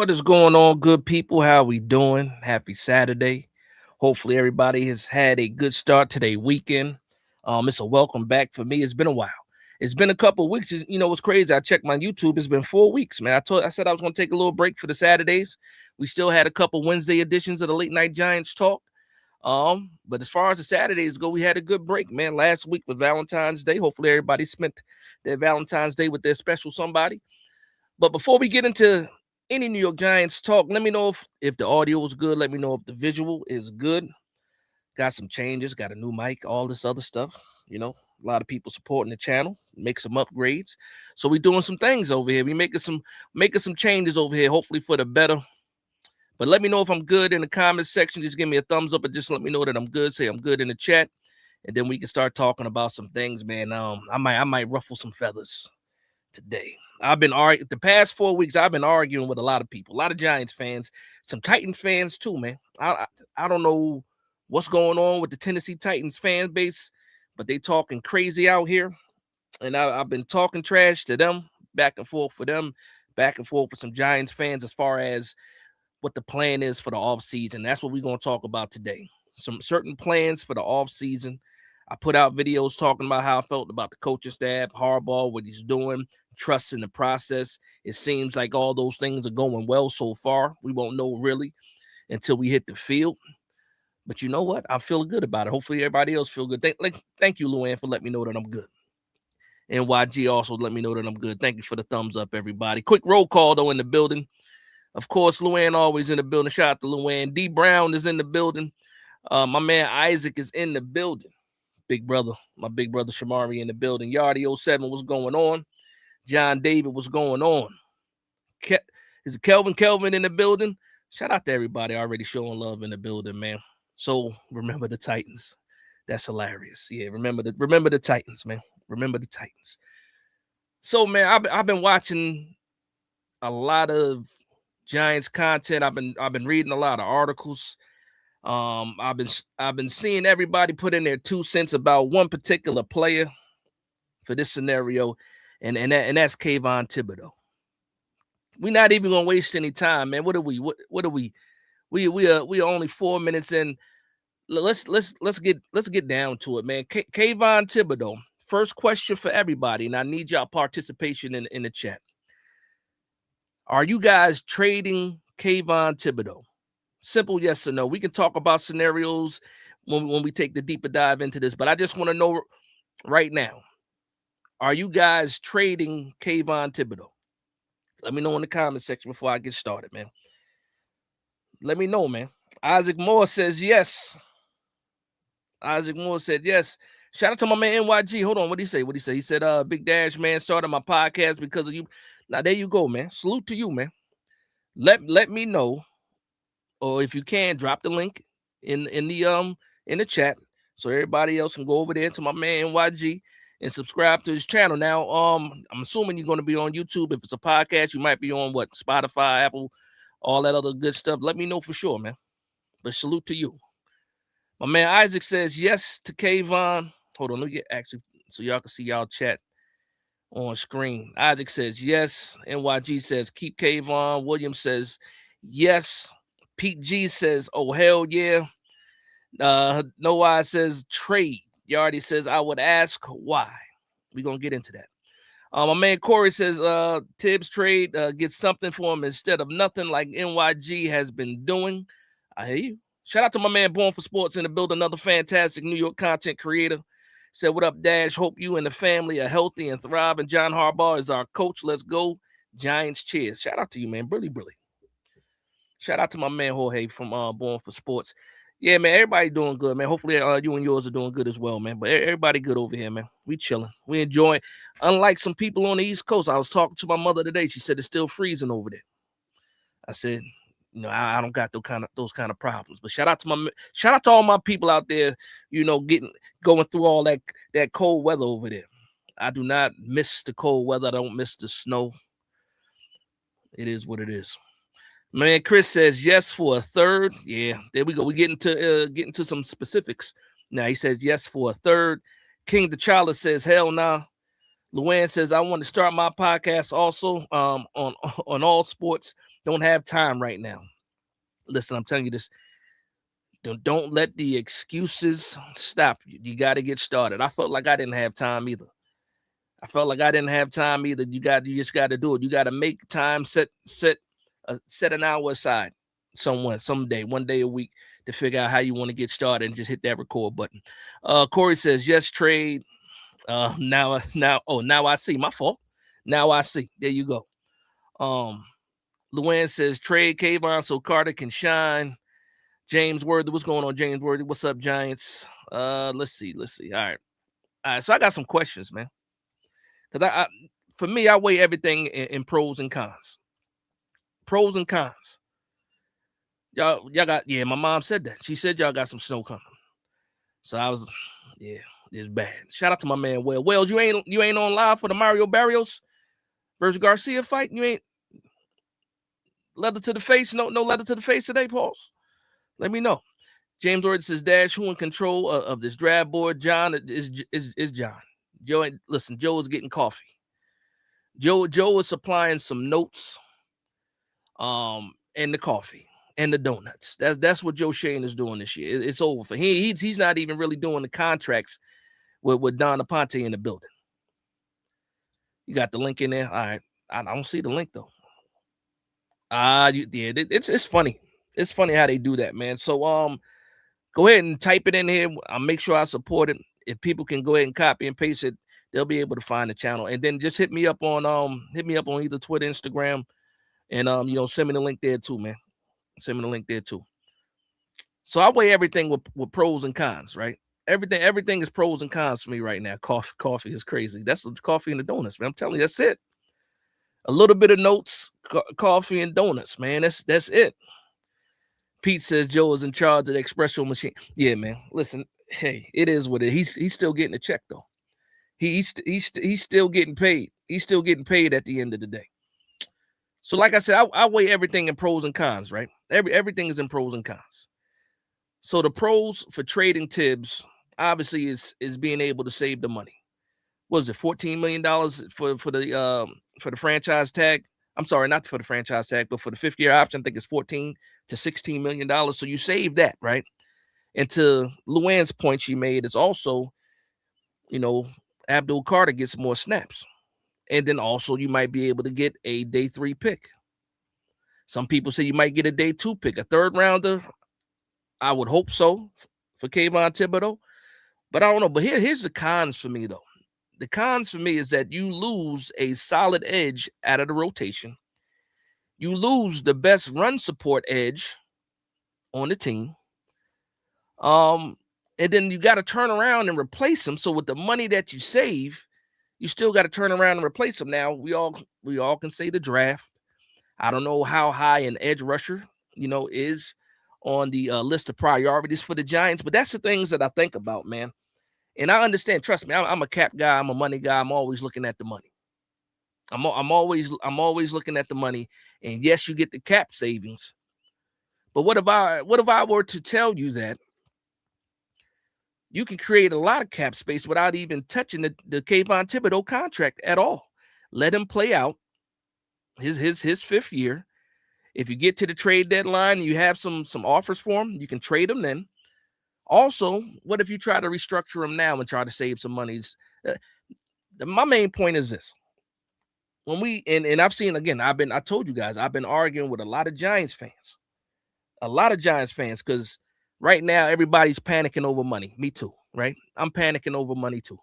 What is going on, good people? How we doing? Happy Saturday. Hopefully everybody has had a good start to their weekend. It's a welcome back for me. It's been a while. It's been a couple of weeks. You know what's crazy? I checked my YouTube. It's been 4 weeks, man. I said I was going to take a little break for the Saturdays. We still had a couple Wednesday editions of the Late Night Giants Talk. But as far as the Saturdays go, we had a good break, man. Last week was Valentine's Day. Hopefully everybody spent their Valentine's Day with their special somebody. But before we get into any New York Giants talk, let me know if the audio is good. Let me know if the visual is good. Got some changes, got a new mic, all this other stuff. You know, a lot of people supporting the channel, make some upgrades. So we doing some things over here. We making some changes over here, hopefully for the better. But let me know if I'm good in the comments section. Just give me a thumbs up and just let me know that I'm good. Say I'm good in the chat. And then we can start talking about some things, man. I might ruffle some feathers today. I've been arguing the past 4 weeks. I've been arguing with a lot of people, a lot of Giants fans, some Titans fans too, man. I don't know what's going on with the Tennessee Titans fan base, but they talking crazy out here. And I've been talking trash to them, back and forth for them, back and forth with some Giants fans as far as what the plan is for the offseason. That's what we're going to talk about today. Some certain plans for the offseason. I put out videos talking about how I felt about the coaching staff, Harbaugh, what he's doing, trust in the process. It seems like all those things are going well so far. We won't know really until we hit the field. But you know what? I feel good about it. Hopefully everybody else feel good. Thank you, Luann, for letting me know that I'm good. And YG also let me know that I'm good. Thank you for the thumbs up, everybody. Quick roll call, though, in the building. Of course, Luann always in the building. Shout out to Luann. D. Brown is in the building. My man Isaac is in the building. Big brother, my big brother Shamari in the building. Yardy 07, what's going on? John David, what's going on? Is it Kelvin in the building? Shout out to everybody already showing love in the building, man. So remember the Titans. That's hilarious. Yeah, remember the Titans, man. Remember the Titans. So, man, I've been watching a lot of Giants content. I've been reading a lot of articles. I've been seeing everybody put in their 2 cents about one particular player for this scenario, and that's Kayvon Thibodeaux. We're not even gonna waste any time, man. What are we? What are we? We are only 4 minutes in. Let's get down to it, man. Kayvon Thibodeaux. First question for everybody, and I need y'all participation in the chat. Are you guys trading Kayvon Thibodeaux? Simple yes or no. We can talk about scenarios when we take the deeper dive into this, but I just want to know right now, are you guys trading Kayvon Thibodeaux? Let me know in the comment section before I get started, man. Let me know, man. Isaac Moore says yes. Isaac Moore said yes. Shout out to my man NYG. Hold on, what did he say? He said, Big Dash, man, started my podcast because of you. Now, there you go, man. Salute to you, man. Let me know. Or if you can, drop the link in the chat so everybody else can go over there to my man NYG and subscribe to his channel. Now, I'm assuming you're going to be on YouTube. If it's a podcast, you might be on Spotify, Apple, all that other good stuff. Let me know for sure, man. But salute to you. My man Isaac says yes to Kayvon. Hold on, let me get actually so y'all can see y'all chat on screen. Isaac says yes. NYG says keep Kayvon. William says yes. Pete G says, oh, hell yeah. No why says trade. Yardy says, I would ask why. We're going to get into that. My man Corey says, Tibbs trade, get something for him instead of nothing like NYG has been doing. I hear you. Shout out to my man Born for Sports in the building, another fantastic New York content creator. Said, what up, Dash? Hope you and the family are healthy and thriving. John Harbaugh is our coach. Let's go. Giants cheers. Shout out to you, man. Brilly. Shout out to my man Jorge from Born for Sports. Yeah, man, everybody doing good, man. Hopefully you and yours are doing good as well, man. But everybody good over here, man. We chilling. We enjoying. Unlike some people on the East Coast, I was talking to my mother today. She said it's still freezing over there. I said, you know, I don't got those kind of problems. But shout out to all my people out there, you know, going through all that cold weather over there. I do not miss the cold weather. I don't miss the snow. It is what it is. Man, Chris says yes for a third. Yeah, there we go. We get into some specifics. Now he says yes for a third. King T'Challa says hell nah. Luann says I want to start my podcast also on all sports. Don't have time right now. Listen, I'm telling you this. Don't let the excuses stop you. You got to get started. I felt like I didn't have time either. You just got to do it. You got to make time, set an hour aside someday, one day a week to figure out how you want to get started and just hit that record button. Corey says, yes, trade. Now I see. My fault. Now I see. There you go. Luann says, trade Kayvon so Carter can shine. James Worthy, what's going on, James Worthy? What's up, Giants? Let's see. All right. So I got some questions, man. Because for me, I weigh everything in pros and cons. Pros and cons. Y'all got, yeah, my mom said that. She said y'all got some snow coming. So I was, yeah, it's bad. Shout out to my man, Wells, you ain't on live for the Mario Barrios versus Garcia fight? You ain't leather to the face? No leather to the face today, Pauls? Let me know. James Ward says, Dash, who in control of this draft board? John is John. Joe, listen, Joe is getting coffee. Joe is supplying some notes, and the coffee and the donuts. That's what Joe Shane is doing this year. It's over for him. He's not even really doing the contracts with Don Aponte in the building. You got the link in there. All right, I don't see the link though. It's funny. It's funny how they do that, man. So go ahead and type it in here. I'll make sure I support it. If people can go ahead and copy and paste it, they'll be able to find the channel. And then just hit me up on either Twitter, Instagram, and send me the link there too, man. Send me the link there too. So I weigh everything with pros and cons, right? Everything is pros and cons for me right now. Coffee is crazy. That's what coffee and the donuts, man. I'm telling you, that's it. A little bit of notes, coffee and donuts, man. That's it. Pete says Joe is in charge of the espresso machine. Yeah, man. Listen, hey, it is what it is. He's still getting a check though. He's still getting paid. He's still getting paid at the end of the day. So, like I said, I weigh everything in pros and cons, right? Everything is in pros and cons. So the pros for trading Tibbs obviously is being able to save the money. What was it, $14 million for the franchise tag? I'm sorry, not for the franchise tag, but for the 5th year option, I think it's $14 to $16 million. So you save that, right? And to Luann's point she made, it's also, Abdul Carter gets more snaps. And then also you might be able to get a day 3 pick. Some people say you might get a day 2 pick, a 3rd rounder. I would hope so for Kayvon Thibodeaux. But I don't know. But here's the cons for me, though. The cons for me is that you lose a solid edge out of the rotation. You lose the best run support edge on the team. And then you got to turn around and replace him. So with the money that you save, you still got to turn around and replace him. Now, we all can say the draft. I don't know how high an edge rusher, is on the list of priorities for the Giants, but that's the things that I think about, man. And I understand, trust me, I'm a cap guy, I'm a money guy. I'm always looking at the money. I'm always looking at the money. And yes, you get the cap savings. But what if I were to tell you that you can create a lot of cap space without even touching the Kayvon Thibodeaux contract at all? Let him play out his 5th year. If you get to the trade deadline and you have some offers for him, you can trade him then. Also, what if you try to restructure him now and try to save some money? My main point is this. When and I've seen, again, I told you guys, I've been arguing with a lot of Giants fans. Because right now everybody's panicking over money. Me too, right? I'm panicking over money too.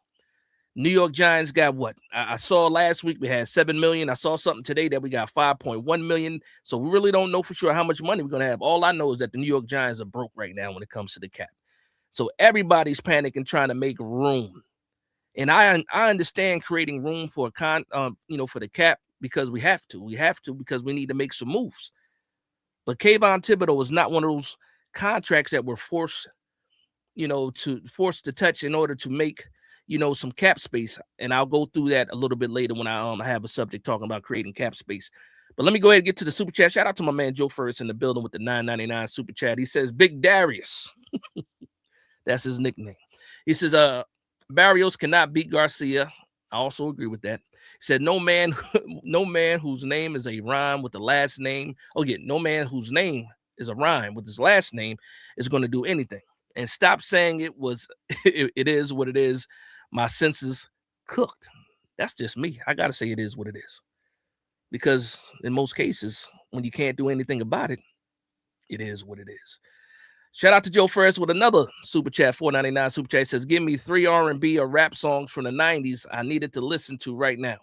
New York Giants got what? I saw last week we had $7 million. I saw something today that we got $5.1 million. So we really don't know for sure how much money we're going to have. All I know is that the New York Giants are broke right now when it comes to the cap. So everybody's panicking, trying to make room. And I understand creating room for for the cap because we have to. We have to because we need to make some moves. But Kayvon Thibodeaux is not one of those contracts that we're forced to touch in order to make some cap space. And I'll go through that a little bit later when I have a subject talking about creating cap space. But let me go ahead and get to the super chat. Shout out to my man Joe First in the building with the $9.99 super chat. He says, Big Darius. That's his nickname. He says, Barrios cannot beat Garcia. I also agree with that. Said no man, no man whose name is a rhyme with the last name. Oh yeah, no man whose name is a rhyme with his last name is going to do anything. And stop saying it was. It is what it is. My senses cooked. That's just me. I gotta say it is what it is, because in most cases, when you can't do anything about it, it is what it is. Shout out to Joe Ferris with another super chat, $4.99 super chat. Says, give me 3 R&B or rap songs from the 90s I needed to listen to right now.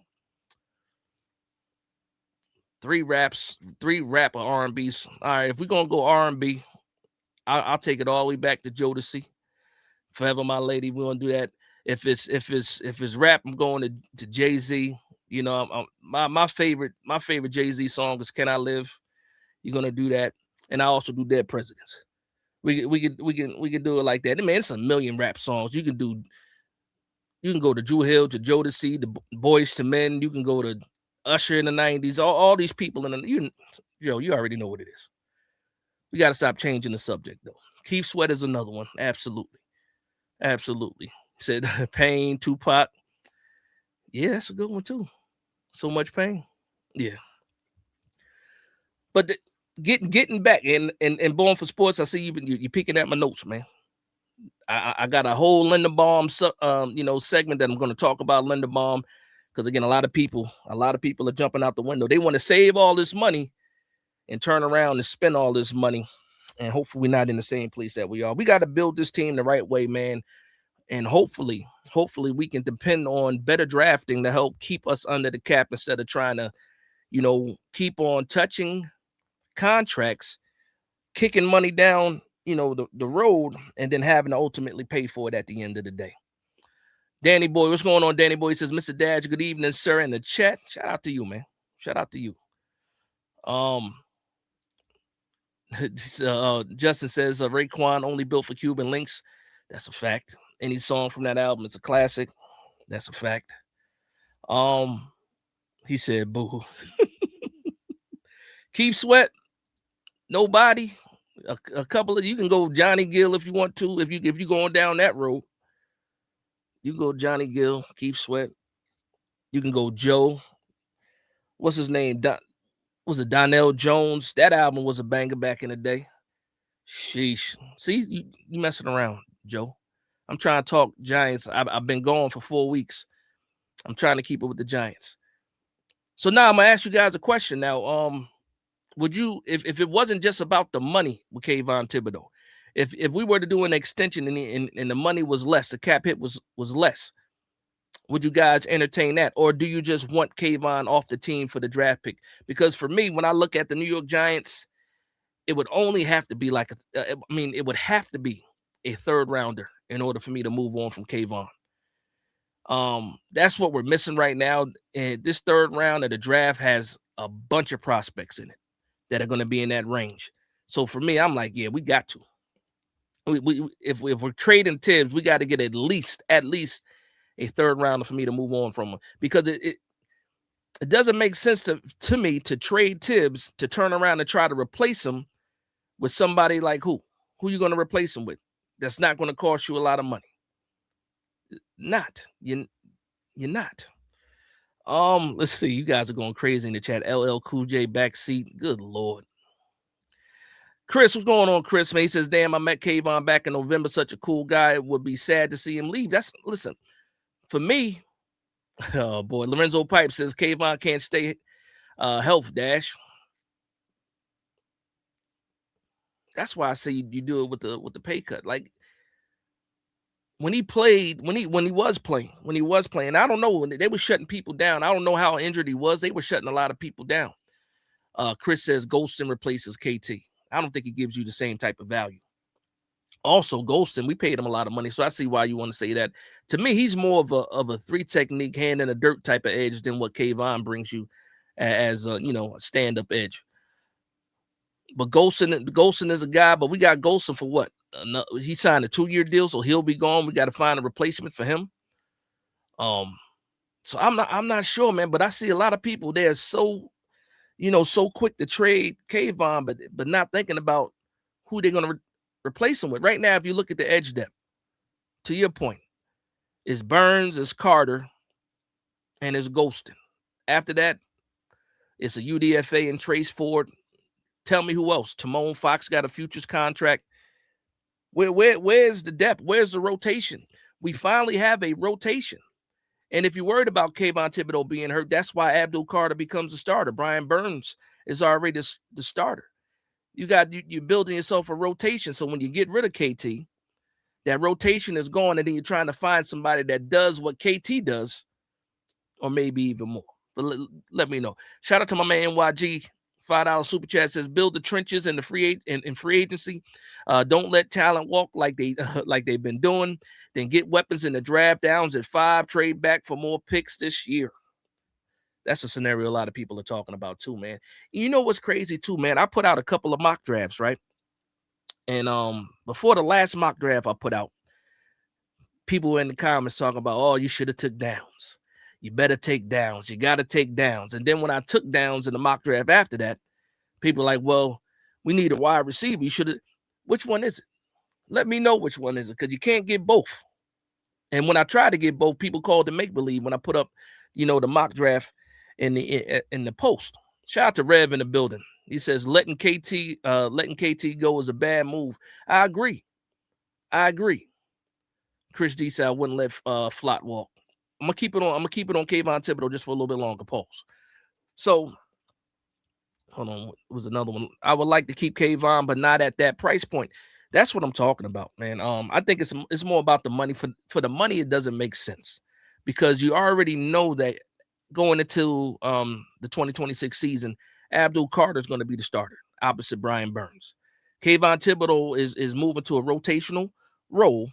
3 rap or R&Bs. All right, if we're gonna go R&B, I'll take it all the way back to Jodeci. Forever My Lady. We're gonna do that. If it's rap, I'm going to Jay-Z. You know, my favorite Jay-Z song is Can I Live? You're gonna do that. And I also do Dead Presidents. We can do it like that. I mean, it's a million rap songs. You can go to Drew Hill, to Jodeci, the Boys to Men. You can go to Usher in the 90s. All these people in the you already know what it is. We got to stop changing the subject though. Keith Sweat is another one. Absolutely. He said Pain, Tupac. Yeah, that's a good one too. So Much Pain. Yeah. But getting back and Born for Sports, I see you picking at my notes, man. I got a whole Linderbaum segment that I'm going to talk about Linderbaum, because again, a lot of people are jumping out the window. They want to save all this money and turn around and spend all this money, and hopefully we're not in the same place that we are. We got to build this team the right way, man, and hopefully we can depend on better drafting to help keep us under the cap instead of trying to, keep on touching contracts, kicking money down the road, and then having to ultimately pay for it at the end of the day. Danny Boy, what's going on, Danny Boy? He says, Mr. Dadge, good evening, sir, in the chat. Shout out to you, man. Shout out to you. Justin says, Raekwon only built for Cuban links. That's a fact. Any song from that album is a classic. That's a fact. He said, boo. Keith Sweat, nobody. A couple of, you can go Johnny Gill if you want to. If you're going down that road, you go Johnny Gill, Keith Sweat. You can go Joe. What's his name? Was it Donnell Jones? That album was a banger back in the day. Sheesh. See, you messing around, Joe. I'm trying to talk Giants. I've been gone for 4 weeks. I'm trying to keep it with the Giants. So now I'm gonna ask you guys a question. Now, would you, if it wasn't just about the money with Kayvon Thibodeaux, if we were to do an extension and the money was less, the cap hit was less, would you guys entertain that? Or do you just want Kayvon off the team for the draft pick? Because for me, when I look at the New York Giants, it would only have to be it would have to be a 3rd rounder in order for me to move on from Kayvon. That's what we're missing right now. And this 3rd round of the draft has a bunch of prospects in it that are going to be in that range. So for me, I'm like, yeah, we got to. If we're trading Tibbs, we got to get at least a 3rd rounder for me to move on from him, because it doesn't make sense to me to trade Tibbs to turn around and try to replace him with somebody like who you going to replace him with? That's not going to cost you a lot of money. You're not. Let's see. You guys are going crazy in the chat. LL Cool J backseat. Good Lord. Chris, what's going on, Chris? Man, he says, damn, I met Kayvon back in November. Such a cool guy. It would be sad to see him leave. Listen, for me, oh boy, Lorenzo Pipe says Kayvon can't stay health dash. That's why I say you do it with the pay cut. Like when he was playing, I don't know, when they were shutting people down. I don't know how injured he was. They were shutting a lot of people down. Chris says Golston replaces KT. I don't think he gives you the same type of value. Also, Golston, we paid him a lot of money, so I see why you want to say that. To me, he's more of a 3 technique, hand in the dirt type of edge than what Kayvon brings you as a stand-up edge. But Golston is a guy, but we got Golston for what? He signed a 2-year deal, so he'll be gone. We got to find a replacement for him. So I'm not sure, man. But I see a lot of people there so quick to trade Kayvon, but not thinking about who they're gonna replace him with. Right now, if you look at the edge depth, to your point, it's Burns, it's Carter, and it's Golston. After that, it's a UDFA and Trace Ford. Tell me who else. Timon Fox got a futures contract. Where's the depth? Where's the rotation? We finally have a rotation. And if you're worried about Kayvon Thibodeaux being hurt, that's why Abdul Carter becomes a starter. Brian Burns is already the starter. You're building yourself a rotation. So when you get rid of KT, that rotation is gone, and then you're trying to find somebody that does what KT does, or maybe even more. But let me know. Shout out to my man NYG. $5 super chat says, build the trenches in the free agency. Don't let talent walk like they've been doing. Then get weapons in the draft, downs at 5, trade back for more picks this year. That's a scenario a lot of people are talking about too, man. You know what's crazy too, man? I put out a couple of mock drafts, right? And before the last mock draft I put out, people were in the comments talking about, oh, you should have took downs. You better take downs. You got to take downs. And then when I took downs in the mock draft after that, people are like, well, we need a wide receiver. You should have. Which one is it? Let me know which one is it, because you can't get both. And when I tried to get both, people called it make-believe when I put up, the mock draft in the post. Shout out to Rev in the building. He says letting KT go is a bad move. I agree. Chris D said I wouldn't let Flott walk. I'm gonna keep it on Kayvon Thibodeaux just for a little bit longer. Pause. So, hold on. It was another one. I would like to keep Kayvon, but not at that price point. That's what I'm talking about, man. I think it's more about the money. For the money, it doesn't make sense, because you already know that going into the 2026 season, Abdul Carter is going to be the starter opposite Brian Burns. Kayvon Thibodeaux is moving to a rotational role,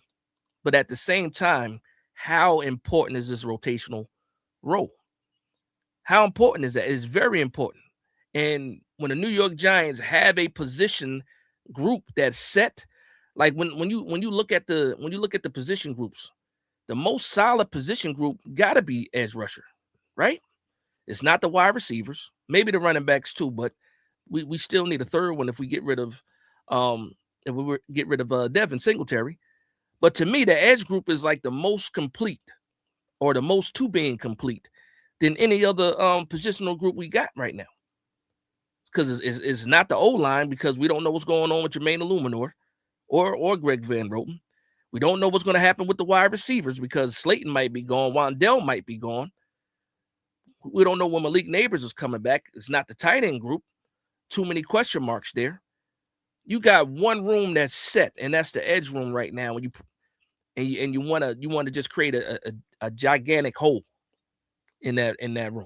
but at the same time, how important is this rotational role? How important is that? It's very important. And when the New York Giants have a position group that's set, like when you look at the position groups, the most solid position group got to be edge rusher, right? It's not the wide receivers, maybe the running backs too, but we still need a third one if we get rid of Devin Singletary. But to me, the edge group is like the most complete, or the most to being complete, than any other positional group we got right now. Because it's not the O-line, because we don't know what's going on with Jermaine Eluemunor or Greg Van Roten. We don't know what's going to happen with the wide receivers, because Slayton might be gone, Wandell might be gone. We don't know when Malik Neighbors is coming back. It's not the tight end group. Too many question marks there. You got one room that's set, and that's the edge room right now. When you want to just create a gigantic hole in that room.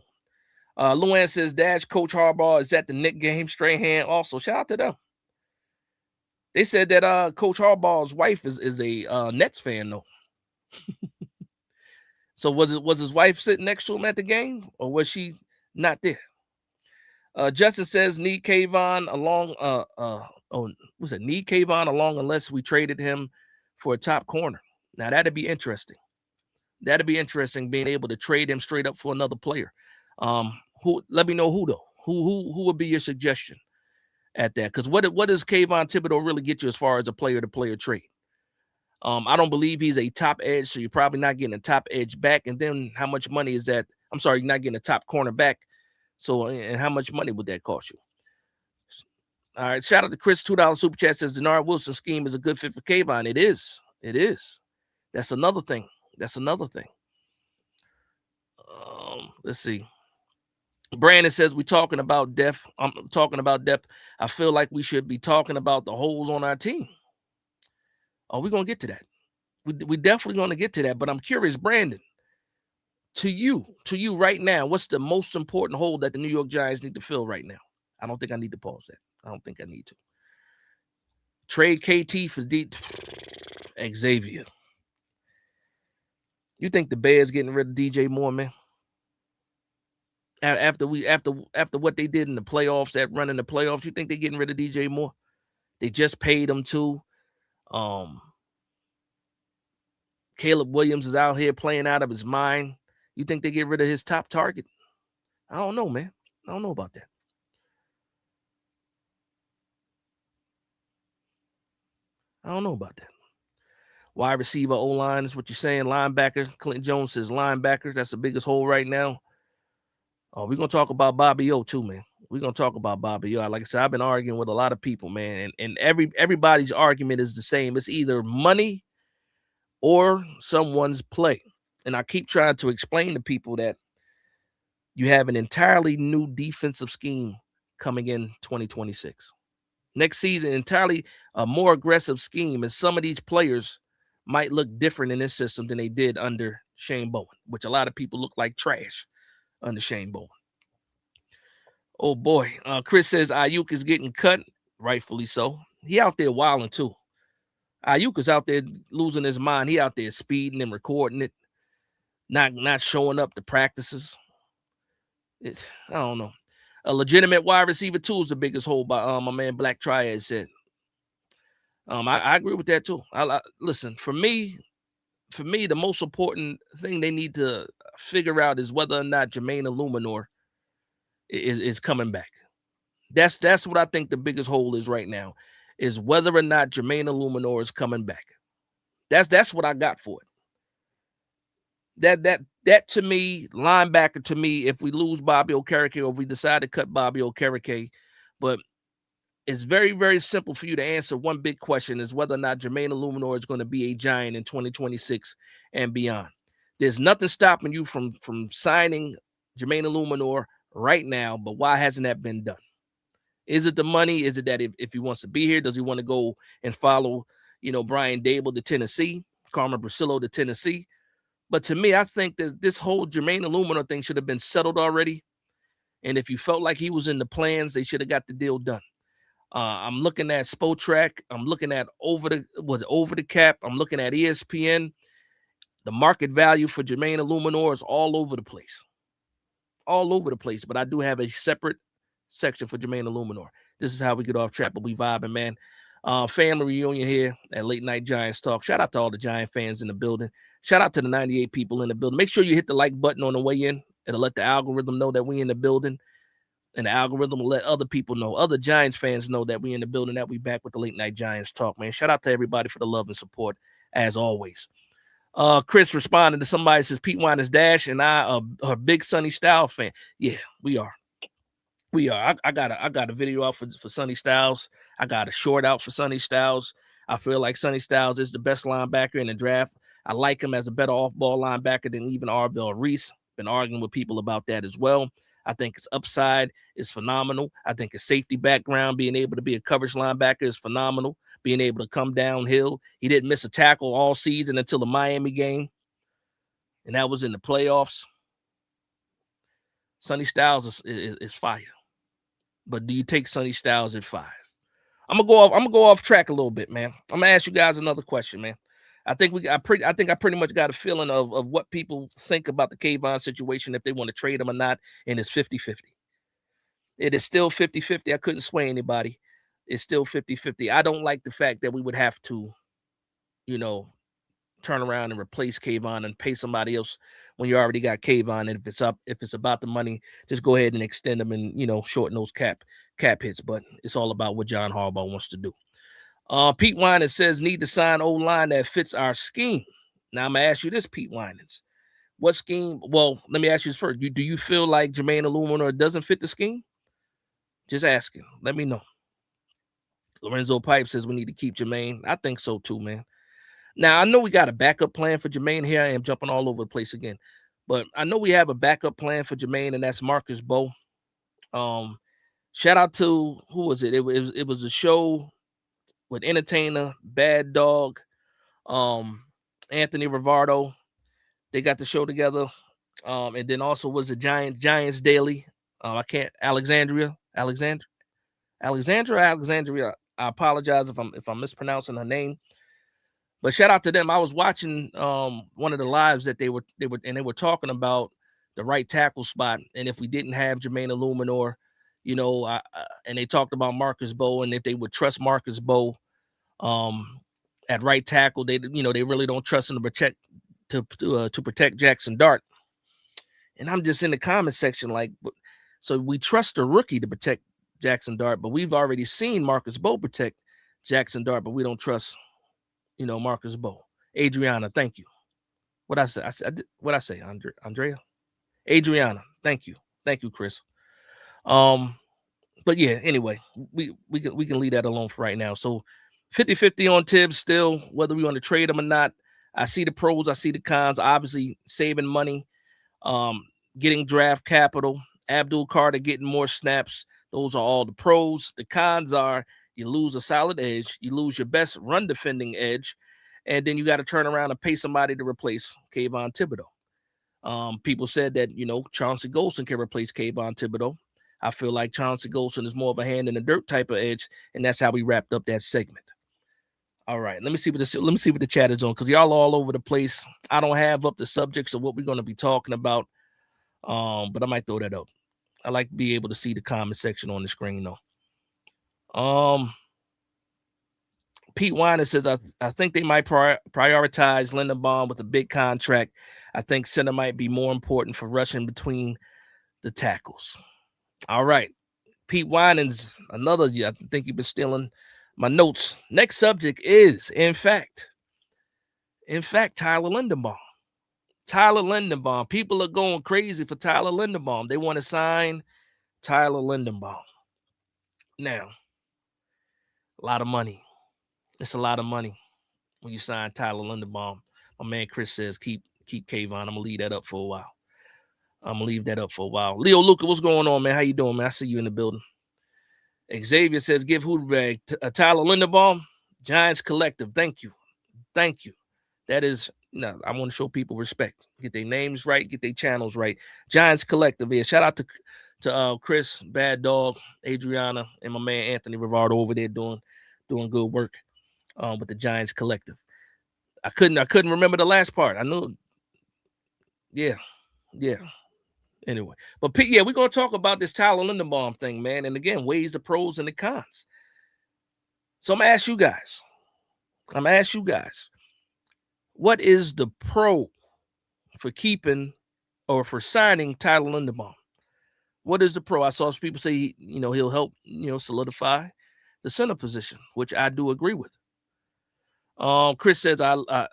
Luann says, Dash, Coach Harbaugh is at the Nick game, Strahan. Also, shout out to them. They said that Coach Harbaugh's wife is a Nets fan, though. So was his wife sitting next to him at the game, or was she not there? Justin says, need Kayvon along. Need Kayvon along unless we traded him for a top corner. Now that'd be interesting. That'd be interesting, being able to trade him straight up for another player. Let me know who though. Who would be your suggestion at that? Because what does Kayvon Thibodeaux really get you as far as a player-to-player trade? I don't believe he's a top edge, so you're probably not getting a top edge back. And then how much money is that? I'm sorry, you're not getting a top corner back. So, and how much money would that cost you? All right, shout out to Chris, $2 super chat says Denard Wilson scheme is a good fit for Kayvon. It is. That's another thing. Let's see. Brandon says we're talking about depth. I'm talking about depth. I feel like we should be talking about the holes on our team. Oh, we're gonna get to that. We definitely gonna get to that. But I'm curious, Brandon, to you right now, what's the most important hole that the New York Giants need to fill right now? I don't think I need to pause that. I don't think I need to. Trade KT for Xavier. You think the Bears getting rid of DJ Moore, man? After what they did in the playoffs, that run in the playoffs, you think they're getting rid of DJ Moore? They just paid him too. Caleb Williams is out here playing out of his mind. You think they get rid of his top target? I don't know, man. I don't know about that. Wide receiver, O-line is what you're saying. Linebacker, Clinton Jones says linebacker. That's the biggest hole right now. Oh, we're gonna talk about Bobby O too, man. We're gonna talk about Bobby O. Like I said, I've been arguing with a lot of people, man, and everybody's argument is the same. It's either money or someone's play. And I keep trying to explain to people that you have an entirely new defensive scheme coming in 2026. Next season, entirely a more aggressive scheme, and some of these players might look different in this system than they did under Shane Bowen, which a lot of people look like trash under Shane Bowen. Oh boy, Chris says Ayuk is getting cut, rightfully so. He out there wilding too. Ayuk is out there losing his mind. He out there speeding and recording it, not showing up to practices. I don't know. A legitimate wide receiver too is the biggest hole by my man Black Triad said. I agree with that too. Listen, for me, the most important thing they need to figure out is whether or not Jermaine Eluemunor is coming back. That's what I think the biggest hole is right now, is whether or not Jermaine Eluemunor is coming back. That's what I got for it. That to me, linebacker to me, if we lose Bobby Okereke or if we decide to cut Bobby Okereke, but it's very, very simple for you to answer one big question, is whether or not Jermaine Eluemunor is going to be a Giant in 2026 and beyond. There's nothing stopping you from signing Jermaine Eluemunor right now, but why hasn't that been done? Is it the money? Is it that if he wants to be here, does he want to go and follow, Brian Dable to Tennessee, Carmen Brasillo to Tennessee? But to me, I think that this whole Jermaine Eluemunor thing should have been settled already. And if you felt like he was in the plans, they should have got the deal done. I'm looking at Spotrac. I'm looking at over the cap. I'm looking at ESPN. The market value for Jermaine Eluemunor is all over the place. All over the place. But I do have a separate section for Jermaine Eluemunor. This is how we get off track, but we vibing, man. Family reunion here at Late Night Giants Talk. Shout out to all the Giant fans in the building. Shout out to the 98 people in the building. Make sure you hit the like button on the way in. It'll let the algorithm know that we in the building. And the algorithm will let other people know, other Giants fans know that we in the building, that we back with the Late Night Giants Talk, man. Shout out to everybody for the love and support, as always. Chris responded to somebody, says Pete Winer's Dash and I are a big Sonny Styles fan. Yeah, we are. We are. I got a video out for Sonny Styles. I got a short out for Sonny Styles. I feel like Sonny Styles is the best linebacker in the draft. I like him as a better off-ball linebacker than even Arvell Reese. Been arguing with people about that as well. I think his upside is phenomenal. I think his safety background, being able to be a coverage linebacker, is phenomenal. Being able to come downhill. He didn't miss a tackle all season until the Miami game, and that was in the playoffs. Sonny Styles is fire. But do you take Sonny Styles at 5? I'm gonna go off track a little bit, man. I'm gonna ask you guys another question, man. I think I pretty much got a feeling of what people think about the Kayvon situation, if they want to trade him or not, and it's 50-50. It is still 50-50. I couldn't sway anybody. It's still 50-50. I don't like the fact that we would have to, turn around and replace Kayvon and pay somebody else when you already got Kayvon. And if it's about the money, just go ahead and extend them and, shorten those cap hits. But it's all about what John Harbaugh wants to do. Pete Winans says, need to sign O-line that fits our scheme. Now I'm going to ask you this, Pete Winans. What scheme? Well, let me ask you this first. Do you feel like Jermaine Eluemunor doesn't fit the scheme? Just asking. Let me know. Lorenzo Pipe says we need to keep Jermaine. I think so too, man. Now, I know we got a backup plan for Jermaine. Here I am jumping all over the place again. But I know we have a backup plan for Jermaine, and that's Marcus Bowe. Shout out to, who was it? It was a show with Entertainer, Bad Dog, Anthony Rivardo. They got the show together. And then also was a Giants Daily. Alexandria. I apologize if I'm mispronouncing her name. But shout out to them. I was watching one of the lives that they were talking about the right tackle spot, and if we didn't have Jermaine Eluemunor, and they talked about Marcus Bowe, and if they would trust Marcus Bowe at right tackle, they really don't trust him to protect Jackson Dart. And I'm just in the comment section like, so we trust a rookie to protect Jackson Dart, but we've already seen Marcus Bowe protect Jackson Dart, but we don't trust Marcus Bowe. Adriana, thank you. What I say? Andrea? Adriana, thank you. Thank you, Chris. But yeah, anyway, we can leave that alone for right now. So 50-50 on Tibbs still, whether we want to trade him or not. I see the pros, I see the cons. Obviously, saving money, getting draft capital, Abdul Carter getting more snaps. Those are all the pros. The cons are you lose a solid edge, you lose your best run defending edge, and then you got to turn around and pay somebody to replace Kayvon Thibodeaux. People said that, Chauncey Golston can replace Kayvon Thibodeaux. I feel like Chauncey Golston is more of a hand in the dirt type of edge, and that's how we wrapped up that segment. All right, let me see what the chat is on, because y'all all over the place. I don't have up the subjects of what we're going to be talking about, but I might throw that up. I like to be able to see the comment section on the screen, though. Pete Weiner says, I think they might prioritize Linderbaum with a big contract. I think center might be more important for rushing between the tackles. All right. Pete Winans, I think you've been stealing my notes. Next subject is, in fact, Tyler Linderbaum. Tyler Linderbaum. People are going crazy for Tyler Linderbaum. They want to sign Tyler Linderbaum. Now, a lot of money. It's a lot of money when you sign Tyler Linderbaum. My man Chris says, keep Kayvon. I'm going to leave that up for a while. Leo Luca, what's going on, man? How you doing, man? I see you in the building. Xavier says, give Hooterberg Tyler Linderbaum, Giants Collective. Thank you. That is, I want to show people respect. Get their names right, get their channels right. Giants Collective. Yeah, shout out to Chris, Bad Dog, Adriana, and my man Anthony Rivardo over there doing good work with the Giants Collective. I couldn't remember the last part. I knew. Yeah. Anyway, but yeah, we're going to talk about this Tyler Linderbaum thing, man. And again, weighs the pros and the cons. So I'm going to ask you guys, what is the pro for keeping or for signing Tyler Linderbaum? What is the pro? I saw some people say, he'll help, solidify the center position, which I do agree with. Chris says, I love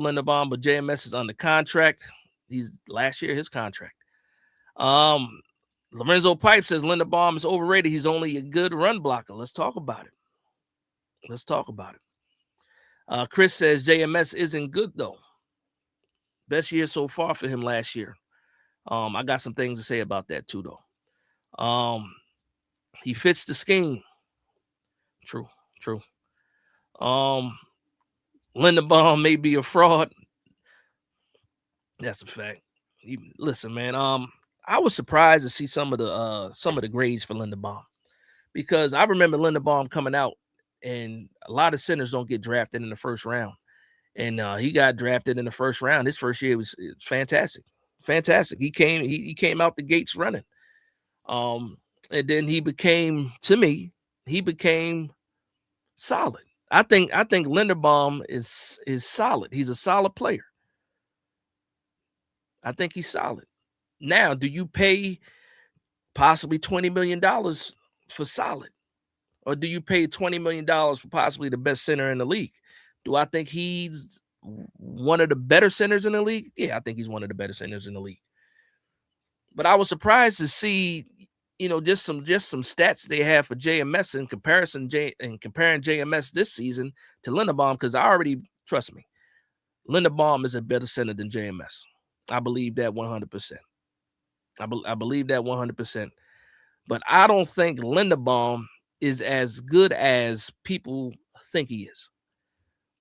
Linderbaum, but JMS is under contract. He's last year, his contract. Lorenzo Pipe says Linderbaum is overrated. He's only a good run blocker. Let's talk about it. Chris says JMS isn't good, though. Best year so far for him last year. I got some things to say about that, too, though. He fits the scheme. True. Linderbaum may be a fraud. That's a fact. Listen, man. I was surprised to see some of the grades for Linderbaum, because I remember Linderbaum coming out, and a lot of centers don't get drafted in the first round, and he got drafted in the first round. His first year was fantastic. He came out the gates running, and then he became solid. I think Linderbaum is solid. He's a solid player. I think he's solid. Now, do you pay possibly $20 million for solid? Or do you pay $20 million for possibly the best center in the league? Do I think he's one of the better centers in the league? Yeah, I think he's one of the better centers in the league. But I was surprised to see, just some stats they have for JMS in comparing JMS this season to Linderbaum, because trust me, Linderbaum is a better center than JMS. I believe that 100%. I believe that 100%. But I don't think Linderbaum is as good as people think he is.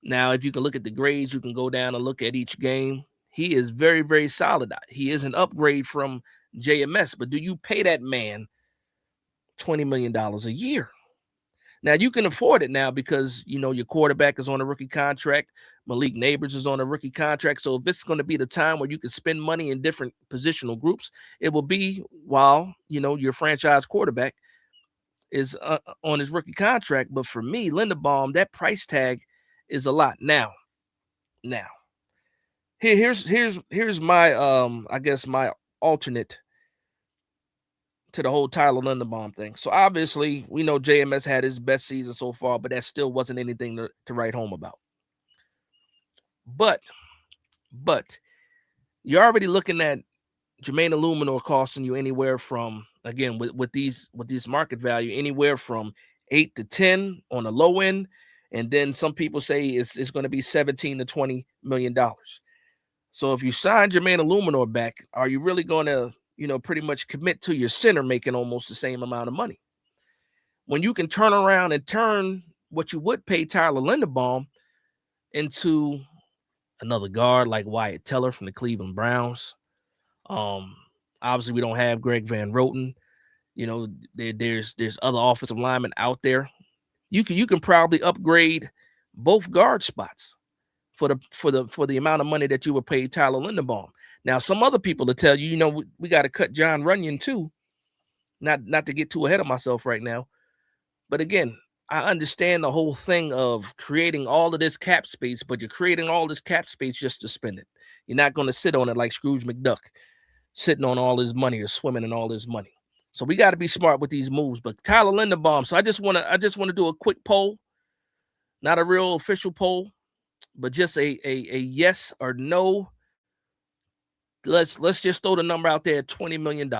Now, if you can look at the grades, you can go down and look at each game. He is very, very solid. He is an upgrade from JMS. But do you pay that man $20 million a year? Now, you can afford it now because, your quarterback is on a rookie contract. Malik Neighbors is on a rookie contract. So if it's going to be the time where you can spend money in different positional groups, it will be while, your franchise quarterback is on his rookie contract. But for me, Linderbaum, that price tag is a lot. Now, here's my, I guess my alternate to the whole Tyler Linderbaum thing. So obviously, we know JMS had his best season so far, but that still wasn't anything to write home about. But you're already looking at Jermaine Eluemunor costing you anywhere from, again, with these market value, anywhere from 8 to 10 on the low end, and then some people say it's going to be 17 to 20 million dollars. So if you sign Jermaine Eluemunor back, are you really going to, pretty much commit to your center making almost the same amount of money when you can turn around and turn what you would pay Tyler Linderbaum into another guard like Wyatt Teller from the Cleveland Browns? Obviously we don't have Greg Van Roten. There's other offensive linemen out there. You can probably upgrade both guard spots for the amount of money that you would pay Tyler Linderbaum. Now, some other people will tell you, we got to cut John Runyon too. Not to get too ahead of myself right now, but again, I understand the whole thing of creating all of this cap space, but you're creating all this cap space just to spend it. You're not going to sit on it like Scrooge McDuck, sitting on all his money or swimming in all his money. So we got to be smart with these moves. But Tyler Linderbaum. So I just want to do a quick poll, not a real official poll, but just a yes or no. Let's just throw the number out there at $20 million.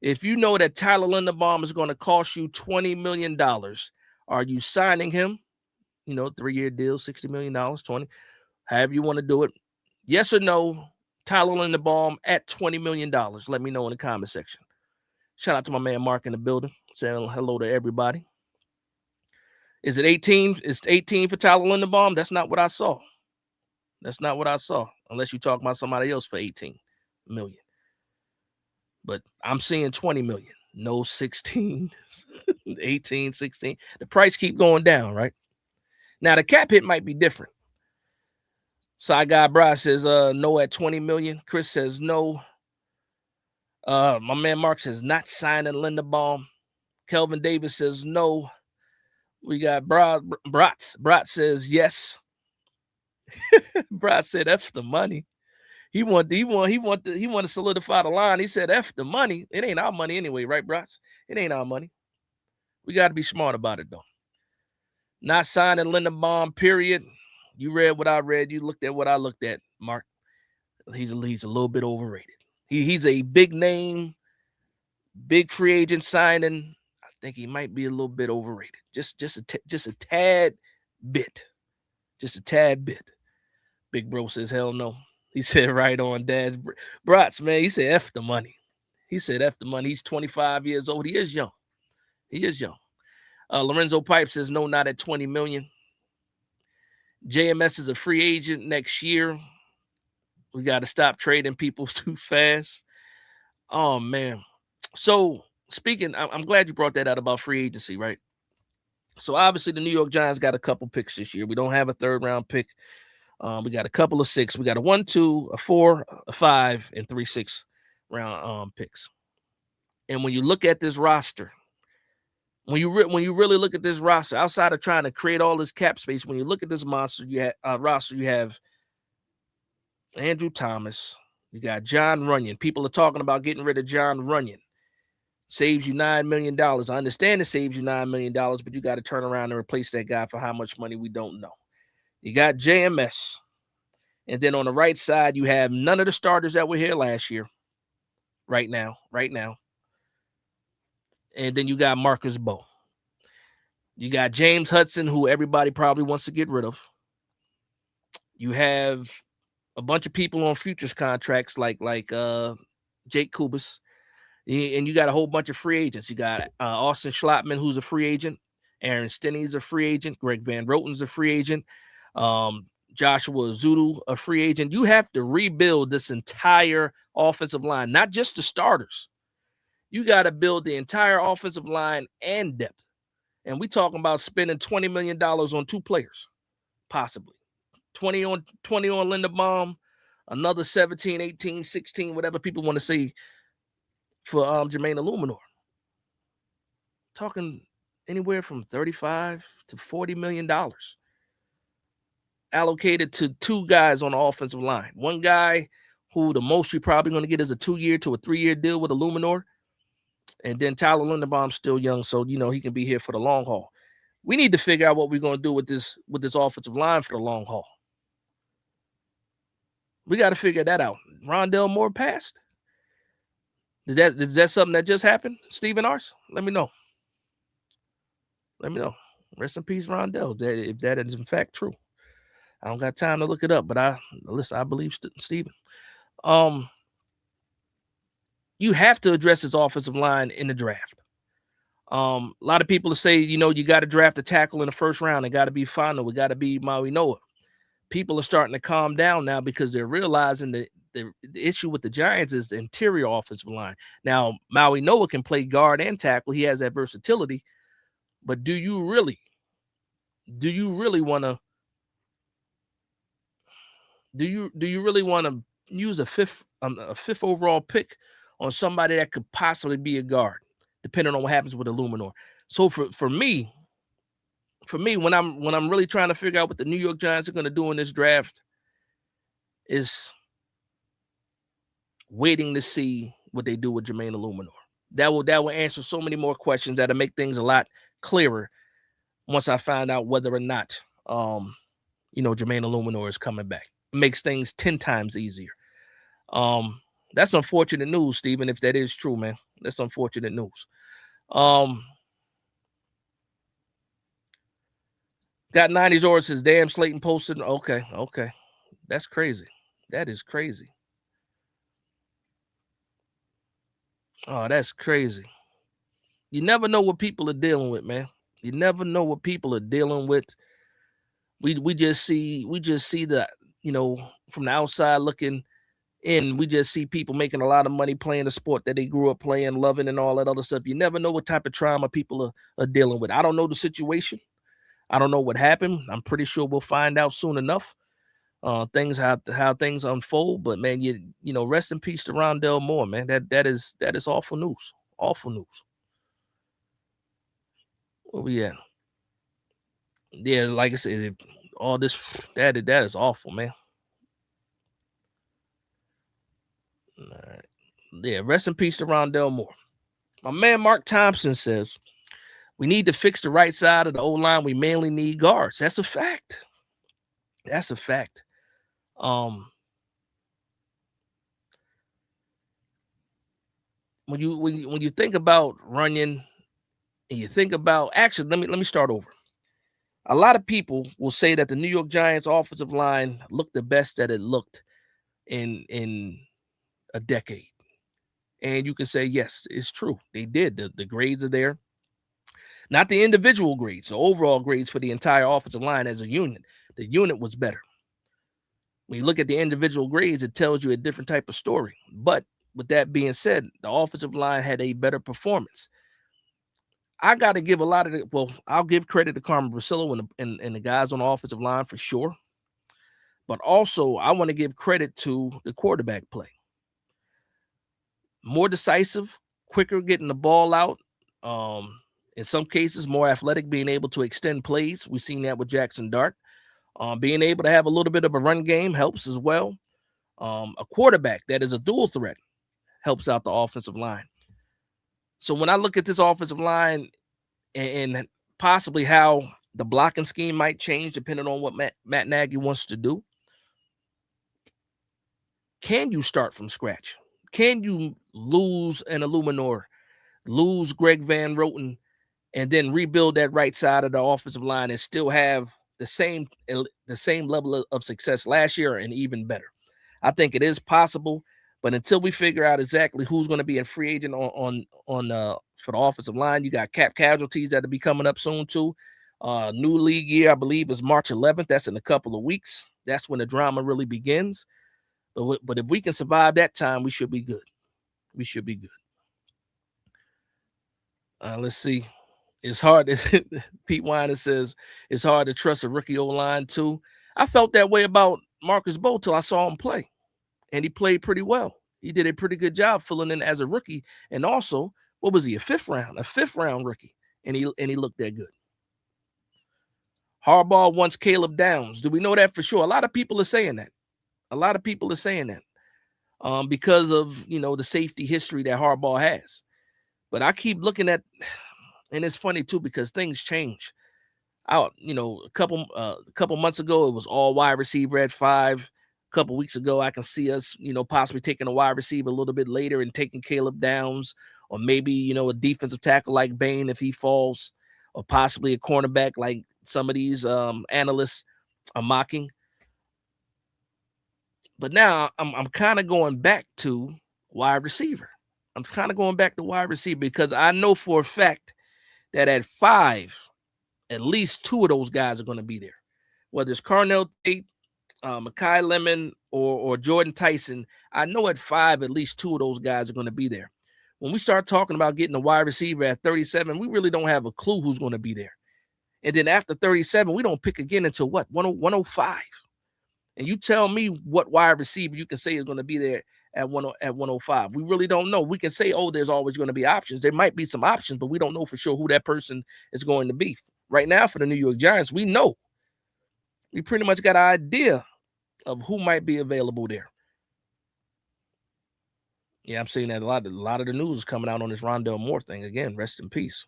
If you know that Tyler Linderbaum is going to cost you $20 million, are you signing him? 3-year deal, $60 million, 20, however you want to do it. Yes or no, Tyler Linderbaum at $20 million. Let me know in the comment section. Shout out to my man Mark in the building, saying hello to everybody. Is it 18? It's 18 for Tyler Linderbaum. That's not what I saw. Unless you talk about somebody else for 18 million. But I'm seeing 20 million. No 16, 18, 16. The price keep going down, right? Now the cap hit might be different. Side guy Bry says no at 20 million. Chris says no. My man Mark says not signing Linderbaum. Kelvin Davis says no. We got Brat says yes. Brat said F the money. He want to solidify the line. He said F the money. It ain't our money anyway, right, Brats? It ain't our money. We got to be smart about it though. Not signing Linderbaum, period. You read what I read. You looked at what I looked at, Mark. He's a little bit overrated. He's a big name, big free agent signing. I think he might be a little bit overrated. Just a tad bit. Just a tad bit. Big bro says hell no. He said right on, Dad. Brats, man, he said F the money. He's 25 years old. He is young. Lorenzo Pipe says no, not at 20 million. JMS is a free agent next year. We got to stop trading people too fast. Oh, man. So, speaking, I'm glad you brought that out about free agency, right? So, obviously, the New York Giants got a couple picks this year. We don't have a third-round pick. We got a couple of 6. We got a 1, 2, a 4, a 5, and 3 6-round picks. And when you look at this roster, when you really look at this roster, outside of trying to create all this cap space, when you look at this roster, you have Andrew Thomas. You got John Runyon. People are talking about getting rid of John Runyon. Saves you $9 million. I understand it saves you $9 million, but you got to turn around and replace that guy for how much money we don't know. You got JMS. And then on the right side, you have none of the starters that were here last year. Right now. And then you got Marcus Bowe. You got James Hudson, who everybody probably wants to get rid of. You have a bunch of people on futures contracts like Jake Kubas. And you got a whole bunch of free agents. You got Austin Schlottman, who's a free agent. Aaron Stinney's a free agent. Greg Van Roten's a free agent. Joshua Zudu, a free agent. You have to rebuild this entire offensive line, not just the starters. You got to build the entire offensive line and depth. And we talking about spending $20 million on 2 players, possibly. 20 on Linderbaum, another 17, 18, 16, whatever people want to say for Jermaine Eluemunor. Talking anywhere from $35 to $40 million allocated to 2 guys on the offensive line. One guy who the most you're probably going to get is a 2-year to a 3-year deal with Eluemunor. And then Tyler Linderbaum's still young, so, he can be here for the long haul. We need to figure out what we're going to do with this offensive line for the long haul. We got to figure that out. Rondell Moore passed. Is that something that just happened, Stephen Ars? Let me know. Let me know. Rest in peace, Rondell, if that is in fact true. I don't got time to look it up, but I believe Stephen. You have to address his offensive line in the draft. A lot of people say, you got to draft a tackle in the first round. It got to be final. It got to be Maui Noah. People are starting to calm down now because they're realizing that the issue with the Giants is the interior offensive line. Now, Maui Noah can play guard and tackle. He has that versatility. But do you really want to use a fifth overall pick on somebody that could possibly be a guard, depending on what happens with Eluemunor? So for me, when I'm really trying to figure out what the New York Giants are going to do in this draft, is waiting to see what they do with Jermaine Eluemunor. That will answer so many more questions. That'll make things a lot clearer once I find out whether or not Jermaine Eluemunor is coming back. It makes things 10 times easier. That's unfortunate news, Stephen, if that is true, man. That's unfortunate news. Got 90s or says, damn, Slayton posted. Okay. That's crazy. That is crazy. Oh, that's crazy. You never know what people are dealing with, man. You never know what people are dealing with. We just see the, from the outside looking in, we just see people making a lot of money playing the sport that they grew up playing, loving, and all that other stuff. You never know what type of trauma people are dealing with. I don't know the situation. I don't know what happened. I'm pretty sure we'll find out soon enough. How things unfold. But man, rest in peace to Rondell Moore, man. That is awful news. Awful news. Where we at? Yeah, like I said, all this that is awful, man. All right. Yeah, rest in peace to Rondell Moore. My man Mark Thompson says, we need to fix the right side of the O-line. We mainly need guards. That's a fact. That's a fact. When you think about Runyon, and you think about, actually, let me start over. A lot of people will say that the New York Giants offensive line looked the best that it looked in a decade. And you can say, yes, it's true. They did. The grades are there. Not the individual grades, the overall grades for the entire offensive line as a unit. The unit was better. When you look at the individual grades, it tells you a different type of story. But with that being said, the offensive line had a better performance. I got to give I'll give credit to Carmen Brasillo and the guys on the offensive line for sure. But also, I want to give credit to the quarterback play. More decisive, quicker getting the ball out. In some cases, more athletic, being able to extend plays. We've seen that with Jackson Dart. Being able to have a little bit of a run game helps as well. A quarterback that is a dual threat helps out the offensive line. So when I look at this offensive line and possibly how the blocking scheme might change depending on what Matt Nagy wants to do, can you start from scratch? Can you lose an Eluemunor, lose Greg Van Roten, and then rebuild that right side of the offensive line and still have the same level of success last year and even better? I think it is possible, but until we figure out exactly who's going to be a free agent on for the offensive line, you got cap casualties that'll be coming up soon too. New league year, I believe, is March 11th. That's in a couple of weeks. That's when the drama really begins. But if we can survive that time, we should be good. We should be good. Let's see. It's hard. Pete Weiner says it's hard to trust a rookie O-line too. I felt that way about Marcus Bowe till I saw him play, and he played pretty well. He did a pretty good job filling in as a rookie, and also, what was he? A fifth round rookie, and he looked that good. Harbaugh wants Caleb Downs. Do we know that for sure? A lot of people are saying that. Because of the safety history that Harbaugh has. But I keep looking at, and it's funny too because things change. A couple months ago it was all wide receiver at 5. a couple weeks ago, I can see us, possibly taking a wide receiver a little bit later and taking Caleb Downs, or maybe, a defensive tackle like Bain if he falls, or possibly a cornerback like some of these analysts are mocking. But now I'm kind of going back to wide receiver. I'm kind of going back to wide receiver because I know for a fact that at 5, at least 2 of those guys are going to be there. Whether it's Carnell Tate, Mekhi Lemon, or Jordan Tyson, I know at 5, at least 2 of those guys are going to be there. When we start talking about getting a wide receiver at 37, we really don't have a clue who's going to be there. And then after 37, we don't pick again until what? 105. And you tell me what wide receiver you can say is going to be there at 105. We really don't know. We can say, oh, there's always going to be options. There might be some options, but we don't know for sure who that person is going to be. Right now for the New York Giants, we know. We pretty much got an idea of who might be available there. Yeah, I'm seeing that a lot of the news is coming out on this Rondale Moore thing. Again, rest in peace.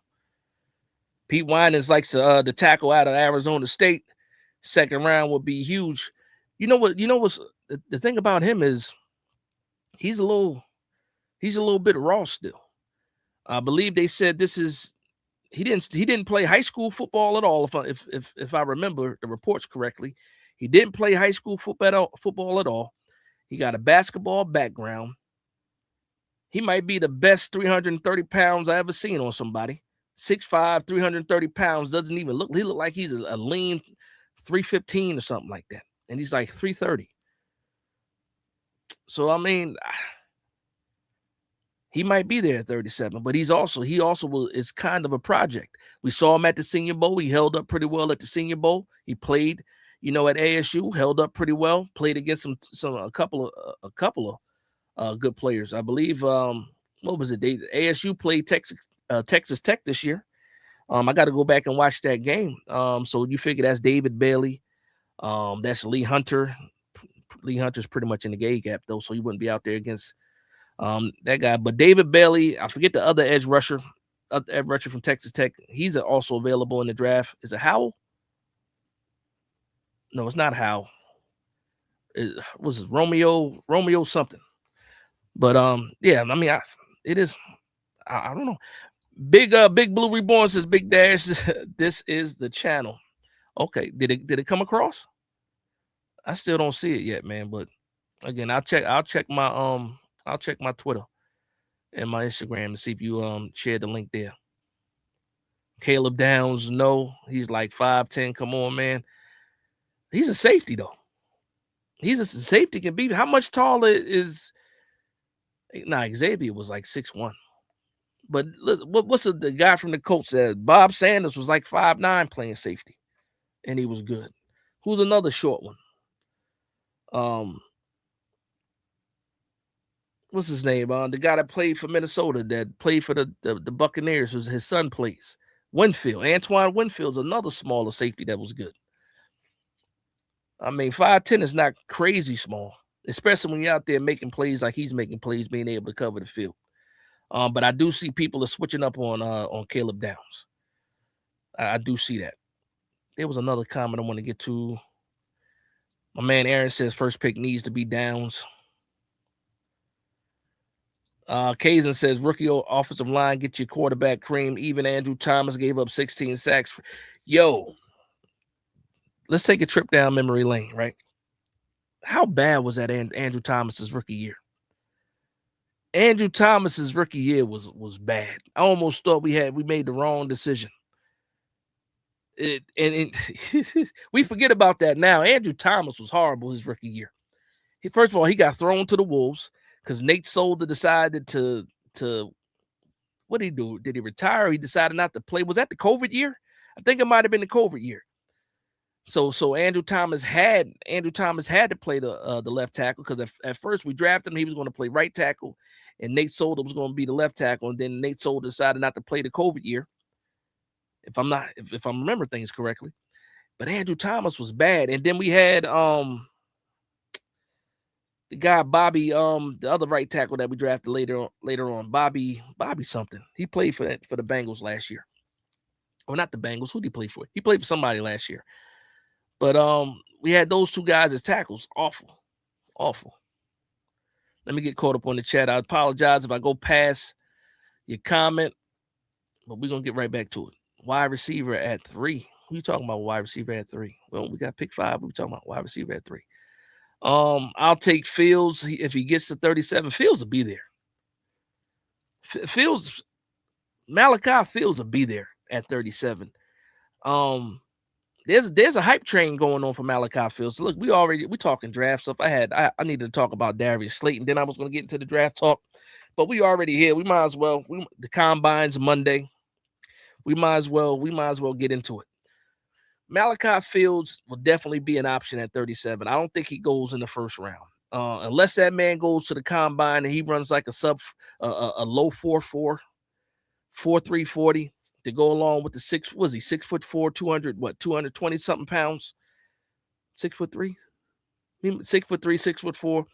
Pete Winans likes the tackle out of Arizona State. Second round would be huge. You know what's the thing about him is he's a little bit raw still. I believe they said he didn't play high school football at all. If I remember the reports correctly, he didn't play high school football at all. He got a basketball background. He might be the best 330 pounds I ever seen on somebody. 6'5", 330 pounds, doesn't even look. He look like he's a lean 315 or something like that, and he's like 330. So I mean, he might be there at 37, but he also is kind of a project. We saw him at the Senior Bowl. He held up pretty well at the Senior Bowl. He played, at ASU, held up pretty well. Played against a couple of good players. I believe what was it? ASU played Texas Tech this year. I got to go back and watch that game. So you figure that's David Bailey. That's Lee Hunter. Lee Hunter's pretty much in the gay gap though, so he wouldn't be out there against that guy. But David Bailey, I forget the other edge rusher from Texas Tech. He's also available in the draft. Is it Howell? No, it's not Howell. It was Romeo something. But yeah, I mean, it is. I don't know. Big Blue Reborn says, Big Dash, this is the channel. Okay, did it come across? I still don't see it yet, man. But again, I'll check my Twitter and my Instagram and see if you shared the link there. Caleb Downs, no, he's like 5'10". Come on, man. He's a safety though. He's a safety can be. How much taller is? Nah, Xavier was like 6'1". But what's the guy from the Colts said? Bob Sanders was like 5'9" playing safety, and he was good. Who's another short one? What's his name? The guy that played for Minnesota, that played for the Buccaneers, was his son plays. Winfield. Antoine Winfield's another smaller safety that was good. I mean, 5'10" is not crazy small, especially when you're out there making plays like he's making plays, being able to cover the field. But I do see people are switching up on Caleb Downs. I do see that. There was another comment I want to get to. My man Aaron says first pick needs to be Downs. Kayvon says rookie offensive line, get your quarterback cream. Even Andrew Thomas gave up 16 sacks. Yo, let's take a trip down memory lane, right? How bad was that Andrew Thomas's rookie year? Andrew Thomas's rookie year was bad. I almost thought we made the wrong decision. We forget about that now. Andrew Thomas was horrible his rookie year. First of all, he got thrown to the Wolves because Nate Solder decided to what did he do? Did he retire? He decided not to play. Was that the COVID year? I think it might have been the COVID year. So Andrew Thomas had to play the left tackle because at first we drafted him, he was going to play right tackle, and Nate Solder was going to be the left tackle, and then Nate Solder decided not to play the COVID year. If I'm remembering things correctly, but Andrew Thomas was bad, and then we had the guy Bobby, the other right tackle that we drafted later on, Bobby something. He played for the Bengals last year. Or not the Bengals. Who did he play for? He played for somebody last year. But we had those two guys as tackles. Awful. Awful. Let me get caught up on the chat. I apologize if I go past your comment, but we're going to get right back to it. Wide receiver at 3. Who you talking about wide receiver at 3? Well, we got pick 5. We talking about wide receiver at 3. I'll take Fields. If he gets to 37, Fields will be there. Malachi Fields will be there at 37. There's a hype train going on for Malachi Fields. Look, we talking draft stuff. I needed to talk about Darius Slayton. Then I was going to get into the draft talk, but we already here. We might as well. The combine's Monday. We might as well get into it. Malachi Fields will definitely be an option at 37. I don't think he goes in the first round. Unless that man goes to the combine and he runs like a low 4.4, 4.3 40 to go along with the 6'4", 220 something pounds, 6'3", 6'3", 6'4".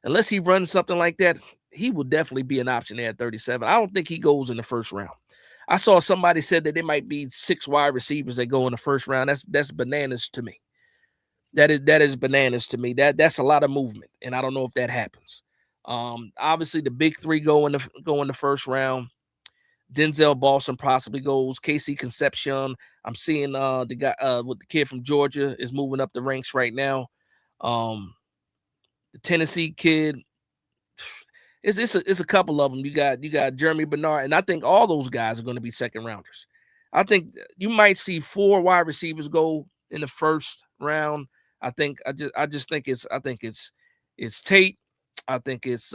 Unless he runs something like that, he will definitely be an option there at 37. I don't think he goes in the first round. I saw somebody said that there might be 6 wide receivers that go in the first round. That's bananas to me. That is bananas to me. That's a lot of movement, and I don't know if that happens. Obviously the big 3 go in the first round. Denzel Boston possibly goes. Casey Concepcion. I'm seeing the guy with the kid from Georgia is moving up the ranks right now. The Tennessee kid. It's a couple of them. You got Jeremy Bernard, and I think all those guys are going to be second rounders. I think you might see 4 wide receivers go in the first round. I just think it's Tate. I think it's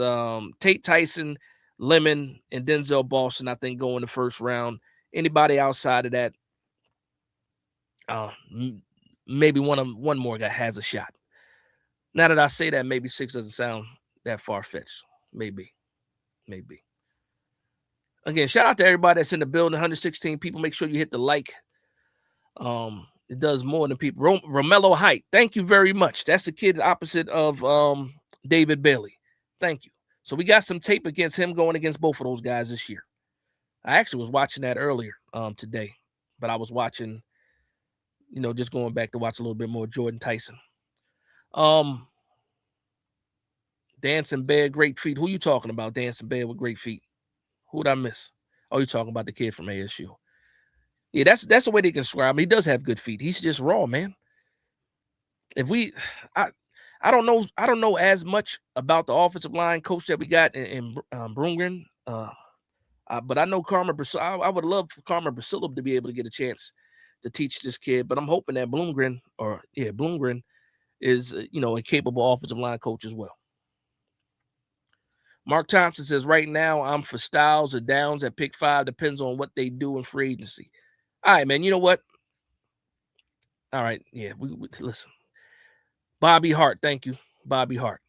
Tate, Tyson, Lemon, and Denzel Boston. I think go in the first round. Anybody outside of that, maybe one more guy has a shot. Now that I say that, maybe 6 doesn't sound that far-fetched. Maybe. Again, shout out to everybody that's in the building. 116 people. Make sure you hit the like. It does more than people. Romello Height. Thank you very much. That's the kid opposite of David Bailey. Thank you. So we got some tape against him going against both of those guys this year. I actually was watching that earlier today, but I was watching, just going back to watch a little bit more Jordan Tyson. Dancing Bear, great feet. Who you talking about? Dancing Bear with great feet. Who did I miss? Oh, you're talking about the kid from ASU. Yeah, that's the way they can describe him. He does have good feet. He's just raw, man. I don't know as much about the offensive line coach that we got in Brungren, but I know Carmen Brasillo. I would love for Carmen Brasillo to be able to get a chance to teach this kid. But I'm hoping that Blumgren is a capable offensive line coach as well. Mark Thompson says, right now I'm for Styles or Downs at pick 5. Depends on what they do in free agency. All right, man. You know what? All right. Yeah, we listen. Bobby Hart. Thank you, Bobby Hart.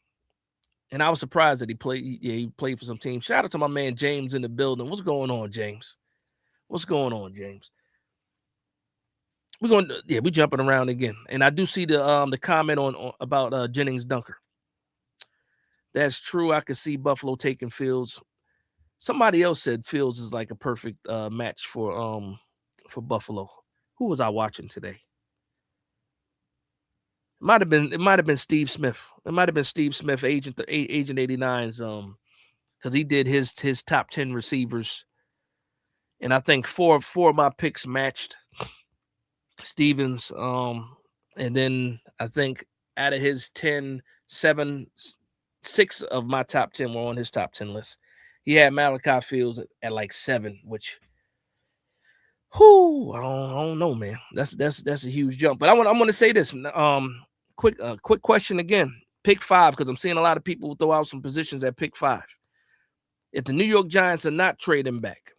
And I was surprised that he played. Yeah, he played for some teams. Shout out to my man James in the building. What's going on, James? What's going on, James? We're jumping around again. And I do see the comment on about Jennings Dunker. That's true. I could see Buffalo taking Fields. Somebody else said Fields is like a perfect match for Buffalo. Who was I watching today? It might have been Steve Smith. It might have been Steve Smith, Agent 89's because he did his top 10 receivers. And I think four of my picks matched Stevens. And then I think out of his 10, 6 of my top 10 were on his top 10 list. He had Malachi Fields at like 7, which, I don't know, man. That's a huge jump. But I'm gonna say this. Quick question again. Pick 5, because I'm seeing a lot of people throw out some positions at pick 5. If the New York Giants are not trading back,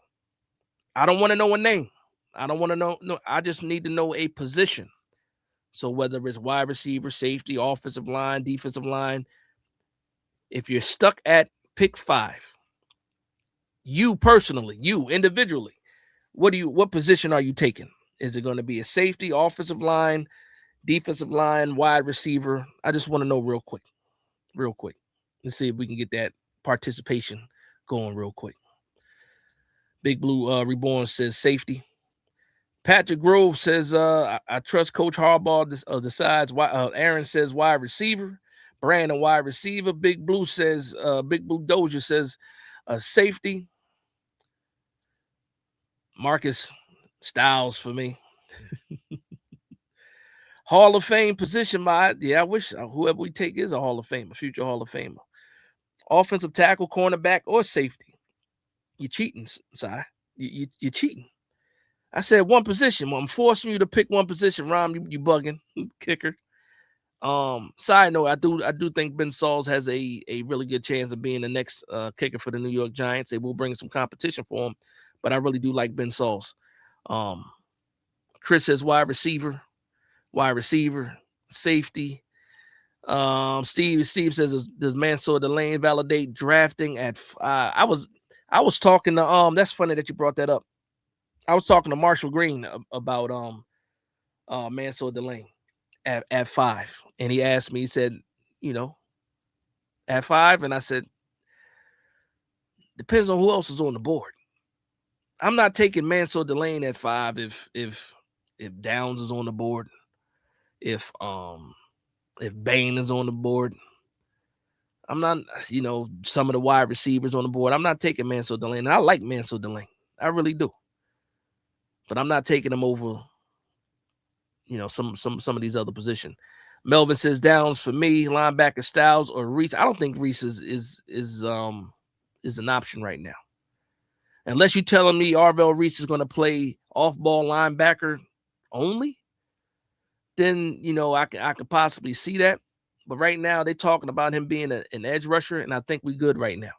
I don't want to know a name. I don't want to know. No, I just need to know a position. So whether it's wide receiver, safety, offensive line, defensive line, if you're stuck at pick 5, you personally, you individually, what position are you taking? Is it going to be a safety, offensive line, defensive line, wide receiver? I just want to know real quick. Let's see if we can get that participation going real quick. Big Blue Reborn says safety. Patrick Grove says, I trust Coach Harbaugh decides why. Aaron says wide receiver. Brandon, wide receiver. Big Blue Doja says safety. Marcus Styles for me. Hall of Fame position, I wish whoever we take is a Hall of Famer, future Hall of Famer. Offensive tackle, cornerback, or safety. You're cheating, Si. You're cheating. I said one position. Well, I'm forcing you to pick one position. Rom, you bugging. Kicker. Side note, I do think Ben Sauls has a really good chance of being the next kicker for the New York Giants. They will bring some competition for him, but I really do like Ben Sauls. Chris says wide receiver, safety. Steve says, does Mansour Delane validate drafting at I was talking to that's funny that you brought that up. I was talking to Marshall Green about Mansour Delane at 5, and he asked me, he said, at 5, and I said, depends on who else is on the board. I'm not taking Mansour Delane at 5 if Downs is on the board, if Bain is on the board. I'm not, some of the wide receivers on the board. I'm not taking Mansour Delane. I like Mansour Delane. I really do. But I'm not taking him over, some of these other positions. Melvin says Downs for me, linebacker Styles or Reese. I don't think Reese is an option right now. Unless you're telling me Arvell Reese is going to play off-ball linebacker only, then, I could possibly see that. But right now, they're talking about him being an edge rusher, and I think we're good right now.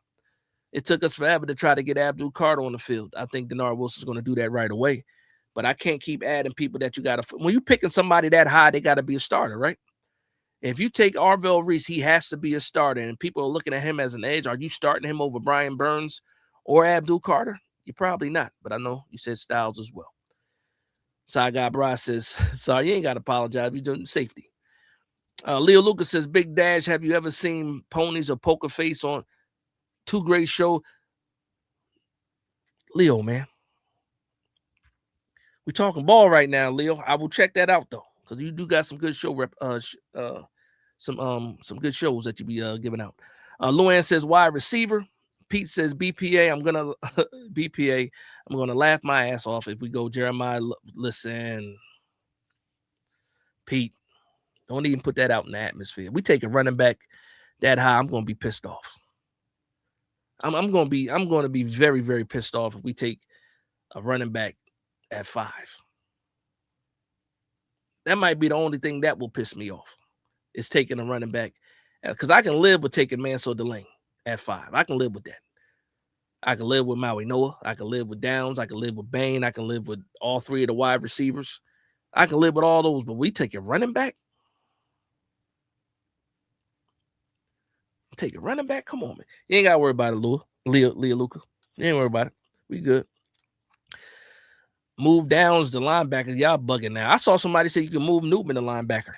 It took us forever to try to get Abdul Carter on the field. I think Denard Wilson's going to do that right away. But I can't keep adding people that you got to – when you're picking somebody that high, they got to be a starter, right? If you take Arvell Reese, he has to be a starter, and people are looking at him as an edge. Are you starting him over Brian Burns or Abdul Carter? You're probably not, but I know you said Styles as well. Side Guy Bry says, sorry, you ain't got to apologize. You're doing safety. Leo Lucas says, Big Dash, have you ever seen Ponies or Poker Face on two great shows? Leo, man. We're talking ball right now, Leo. I will check that out, though, because you do got some good show some good shows that you be giving out. Luann says wide receiver. Pete says BPA. I'm gonna BPA. I'm gonna laugh my ass off if we go Jeremiah. Listen, Pete, don't even put that out in the atmosphere. We take a running back that high, I'm gonna be pissed off. I'm gonna be very, very pissed off if we take a running back at 5. That might be the only thing that will piss me off. Is taking a running back, because I can live with taking Mansour Delane at 5. I can live with that. I can live with Maui Noah. I can live with Downs. I can live with Bain. I can live with all 3 of the wide receivers. I can live with all those, but we take a running back. Take a running back. Come on, man. You ain't got to worry about it, Leo Luca. You ain't worry about it. We good. Move Downs to linebacker. Y'all bugging now. I saw somebody say you can move Newman to linebacker.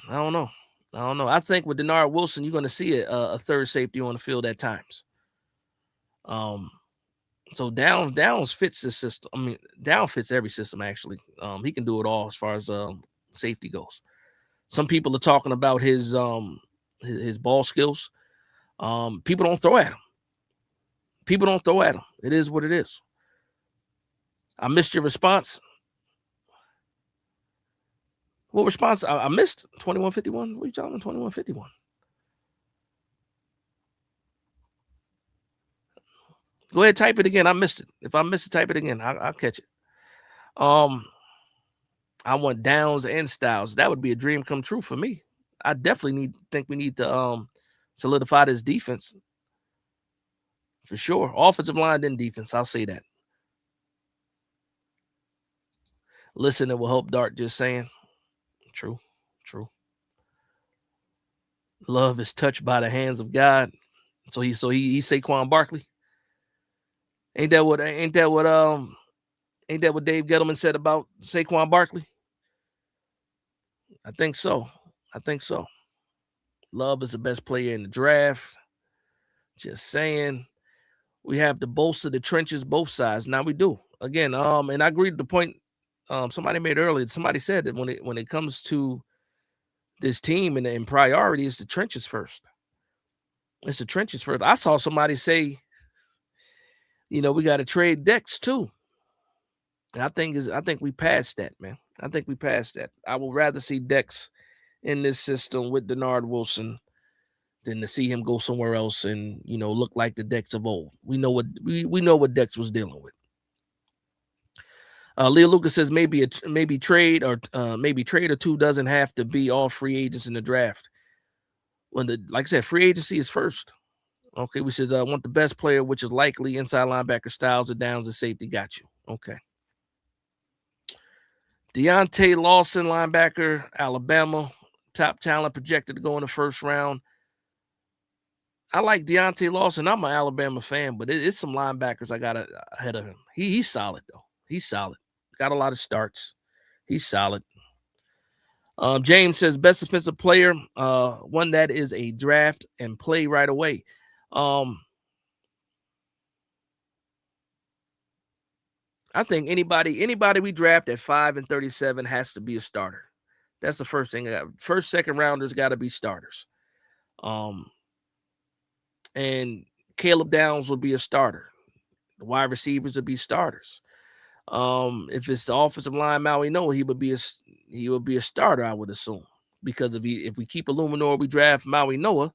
I don't know. I think with Denard Wilson, you're going to see a third safety on the field at times. So Downs fits this system. I mean, Downs fits every system, actually. He can do it all as far as safety goes. Some people are talking about his ball skills. People don't throw at him. It is what it is. I missed your response. What response? I missed 2151. What are you talking about? 2151. Go ahead, type it again. I missed it. If I missed it, type it again. I'll catch it. I want Downs and Styles. That would be a dream come true for me. I definitely think we need to solidify this defense. For sure. Offensive line, then defense. I'll say that. Listen, it will help Dart, just saying. True. Love is touched by the hands of God. So he's Saquon Barkley. Ain't that what Dave Gettleman said about Saquon Barkley? I think so. Love is the best player in the draft. Just saying. We have to bolster the trenches, both sides. Now we do. Again, and I agree with the point somebody made earlier. Somebody said that when it comes to this team and priority is the trenches first. It's the trenches first. I saw somebody say, we got to trade Dex too. And I think we passed that, man. I think we passed that. I would rather see Dex in this system with Denard Wilson than to see him go somewhere else and look like the Dex of old. We know what Dex was dealing with. Leo Lucas says maybe trade or two doesn't have to be all free agents in the draft. Like I said, free agency is first. Okay, we should want the best player, which is likely inside linebacker, Styles, or Downs, and safety. Got you. Okay. Deontay Lawson, linebacker, Alabama, top talent, projected to go in the first round. I like Deontay Lawson. I'm an Alabama fan, but it's some linebackers I got ahead of him. He's solid, though. He's solid. Got a lot of starts. He's solid. James says best defensive player, one that is a draft and play right away. I think anybody we draft at 5 and 37 has to be a starter. That's the first thing. First, second rounders got to be starters. And Caleb Downs will be a starter. The wide receivers will be starters. If it's the offensive line, Maui Noah, he would be a starter, I would assume. Because if we keep Eluemunor, we draft Maui Noah.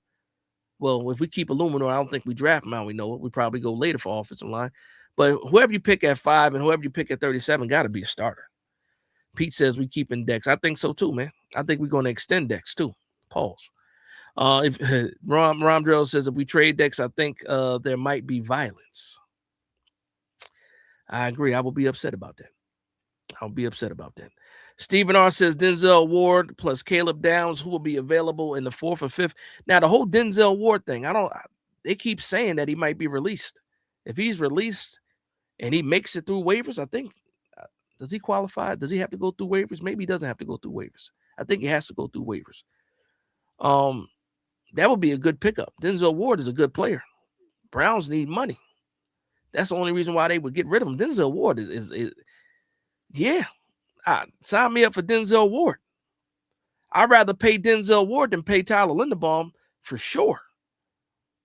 Well, if we keep Eluemunor, I don't think we draft Maui Noah. We probably go later for offensive line. But whoever you pick at 5 and whoever you pick at 37 got to be a starter. Pete says we keeping Dex. I think so too, man. I think we're going to extend Dex too. Pause. If Ramdrell says if we trade Dex, I think there might be violence. I agree. I will be upset about that. I'll be upset about that. Stephen R says Denzel Ward plus Caleb Downs, who will be available in the 4th or 5th. Now, the whole Denzel Ward thing, they keep saying that he might be released. If he's released and he makes it through waivers, I think, does he qualify? Does he have to go through waivers? Maybe he doesn't have to go through waivers. I think he has to go through waivers. That would be a good pickup. Denzel Ward is a good player. Browns need money. That's the only reason why they would get rid of him. Denzel Ward is yeah. Sign me up for Denzel Ward. I'd rather pay Denzel Ward than pay Tyler Linderbaum for sure.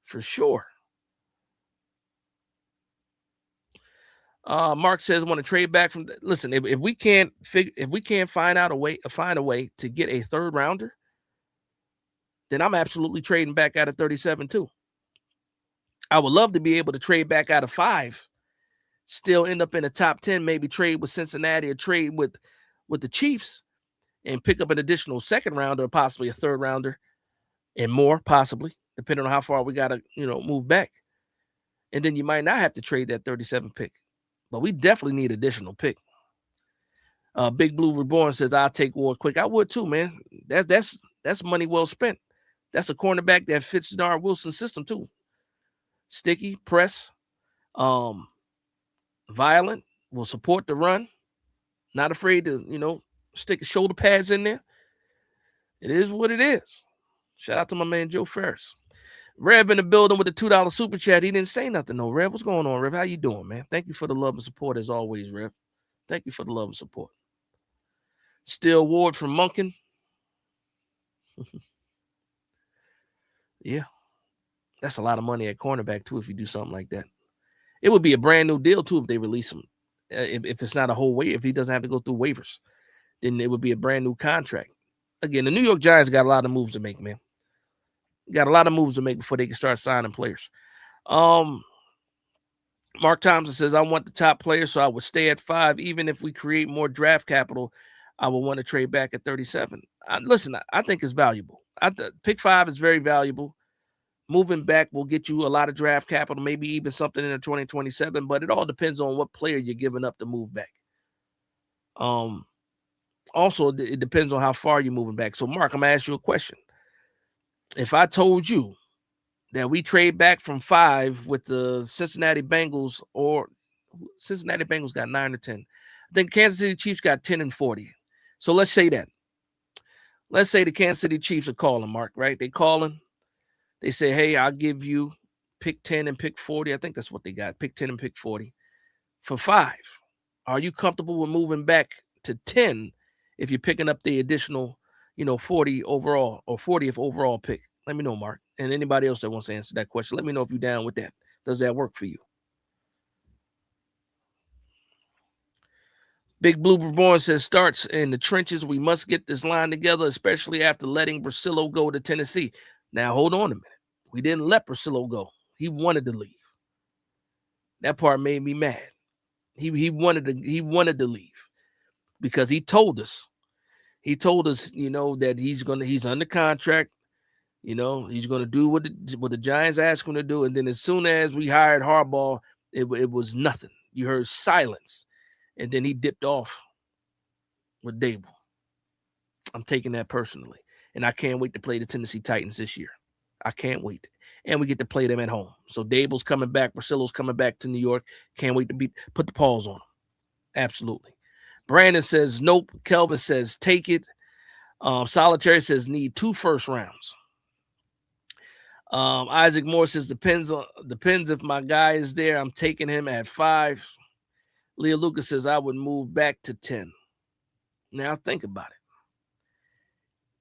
For sure. Mark says want to trade back from. Listen, if we can't find a way to get a third rounder, then I'm absolutely trading back out of 37 too. I would love to be able to trade back out of 5, still end up in the top 10, maybe trade with Cincinnati or trade with the Chiefs and pick up an additional second rounder, or possibly a third rounder and more, possibly, depending on how far we got to, move back. And then you might not have to trade that 37 pick. But we definitely need additional pick. Big Blue Reborn says, I'll take Ward quick. I would too, man. That's money well spent. That's a cornerback that fits Denard Wilson's system too. Sticky, press, violent, will support the run. Not afraid to, stick his shoulder pads in there. It is what it is. Shout out to my man Joe Ferris. Rev in the building with the $2 super chat. He didn't say nothing, though. Rev, what's going on, Rev? How you doing, man? Thank you for the love and support as always, Rev. Thank you for the love and support. Still Ward from Monken. Yeah. That's a lot of money at cornerback, too, if you do something like that. It would be a brand new deal, too, if they release him. If it's not a whole way, if he doesn't have to go through waivers, then it would be a brand new contract. Again, the New York Giants got a lot of moves to make, man. Got a lot of moves to make before they can start signing players. Mark Thompson says, I want the top player, so I would stay at 5. Even if we create more draft capital, I would want to trade back at 37. Listen, I think it's valuable. Pick 5 is very valuable. Moving back will get you a lot of draft capital, maybe even something in the 2027, but it all depends on what player you're giving up to move back. Also, it depends on how far you're moving back. So, Mark, I'm going to ask you a question. If I told you that we trade back from 5 with the Cincinnati Bengals, or Cincinnati Bengals got 9 or 10. I think Kansas City Chiefs got 10 and 40. So let's say that. Let's say the Kansas City Chiefs are calling, Mark, right? They calling. They say, hey, I'll give you pick 10 and pick 40. I think that's what they got. Pick 10 and pick 40 for 5. Are you comfortable with moving back to 10 if you're picking up the additional, 40 overall or 40th overall pick? Let me know, Mark. And anybody else that wants to answer that question, let me know if you're down with that. Does that work for you? Big Blue Reborn says starts in the trenches. We must get this line together, especially after letting Brasillo go to Tennessee. Now, hold on a minute. We didn't let Brasillo go. He wanted to leave. That part made me mad. He wanted to leave because he told us. He told us, that he's under contract. He's gonna do what the Giants asked him to do. And then as soon as we hired Harbaugh, it was nothing. You heard silence, and then he dipped off with Dable. I'm taking that personally, and I can't wait to play the Tennessee Titans this year. I can't wait, and we get to play them at home. So Dable's coming back, Brasillo's coming back to New York. Can't wait to put the paws on them. Absolutely. Brandon says nope. Kelvin says take it. Solitary says need 2 first rounds. Isaac Moore says depends if my guy is there. I'm taking him at 5. Leah Lucas says I would move back to 10. Now think about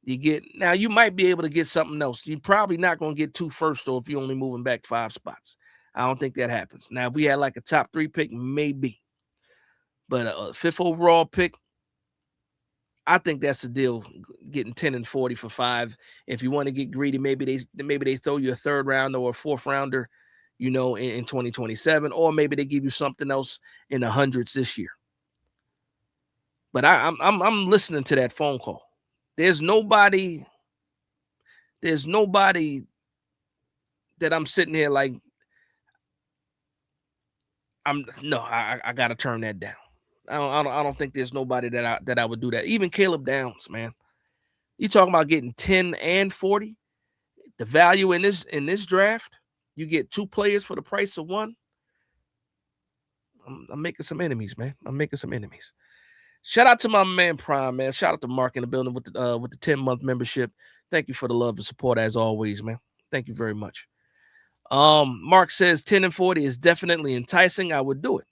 it. You might be able to get something else. You're probably not going to get 2 first though if you're only moving back 5 spots. I don't think that happens. Now, if we had like a top 3 pick, maybe. But a 5th overall pick, I think that's the deal. Getting 10 and 40 for 5. If you want to get greedy, maybe they throw you a 3rd rounder or a 4th rounder, in 2027, or maybe they give you something else in the hundreds this year. But I'm listening to that phone call. There's nobody that I'm sitting here like I gotta turn that down. I don't think there's nobody that I would do that. Even Caleb Downs, man. You talking about getting 10 and 40? The value in this draft, you get 2 players for the price of 1. I'm making some enemies, man. I'm making some enemies. Shout out to my man Prime, man. Shout out to Mark in the building with the 10-month membership. Thank you for the love and support as always, man. Thank you very much. Mark says 10 and 40 is definitely enticing. I would do it.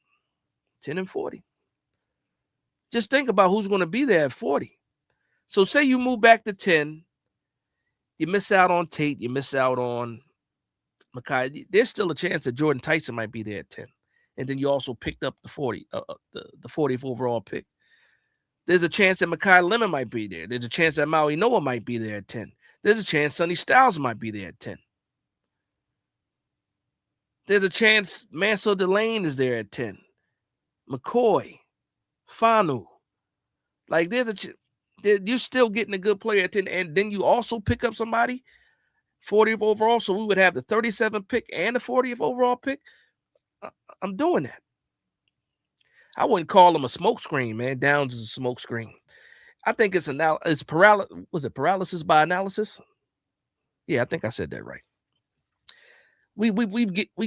10 and 40. Just think about who's going to be there at 40. So say you move back to 10, you miss out on Tate, you miss out on Mekhi. There's still a chance that Jordan Tyson might be there at 10. And then you also picked up the 40th overall pick. There's a chance that Mekhi Lemon might be there. There's a chance that Maui Noah might be there at 10. There's a chance Sonny Styles might be there at 10. There's a chance Mansell Delane is there at 10. McCoy, Fanu. Like, you're still getting a good player at 10. And then you also pick up somebody, 40th overall. So we would have the 37th pick and the 40th overall pick. I'm doing that. I wouldn't call him a smokescreen, man. Downs is a smokescreen. I think it's paralysis. Was it paralysis by analysis? Yeah, I think I said that right. We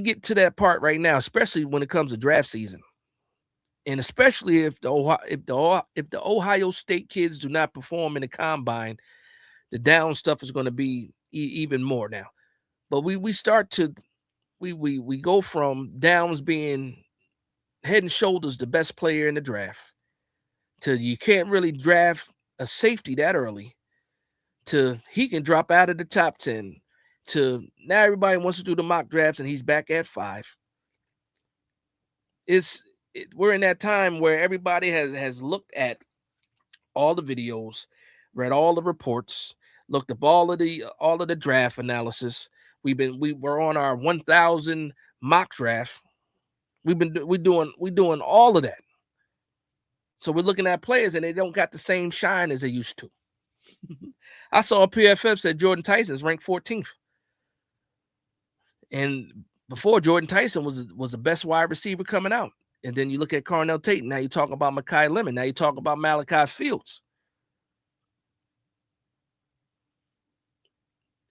get to that part right now, especially when it comes to draft season, and especially if the Ohio State kids do not perform in the combine, the down stuff is going to be even more now. But we go from Downs being head and shoulders the best player in the draft to you can't really draft a safety that early to he can drop out of the top 10 to now everybody wants to do the mock drafts and he's back at 5. We're in that time where everybody has looked at all the videos, read all the reports, looked up all of the draft analysis. We're on our 1,000 mock draft. We're doing all of that. So we're looking at players and they don't got the same shine as they used to. I saw a PFF said Jordan Tyson is ranked 14th. And before Jordan Tyson was the best wide receiver coming out. And then you look at Carnell Tate. Now you talk about Mekhi Lemon. Now you talk about Malachi Fields.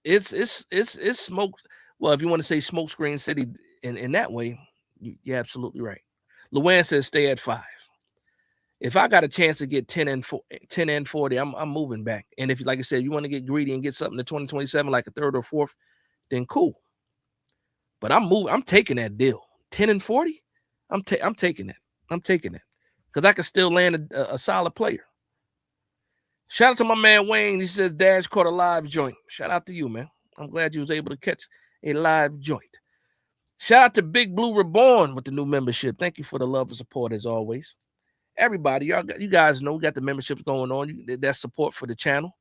It's smoke. Well, if you want to say smoke screen city in that way, you're absolutely right. Luann says stay at 5. If I got a chance to get 10 and 40, I'm moving back. And if, like I said, you want to get greedy and get something to 2027, like a 3rd or 4th, then cool. But I'm taking that deal. 10 and 40, I'm taking it. I'm taking it because I can still land a solid player. Shout out to my man Wayne. He says Dash caught a live joint. Shout out to you, man. I'm glad you was able to catch a live joint. Shout out to Big Blue Reborn with the new membership. Thank you for the love and support as always. Everybody, you guys know we got the memberships going on. That's support for the channel.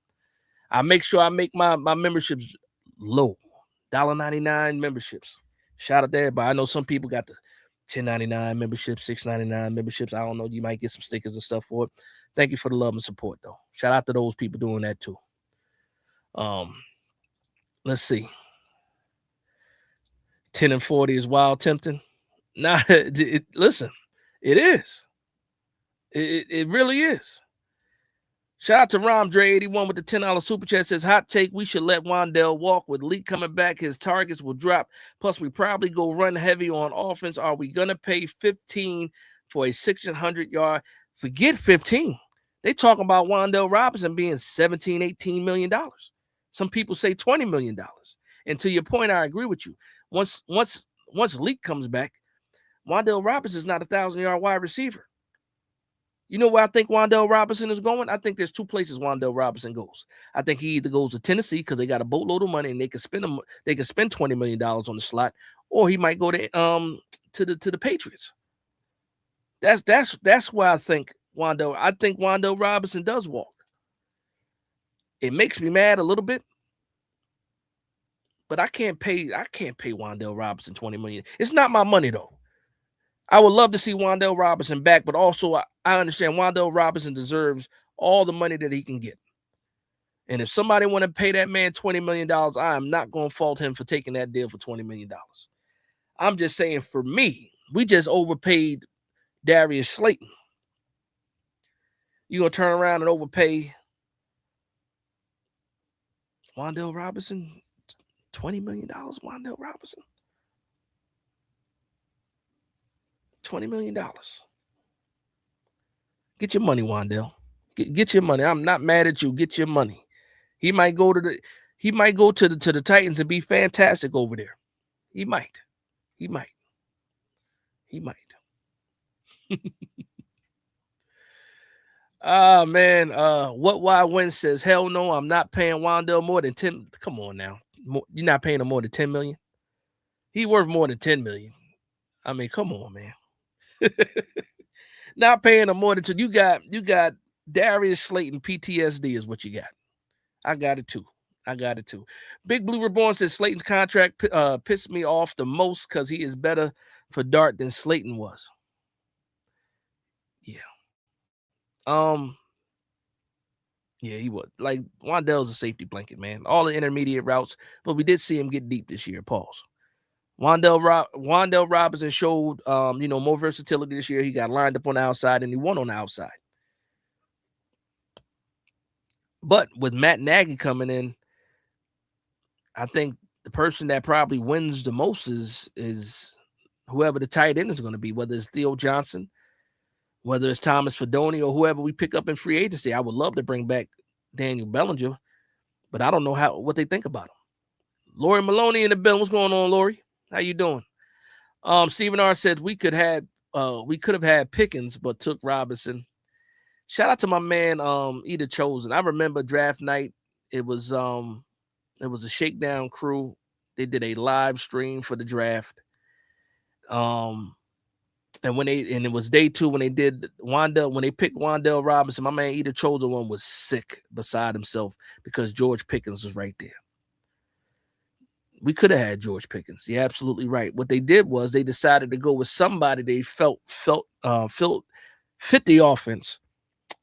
I make sure I make my memberships low. $1.99 memberships. Shout out to everybody. I know some people got the $10.99 memberships, $6.99 memberships. I don't know. You might get some stickers and stuff for it. Thank you for the love and support, though. Shout out to those people doing that too. Let's see. 10 and 40 is wild tempting. Nah, listen, it is. It really is. Shout out to Ramdre81 with the $10 super chat. Says, hot take, we should let Wan'Dale walk. With Lee coming back, his targets will drop. Plus, we probably go run heavy on offense. Are we going to pay 15 for a 600-yard? Forget 15. They talking about Wan'Dale Robinson being $17, $18 million. Some people say $20 million. And to your point, I agree with you. Once Leak comes back, Wan'Dale Robinson is not a 1,000-yard wide receiver. You know where I think Wan'Dale Robinson is going? I think there's two places Wan'Dale Robinson goes. I think he either goes to Tennessee because they got a boatload of money and they can spend $20 million on the slot, or he might go to the Patriots. That's why I think Wan'Dale Robinson does walk. It makes me mad a little bit, but I can't pay Wan'Dale Robinson $20 million. It's not my money though. I would love to see Wan'Dale Robinson back, but also I understand Wan'Dale Robinson deserves all the money that he can get. And if somebody want to pay that man $20 million, I am not going to fault him for taking that deal for $20 million. I'm just saying, for me, we just overpaid Darius Slayton. You going to turn around and overpay Wan'Dale Robinson $20 million? Wan'Dale Robinson? $20 million. Get your money, Wan'Dale. Get your money. I'm not mad at you. Get your money. He might go to the Titans and be fantastic over there. He might. Man. What why win says, hell no, I'm not paying Wan'Dale more than 10. Come on now. You're not paying him more than 10 million. He worth more than 10 million. I mean, come on, man. Not paying him more than 10. You got Darius Slayton PTSD is what you got. I got it too. Big Blue Reborn says Slayton's contract pissed me off the most because he is better for Dart than Slayton was. Yeah. Yeah, he was. Like, Wan'Dale's a safety blanket, man. All the intermediate routes, but we did see him get deep this year. Pause. Wan'Dale Robinson showed more versatility this year. He got lined up on the outside and he won on the outside. But with Matt Nagy coming in, I think the person that probably wins the most is whoever the tight end is going to be, whether it's Theo Johnson, whether it's Thomas Fidone, or whoever we pick up in free agency. I would love to bring back Daniel Bellinger, but I don't know what they think about him. Lori Maloney in the building. What's going on, Lori? How you doing? Stephen R. said we could have had Pickens, but took Robinson. Shout out to my man, Eda Chosen. I remember draft night. It was a shakedown crew. They did a live stream for the draft. And it was day 2 when they did when they picked Wan'Dale Robinson. My man Eda Chosen one was sick beside himself because George Pickens was right there. We could have had George Pickens. You're absolutely right. What they did was they decided to go with somebody they felt fit the offense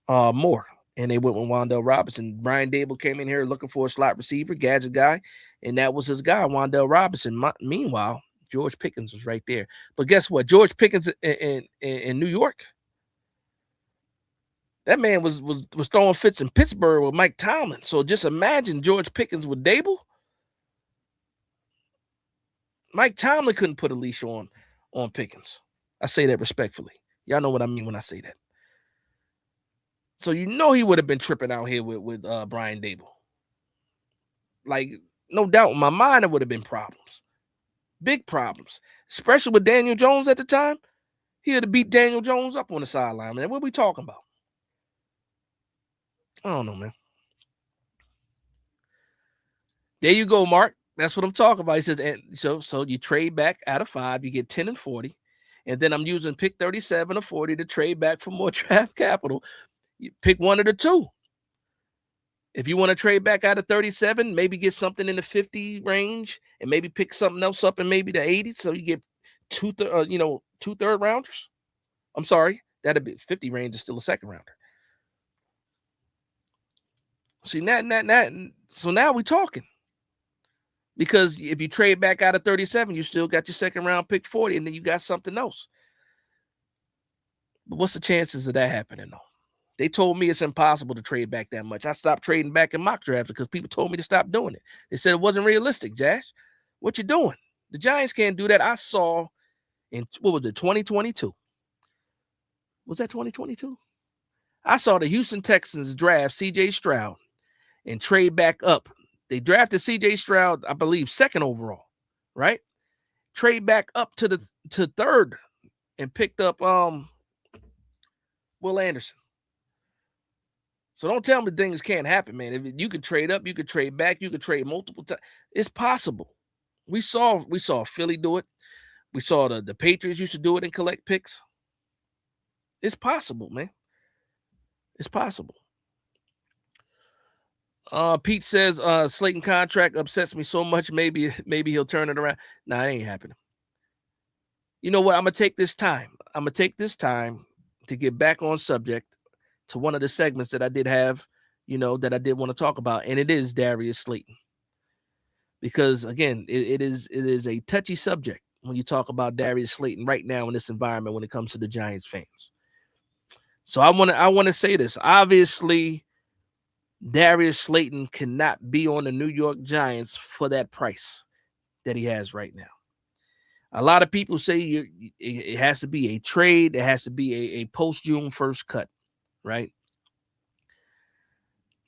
more. And they went with Wan'Dale Robinson. Brian Dable came in here looking for a slot receiver, gadget guy, and that was his guy, Wan'Dale Robinson. Meanwhile, George Pickens was right there. But guess what? George Pickens in New York, that man was throwing fits in Pittsburgh with Mike Tomlin. So just imagine George Pickens with Dable. Mike Tomlin couldn't put a leash on Pickens. I say that respectfully. Y'all know what I mean when I say that. So he would have been tripping out here with Brian Dable. Like, no doubt in my mind, there would have been problems. Big problems. Especially with Daniel Jones at the time. He had to beat Daniel Jones up on the sideline, man. What are we talking about? I don't know, man. There you go, Mark. That's what I'm talking about. He says, and so you trade back out of 5, you get 10 and 40. And then I'm using pick 37 or 40 to trade back for more draft capital. You pick one of the two. If you want to trade back out of 37, maybe get something in the 50 range and maybe pick something else up in maybe the 80. So you get two third rounders. I'm sorry, that'd be 50 range is still a second rounder. See, so now we're talking. Because if you trade back out of 37, you still got your second round pick 40, and then you got something else. But what's the chances of that happening, though? They told me it's impossible to trade back that much. I stopped trading back in mock drafts because people told me to stop doing it. They said it wasn't realistic, Josh. What you doing? The Giants can't do that. I saw in, 2022? Was that 2022? I saw the Houston Texans draft C.J. Stroud and trade back up. They drafted C.J. Stroud, I believe, second overall, right? Trade back up to third and picked up Will Anderson. So don't tell me things can't happen, man. If you could trade up, you could trade back, you could trade multiple times. It's possible. We saw Philly do it. We saw the Patriots used to do it and collect picks. It's possible, man. It's possible. Pete says Slayton contract upsets me so much. Maybe he'll turn it around. Nah, it ain't happening. You know what? I'm gonna take this time to get back on subject to one of the segments that I did have, that I did want to talk about, and it is Darius Slayton. Because again, it is a touchy subject when you talk about Darius Slayton right now in this environment when it comes to the Giants fans. So I want to say this. Obviously, Darius Slayton cannot be on the New York Giants for that price that he has right now. A lot of people say it has to be a trade. It has to be a post-June 1st cut, right?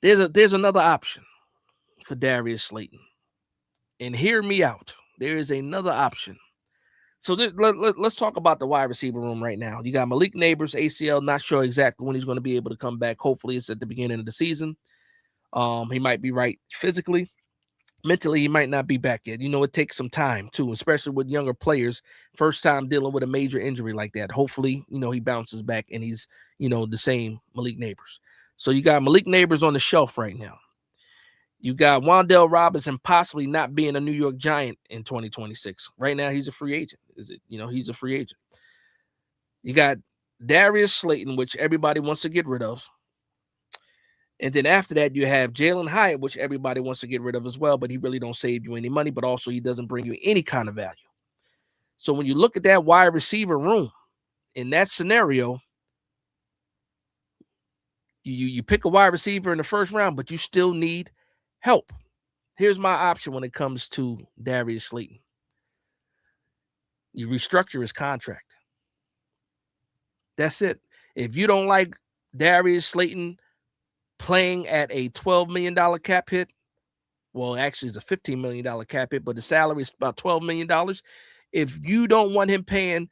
There's another option for Darius Slayton. And hear me out. There is another option. So let's talk about the wide receiver room right now. You got Malik Neighbors, ACL, not sure exactly when he's going to be able to come back. Hopefully it's at the beginning of the season. He might be right physically. Mentally, he might not be back yet. It takes some time, too, especially with younger players. First time dealing with a major injury like that. Hopefully, he bounces back and he's, the same Malik Neighbors. So you got Malik Neighbors on the shelf right now. You got Wan'Dale Robinson possibly not being a New York Giant in 2026. Right now, he's a free agent. He's a free agent. You got Darius Slayton, which everybody wants to get rid of. And then after that, you have Jalen Hyatt, which everybody wants to get rid of as well, but he really don't save you any money, but also he doesn't bring you any kind of value. So when you look at that wide receiver room, in that scenario, you pick a wide receiver in the first round, but you still need help. Here's my option when it comes to Darius Slayton. You restructure his contract. That's it. If you don't like Darius Slayton playing at a $12 million cap hit, well, actually it's a $15 million cap hit, but the salary is about $12 million. If you don't want him playing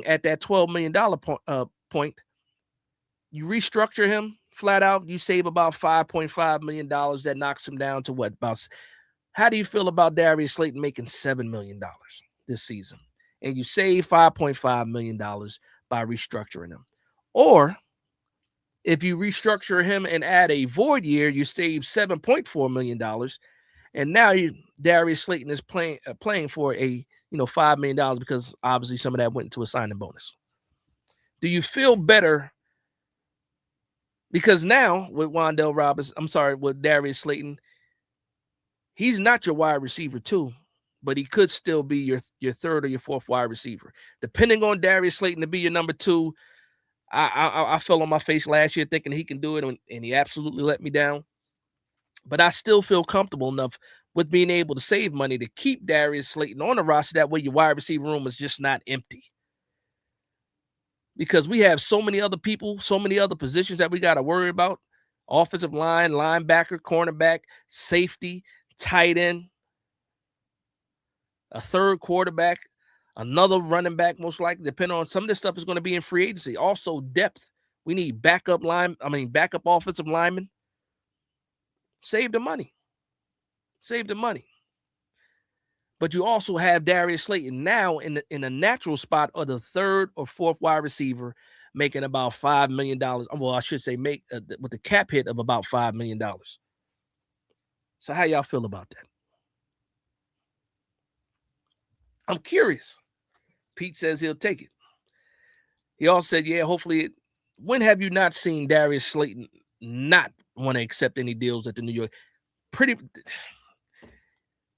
at that $12 million point, you restructure him flat out, you save about $5.5 million. That knocks him down to what? How do you feel about Darius Slayton making $7 million this season? And you save $5.5 million by restructuring him. Or if you restructure him and add a void year, you save $7.4 million. And now Darius Slayton is playing for a $5 million because obviously some of that went into a signing bonus. Do you feel better? Because now with with Darius Slayton, he's not your wide receiver too, but he could still be your third or your fourth wide receiver. Depending on Darius Slayton to be your number two, I fell on my face last year thinking he can do it, and he absolutely let me down. But I still feel comfortable enough with being able to save money to keep Darius Slayton on the roster. That way your wide receiver room is just not empty. Because we have so many other people, so many other positions that we got to worry about. Offensive line, linebacker, cornerback, safety, tight end, a third quarterback, another running back, most likely, depending on some of this stuff is going to be in free agency. Also, depth We need backup offensive linemen. Save the money. Save the money. But you also have Darius Slayton now in a natural spot of the third or fourth wide receiver, making about $5 million. Well, I should say with the cap hit of about $5 million. So how y'all feel about that? I'm curious. Pete says he'll take it. He also said, yeah, hopefully. When have you not seen Darius Slayton not want to accept any deals at the New York?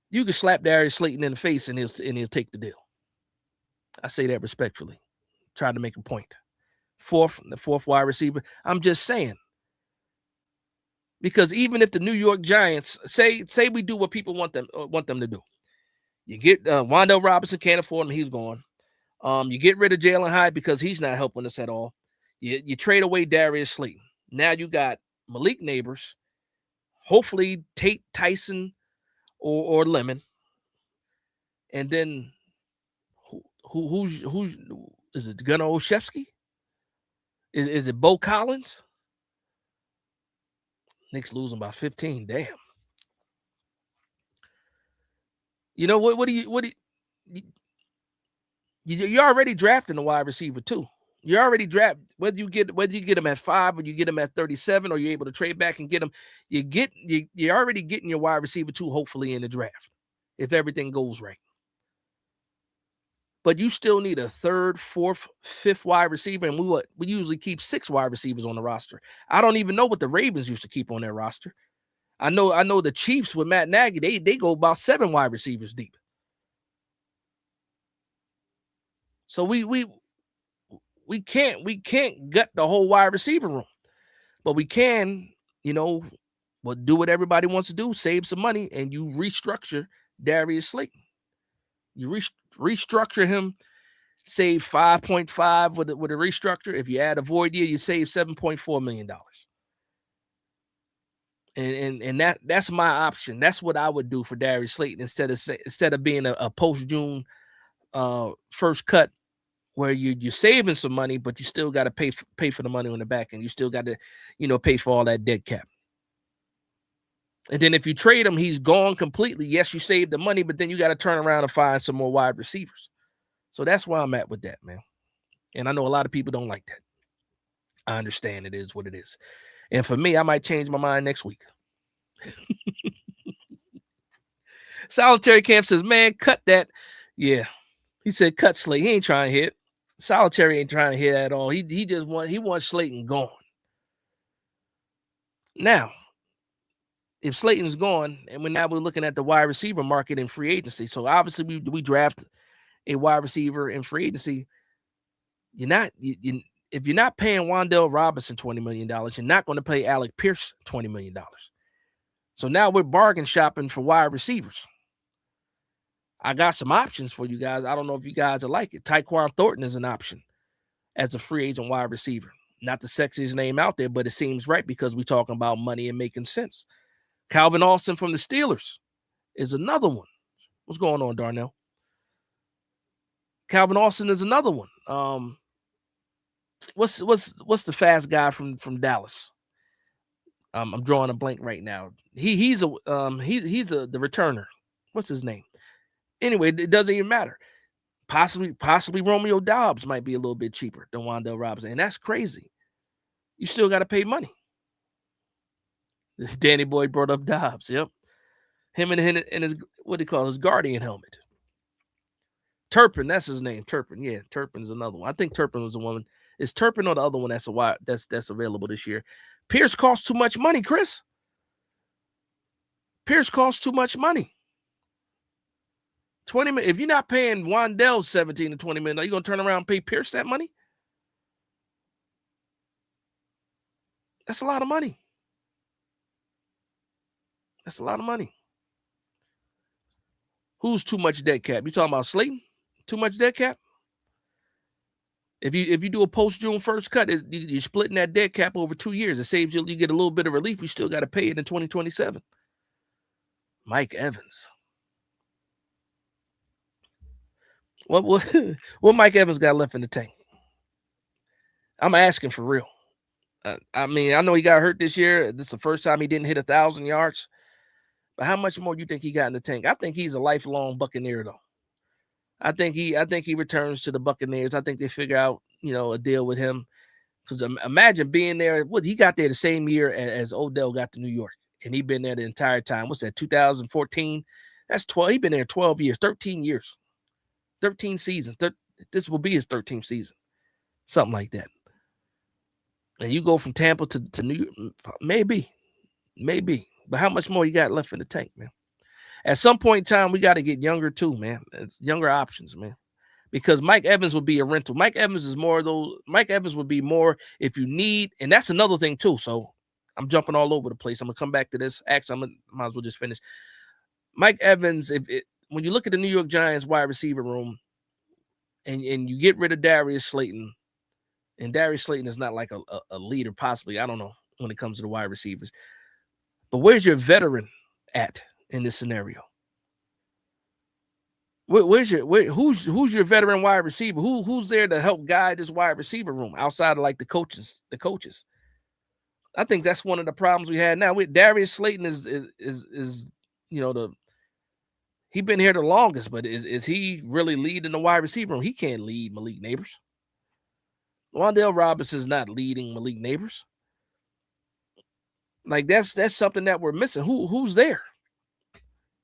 You can slap Darius Slayton in the face and he'll take the deal. I say that respectfully. Try to make a point. The fourth wide receiver. I'm just saying. Because even if the New York Giants say we do what people want them to do, you get Wan'Dale Robinson, can't afford him, he's gone. You get rid of Jalen Hyde because he's not helping us at all. You trade away Darius Slayton. Now you got Malik Neighbors, hopefully Tate Tyson or Lemon, and then who's is it? Gunnar Olszewski? Is it Bo Collins? Knicks losing by 15. Damn. You know what? You're already drafting a wide receiver too. You already draft whether you get him at 5 or you get him at 37 or you're able to trade back and get him. You're already getting your wide receiver too, hopefully in the draft, if everything goes right. But you still need a third, fourth, fifth wide receiver, and we usually keep 6 wide receivers on the roster. I don't even know what the Ravens used to keep on their roster. I know the Chiefs with Matt Nagy, they go about 7 wide receivers deep. So we can't gut the whole wide receiver room, but we can, do what everybody wants to do, save some money, and you restructure Darius Slayton. You restructure him, save 5.5 with a restructure. If you add a void year, you save $7.4 million. And that's my option. That's what I would do for Darius Slayton instead of being a post-June first cut where you're saving some money, but you still got to pay for the money on the back end. You still got to, pay for all that dead cap. And then if you trade him, he's gone completely. Yes, you saved the money, but then you got to turn around and find some more wide receivers. So that's where I'm at with that, man. And I know a lot of people don't like that. I understand it is what it is. And for me, I might change my mind next week. Solitary Camp says, man, cut that. Yeah. He said, cut Slayton. He ain't trying to hit. Solitary ain't trying to hit at all. He wants Slayton gone. Now, if Slayton's gone, and we're looking at the wide receiver market in free agency. So obviously we draft a wide receiver in free agency. If you're not paying Wan'Dale Robinson $20 million, you're not going to pay Alec Pierce $20 million. So now we're bargain shopping for wide receivers. I got some options for you guys. I don't know if you guys will like it. Tyquan Thornton is an option as a free agent wide receiver. Not the sexiest name out there, but it seems right because we're talking about money and making sense. Calvin Austin from the Steelers is another one. What's going on, Darnell? Calvin Austin is another one. What's the fast guy from Dallas? I'm drawing a blank right now. He's the returner. What's his name? Anyway, it doesn't even matter. Possibly Romeo Doubs might be a little bit cheaper than Wan'Dale Robinson, and that's crazy. You still got to pay money. Danny Boy brought up Dobbs. Yep. Him and his, what do you call his Guardian helmet. Turpin, that's his name. Turpin. Yeah, Turpin's another one. I think Turpin was the one. Is Turpin or the other one that's available this year? Pierce costs too much money, Chris. Pierce costs too much money. 20 million. If you're not paying Wan'Dale 17 to 20 million, are you gonna turn around and pay Pierce that money? That's a lot of money. That's a lot of money. Who's too much dead cap? You talking about Slayton? Too much dead cap? If you do a post-June first cut, you're splitting that dead cap over 2 years. It saves you get a little bit of relief. You still got to pay it in 2027. Mike Evans. What Mike Evans got left in the tank? I'm asking for real. I mean, I know he got hurt this year. This is the first time he didn't hit 1,000 yards. But how much more do you think he got in the tank? I think he's a lifelong Buccaneer, though. I think he returns to the Buccaneers. I think they figure out, a deal with him. Because imagine being there. What he got there the same year as Odell got to New York, and he been there the entire time. What's that? 2014. That's 12. He been there 12 years, 13 years, 13 seasons. This will be his 13th season, something like that. And you go from Tampa to New York, maybe. But how much more you got left in the tank, man? At some point in time, we got to get younger too, man. It's younger options, man. Because Mike Evans would be a rental. Mike Evans is more of those. Mike Evans would be more if you need, and that's another thing too. So I'm jumping all over the place. I'm gonna come back to this. Actually, might as well just finish. Mike Evans, when you look at the New York Giants wide receiver room, and you get rid of Darius Slayton, and Darius Slayton is not like a leader, possibly. I don't know when it comes to the wide receivers. But where's your veteran at in this scenario? Who's your veteran wide receiver? Who's there to help guide this wide receiver room outside of like the coaches? I think that's one of the problems we had now. With Darius Slayton is he been here the longest, but is he really leading the wide receiver room? He can't lead Malik Neighbors. Wan'Dale Robinson is not leading Malik Neighbors. Like that's something that we're missing. Who's there?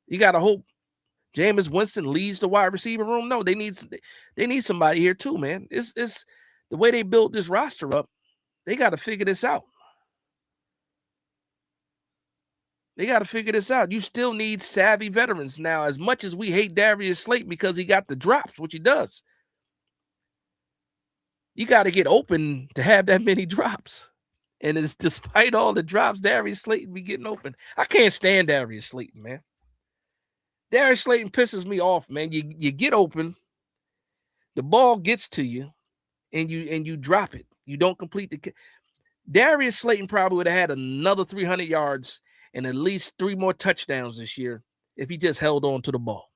You got to hope Jameis Winston leads the wide receiver room. No, they need somebody here too, man. It's the way they built this roster up. They got to figure this out. You still need savvy veterans now. As much as we hate Darius Slayton because he got the drops, which he does, you got to get open to have that many drops. And it's despite all the drops, Darius Slayton be getting open. I can't stand Darius Slayton, man. Darius Slayton pisses me off, man. You get open, the ball gets to you, and you drop it. You don't complete the. Darius Slayton probably would have had another 300 yards and at least 3 more touchdowns this year if he just held on to the ball.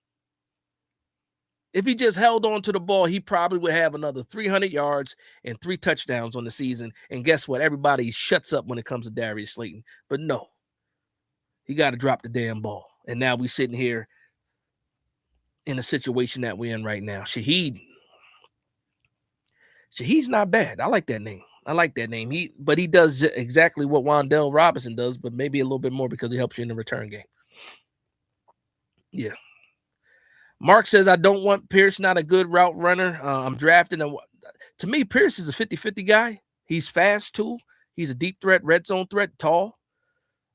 If he just held on to the ball, he probably would have another 300 yards and 3 touchdowns on the season. And guess what? Everybody shuts up when it comes to Darius Slayton. But no, he got to drop the damn ball. And now we sitting here in a situation that we're in right now. Shahid's not bad. I like that name. But he does exactly what Wan'Dale Robinson does, but maybe a little bit more because he helps you in the return game. Yeah. Mark says, I don't want Pierce, not a good route runner. I'm drafting him. To me, Pierce is a 50-50 guy. He's fast, too. He's a deep threat, red zone threat, tall.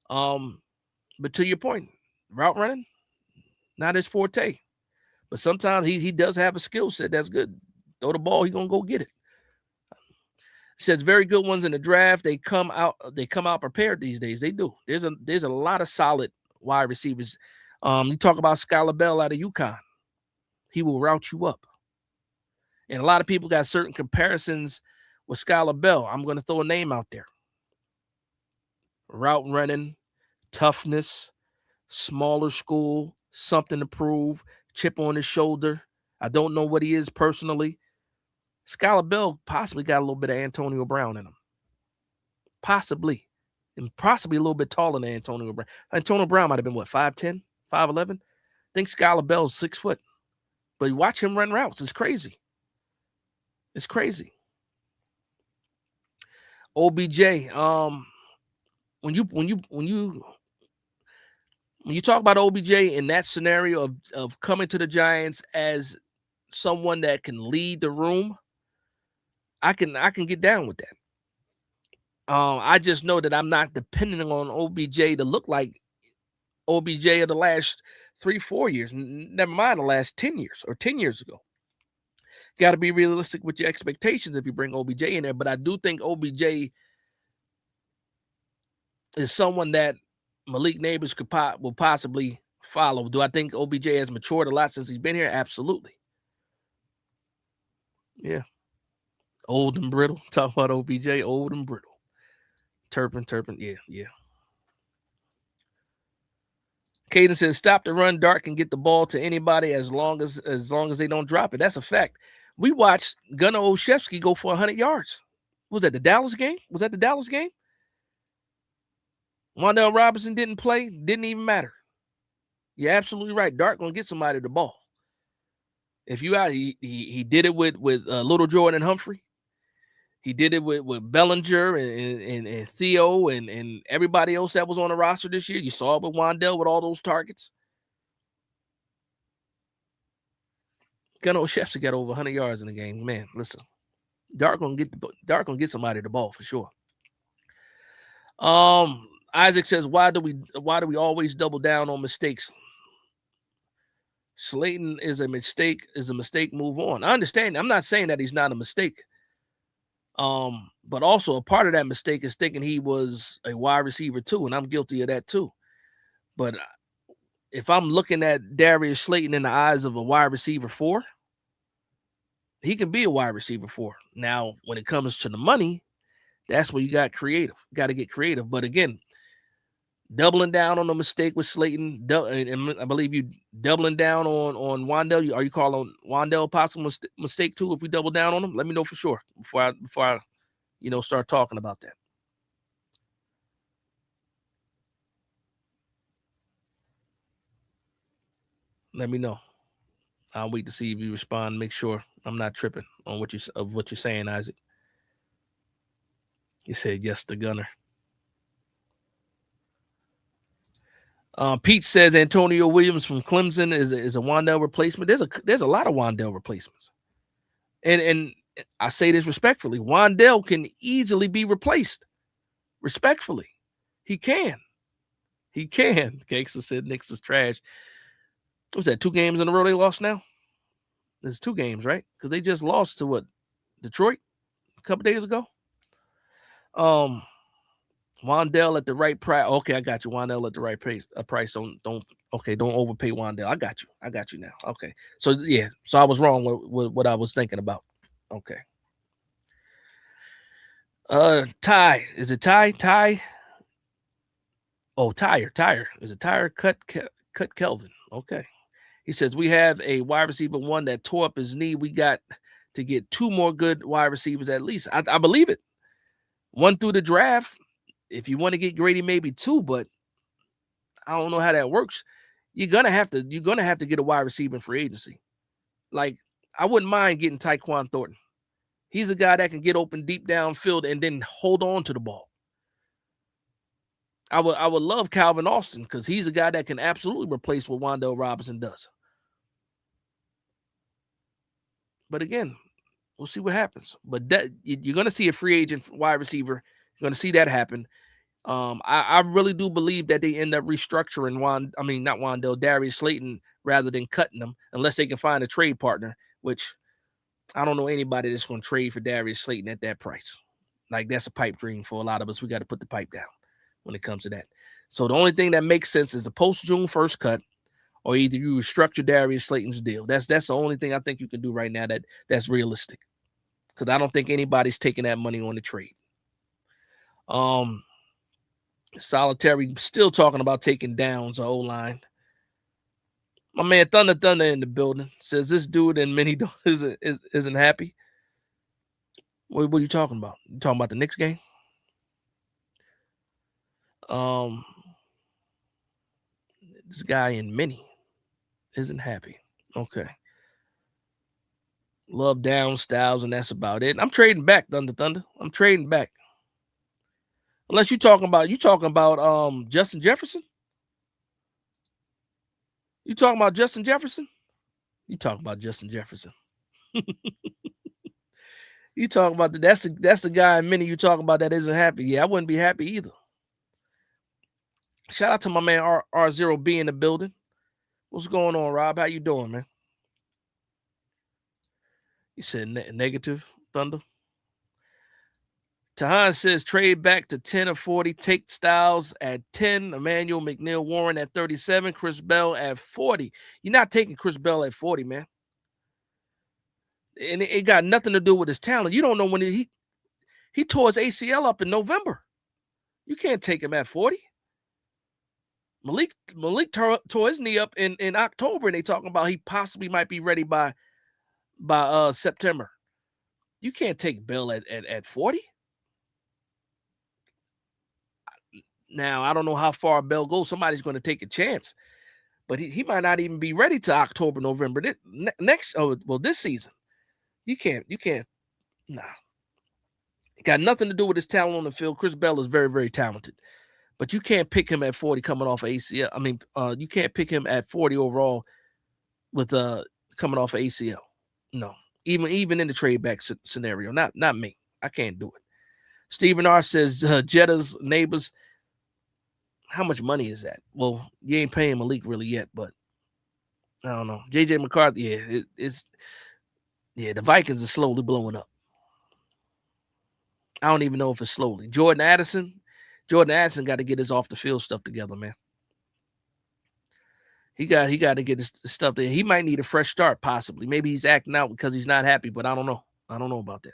But to your point, route running, not his forte. But sometimes he does have a skill set that's good. Throw the ball, he's going to go get it. Says very good ones in the draft. They come out prepared these days. They do. There's a lot of solid wide receivers. You talk about Skylar Bell out of UConn. He will route you up. And a lot of people got certain comparisons with Skylar Bell. I'm going to throw a name out there. Route running, toughness, smaller school, something to prove, chip on his shoulder. I don't know what he is personally. Skylar Bell possibly got a little bit of Antonio Brown in him. Possibly. And possibly a little bit taller than Antonio Brown. Antonio Brown might have been, 5'10", 5'11"? I think Skylar Bell's 6 foot. But you watch him run routes. It's crazy. OBJ. When you talk about OBJ in that scenario of coming to the Giants as someone that can lead the room, I can get down with that. I just know that I'm not depending on OBJ to look like OBJ of the last 3-4 years. Never mind the last 10 years or 10 years ago. Got to be realistic with your expectations if you bring OBJ in there. But I do think OBJ is someone that Malik Neighbors will possibly follow. Do I think OBJ has matured a lot since he's been here? Absolutely. Yeah. Old and brittle. Talk about OBJ, old and brittle. Turpin. Yeah. Caden says, stop the run, Dart can get the ball to anybody as long as they don't drop it. That's a fact. We watched Gunnar Olszewski go for 100 yards Was that the Dallas game? Was that the Dallas game? Wan'Dale Robinson didn't play. Didn't even matter. You're absolutely right. Dart gonna get somebody the ball. If you out, he did it with Little Jordan and Humphrey. He did it with Bellinger and Theo and everybody else that was on the roster this year. You saw it with Wan'Dale with all those targets. Gunnar Olszewski got over 100 yards in the game. Man, listen, Dart gonna get somebody the ball for sure. Isaac says, why do we always double down on mistakes? Slayton is a mistake. Move on. I understand. I'm not saying that he's not a mistake. But also a part of that mistake is thinking he was a wide receiver too, and I'm guilty of that too. But if I'm looking at Darius Slayton in the eyes of a wide receiver 4, he can be a wide receiver 4. Now, when it comes to the money, that's where you got to get creative. But again, doubling down on the mistake with Slayton, and I believe you doubling down on Wan'Dale. Are you calling Wan'Dale a possible mistake too? If we double down on him, let me know for sure before I start talking about that. Let me know. I'll wait to see if you respond. Make sure I'm not tripping on what you're saying, Isaac. He said yes to Gunner. Pete says Antonio Williams from Clemson is a Wan'Dale replacement. There's a lot of Wan'Dale replacements, and I say this respectfully. Wan'Dale can easily be replaced. Respectfully, he can. Gangsta said Knicks is trash. What was that, 2 games in a row they lost now? There's 2 games, right? Because they just lost to what? Detroit a couple days ago. Wan'Dale at the right price. Okay, I got you. Wan'Dale at the right price. Don't overpay Wan'Dale. I got you now. Okay. So yeah. So I was wrong with what I was thinking about. Okay. Ty. Is it Ty? Oh, Tire. Is it Tire cut Kelvin? Okay. He says we have a wide receiver 1 that tore up his knee. We got to get 2 more good wide receivers at least. I believe it. 1 through the draft. If you want to get Grady, maybe 2, but I don't know how that works. You're gonna have to get a wide receiver in free agency. Like, I wouldn't mind getting Tyquan Thornton. He's a guy that can get open deep downfield and then hold on to the ball. I would love Calvin Austin because he's a guy that can absolutely replace what Wan'Dale Robinson does. But again, we'll see what happens. But that you're gonna see a free agent wide receiver. You're gonna see that happen. I really do believe that they end up restructuring Darius Slayton rather than cutting them, unless they can find a trade partner, which I don't know anybody that's going to trade for Darius Slayton at that price. Like, that's a pipe dream for a lot of us. We got to put the pipe down when it comes to that. So the only thing that makes sense is the post-June 1st cut, or either you restructure Darius Slayton's deal. That's the only thing I think you can do right now that's realistic, because I don't think anybody's taking that money on the trade. Solitary still talking about taking downs on O-line. My man Thunder in the building says this dude and many isn't happy. What are you talking about? You talking about the Knicks game? This guy in mini isn't happy. Okay. Love down styles, and that's about it. I'm trading back, Thunder. I'm trading back. Unless you talking about Justin Jefferson? You talking about Justin Jefferson? You talking about Justin Jefferson? You talking about that's the guy in mini you talking about that isn't happy? Yeah, I wouldn't be happy either. Shout out to my man R0B in the building. What's going on, Rob? How you doing, man? You said negative, Thunder. Tahan says trade back to 10 or 40. Take Styles at 10. Emmanuel McNeil Warren at 37. Chris Bell at 40. You're not taking Chris Bell at 40, man. And it got nothing to do with his talent. You don't know when he tore his ACL up in November. You can't take him at 40. Malik tore his knee up in October, and they talking about he possibly might be ready by September. You can't take Bell at 40. Now, I don't know how far Bell goes. Somebody's going to take a chance, but he might not even be ready to October, November this season. You can't. Nah. It got nothing to do with his talent on the field. Chris Bell is very, very talented, but you can't pick him at 40 coming off of ACL. I mean, you can't pick him at 40 overall with coming off of ACL. No, even in the trade back scenario, not me. I can't do it. Stephen R says Jetta's neighbors. How much money is that? Well, you ain't paying Malik really yet, but I don't know. JJ McCarthy, the Vikings are slowly blowing up. I don't even know if it's slowly. Jordan Addison got to get his off the field stuff together, man. He got to get his stuff there. He might need a fresh start, possibly. Maybe he's acting out because he's not happy, but I don't know. I don't know about that.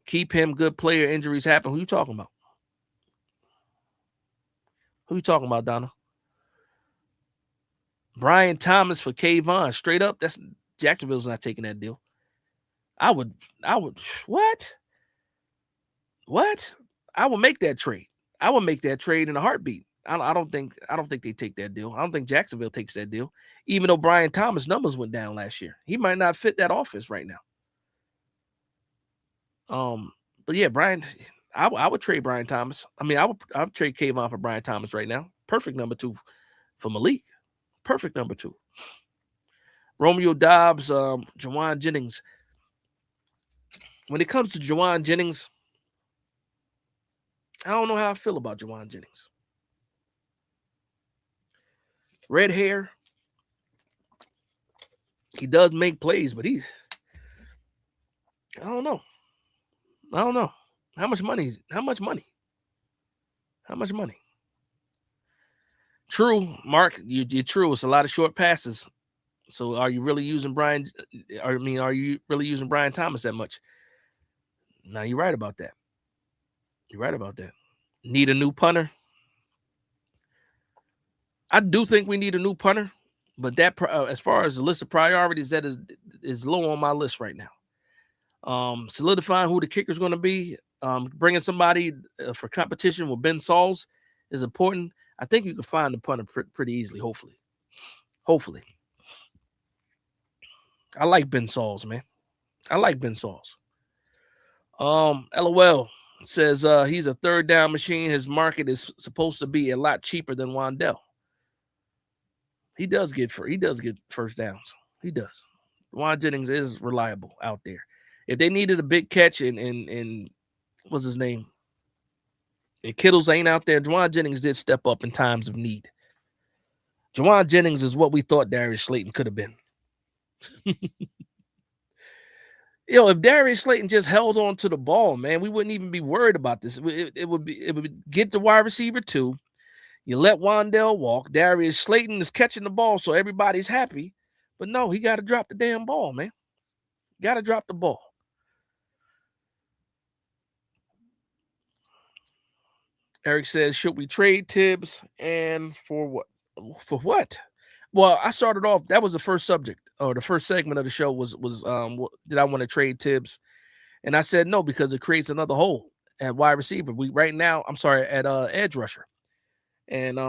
Keep him, good player. Injuries happen. Who you talking about? Who you talking about, Donna? Brian Thomas for Kayvon. Straight up, that's Jacksonville's not taking that deal. I would. What? I would make that trade. I would make that trade in a heartbeat. I don't think they take that deal. I don't think Jacksonville takes that deal. Even though Brian Thomas' numbers went down last year, he might not fit that offense right now. But yeah, Brian, I would trade Brian Thomas. I mean, I would trade Kayvon for Brian Thomas right now. Perfect number 2 for Malik. Perfect number 2. Romeo Dobbs, Jawan Jennings. When it comes to Jawan Jennings, I don't know how I feel about Jawan Jennings. Red hair. He does make plays, but I don't know. How much money? True, Mark, you're true. It's a lot of short passes. So are you really using Brian Thomas that much? No, you're right about that. Need a new punter? I do think we need a new punter, but that as far as the list of priorities, that is low on my list right now. Solidifying who the kicker is going to be, bringing somebody for competition with Ben Sauls is important. I think you can find the punter pretty easily, hopefully. I like Ben Sauls, man. LOL says he's a third down machine. His market is supposed to be a lot cheaper than Wandell. He does get first downs. He does. Juwan Jennings is reliable out there. If they needed a big catch and what's his name? And Kittles ain't out there, Juwan Jennings did step up in times of need. Juwan Jennings is what we thought Darius Slayton could have been. If Darius Slayton just held on to the ball, man, we wouldn't even be worried about this. It would get the wide receiver 2. You let Wandell walk. Darius Slayton is catching the ball, so everybody's happy. But no, he got to drop the damn ball, man. Got to drop the ball. Eric says, should we trade Tibbs and for what? For what? Well, I started off, that was the first subject, or the first segment of the show was did I want to trade Tibbs? And I said no, because it creates another hole at wide receiver. At edge rusher. And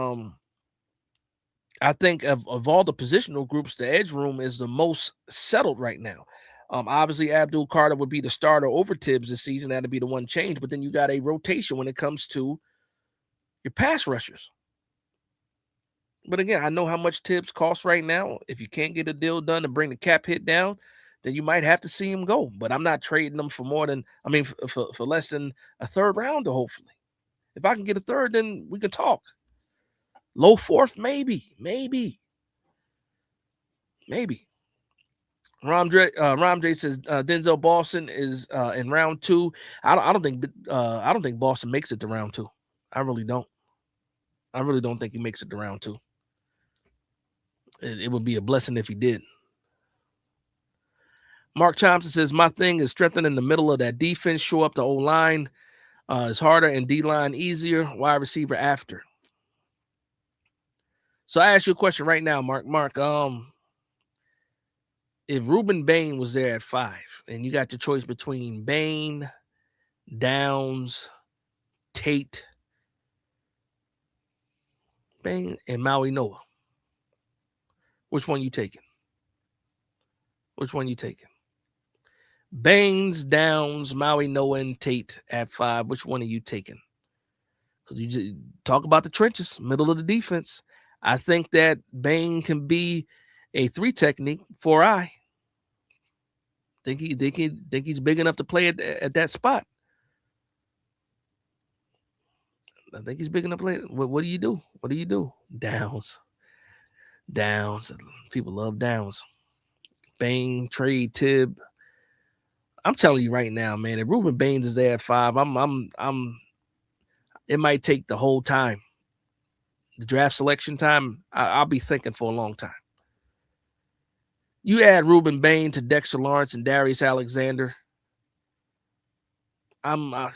I think of all the positional groups, the edge room is the most settled right now. Obviously, Abdul Carter would be the starter over Tibbs this season. That'd be the one change. But then you got a rotation when it comes to your pass rushers. But again, I know how much Tibbs costs right now. If you can't get a deal done to bring the cap hit down, then you might have to see him go. But I'm not trading them for for less than a third rounder, hopefully. If I can get a third, then we can talk. Low fourth, maybe. Ram J says Denzel Boston is in round 2. I don't think Boston makes it to round 2. I really don't. I really don't think he makes it to round 2. It would be a blessing if he did. Mark Thompson says, my thing is strengthening the middle of that defense, show up the O-line. It's harder and D-line easier, wide receiver after. So I ask you a question right now, Mark. If Ruben Bain was there at 5 and you got your choice between Bain, Downs, Tate, Bain, and Maui Noah. Which one you taking? Which one you taking? Baines, Downs, Maui Noah, and Tate at 5. Which one are you taking? Because you just talk about the trenches, middle of the defense. I think that Bain can be a 3 technique, 4-eye. Think he's big enough to play at that spot. I think he's big enough to play. What do you do? What do you do? Downs. People love Downs. Bain, trade Tibb. I'm telling you right now, man. If Ruben Baines is there at 5, it might take the whole time. The draft selection time, I'll be thinking for a long time. You add Ruben Bain to Dexter Lawrence and Darius Alexander. Yeah.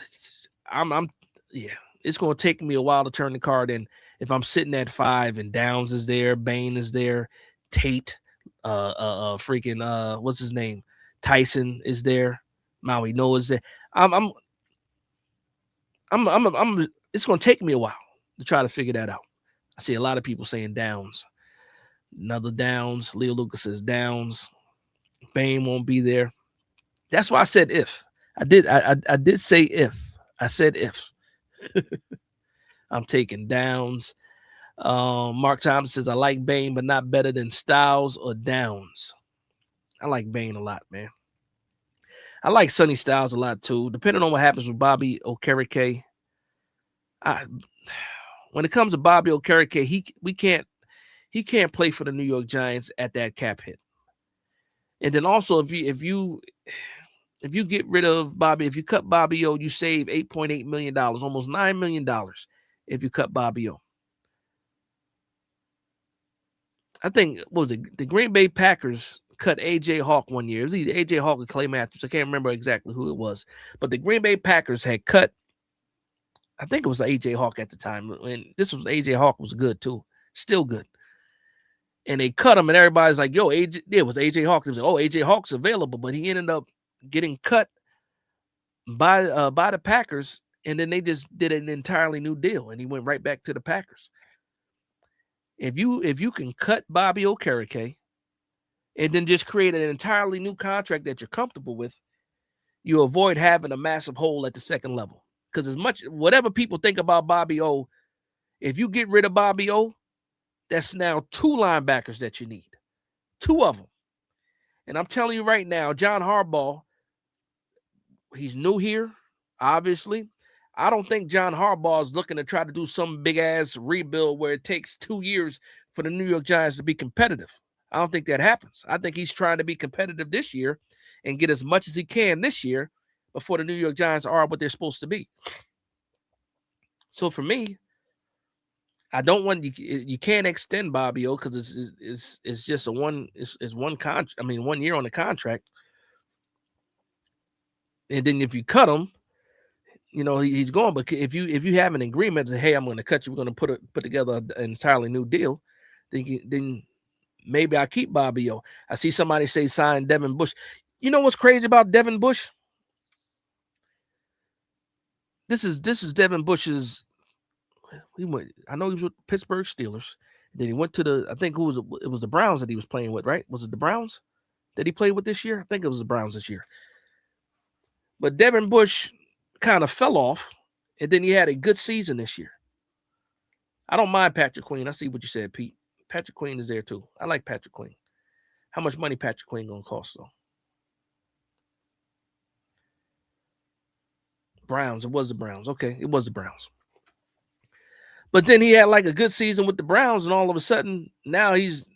It's going to take me a while to turn the card in. If I'm sitting at 5 and Downs is there, Bain is there, Tate, what's his name? Tyson is there, Maui Noah is there. It's going to take me a while to try to figure that out. I see a lot of people saying Downs. Another Downs. Leo Lucas says Downs. Bain won't be there. That's why I said if. I did say if. I said if. I'm taking Downs. Mark Thompson says I like Bain, but not better than Styles or Downs. I like Bain a lot, man. I like Sonny Styles a lot too. Depending on what happens with Bobby Okereke, when it comes to Bobby Okereke, he can't play for the New York Giants at that cap hit. And then also if you get rid of Bobby, if you cut Bobby O, you save $8.8 million, almost $9 million if you cut Bobby O. I think, what was it? The Green Bay Packers cut A.J. Hawk one year. It was either A.J. Hawk or Clay Matthews. I can't remember exactly who it was. But the Green Bay Packers had cut, I think it was A.J. Hawk at the time. And this was A.J. Hawk was good too. Still good. And they cut him, and everybody's like, yo, it was A.J. Hawk. It was like, oh, A.J. Hawk's available. But he ended up getting cut by the Packers, and then they just did an entirely new deal, and he went right back to the Packers. If you can cut Bobby Okereke and then just create an entirely new contract that you're comfortable with, you avoid having a massive hole at the second level. Because as much, whatever people think about Bobby O, if you get rid of Bobby O, that's now 2 linebackers that you need. 2 of them. And I'm telling you right now, John Harbaugh, he's new here, obviously. I don't think John Harbaugh is looking to try to do some big-ass rebuild where it takes 2 years for the New York Giants to be competitive. I don't think that happens. I think he's trying to be competitive this year and get as much as he can this year before the New York Giants are what they're supposed to be. So for me, I don't want you can't extend Bobby O because it's just a one contract. I mean, 1 year on the contract, and then if you cut him, you know he's gone. But if you have an agreement that hey, I'm going to cut you, we're going to put together an entirely new deal, then maybe I keep Bobby O. I see somebody say sign Devin Bush. You know what's crazy about Devin Bush? This is Devin Bush's. I know he was with Pittsburgh Steelers. Then he went to I think it was the Browns that he was playing with, right? Was it the Browns that he played with this year? I think it was the Browns this year. But Devin Bush kind of fell off, and then he had a good season this year. I don't mind Patrick Queen. I see what you said, Pete. Patrick Queen is there too. I like Patrick Queen. How much money Patrick Queen gonna cost though? Browns. It was the Browns. Okay, it was the Browns. But then he had like a good season with the Browns, and all of a sudden now his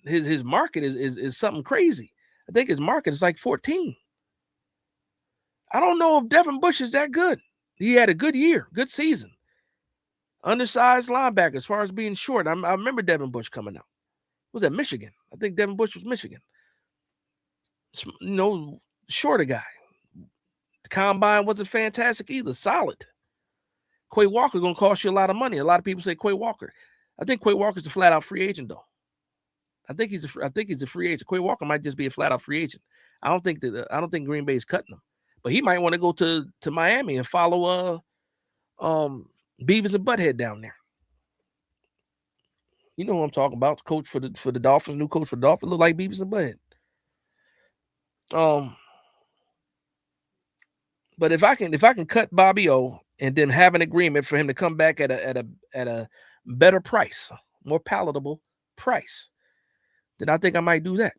market is something crazy. I think his market is like 14. I don't know if Devin Bush is that good. He had a good year, good season. Undersized linebacker as far as being short. I remember Devin Bush coming out. Was that Michigan? I think Devin Bush was Michigan. You know, shorter guy. The combine wasn't fantastic either. Solid. Quay Walker going to cost you a lot of money. A lot of people say Quay Walker. I think Quay Walker's a flat-out free agent, though. I think he's a free agent. Quay Walker might just be a flat-out free agent. I don't think Green Bay is cutting him. But he might want to go to Miami and follow Beavis and Butthead down there. You know who I'm talking about. Coach for the Dolphins, new coach for the Dolphins, look like Beavis and Butthead. But if I can cut Bobby O and then have an agreement for him to come back at a better price, more palatable price, then I think I might do that.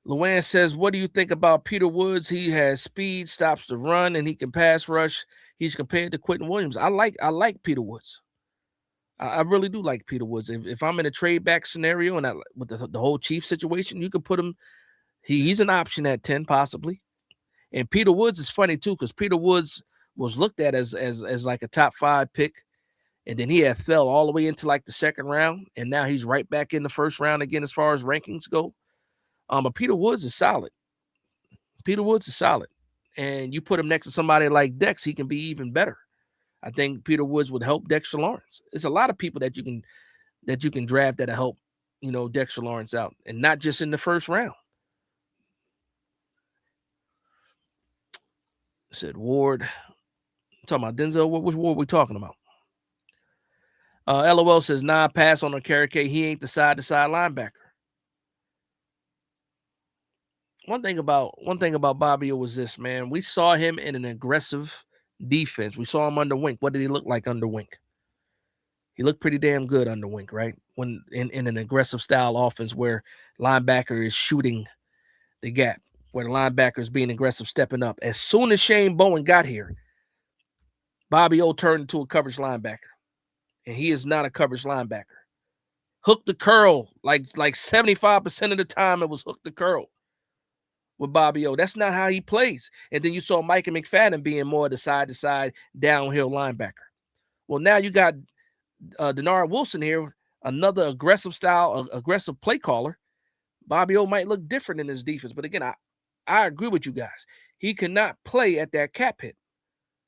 Luann says, what do you think about Peter Woods? He has speed, stops the run, and he can pass rush. He's compared to Quentin Williams. I like Peter Woods. I really do like Peter Woods. If I'm in a trade back scenario and with the whole Chiefs situation, you can put him. He's an option at 10 possibly. And Peter Woods is funny too, because Peter Woods was looked at as like a top 5 pick, and then he had fell all the way into like the second round, and now he's right back in the first round again as far as rankings go. But Peter Woods is solid. And you put him next to somebody like Dex, he can be even better. I think Peter Woods would help Dexter Lawrence. There's a lot of people that you can draft that'll help, Dexter Lawrence out, and not just in the first round. Said Ward. I'm talking about Denzel. Which Ward we talking about? LOL says, pass on Okereke. He ain't the side-to-side linebacker. One thing about Bobby was this, man. We saw him in an aggressive defense. We saw him under Wink. What did he look like under Wink? He looked pretty damn good under Wink, right? When in an aggressive style offense where linebacker is shooting the gap, where the linebacker is being aggressive, stepping up. As soon as Shane Bowen got here, Bobby O turned into a coverage linebacker. And he is not a coverage linebacker. Hook the curl, like 75% of the time it was hook the curl with Bobby O. That's not how he plays. And then you saw Micah McFadden being more the side-to-side downhill linebacker. Well, now you got Denard Wilson here, another aggressive style, aggressive play caller. Bobby O might look different in his defense. But again, I agree with you guys. He cannot play at that cap hit.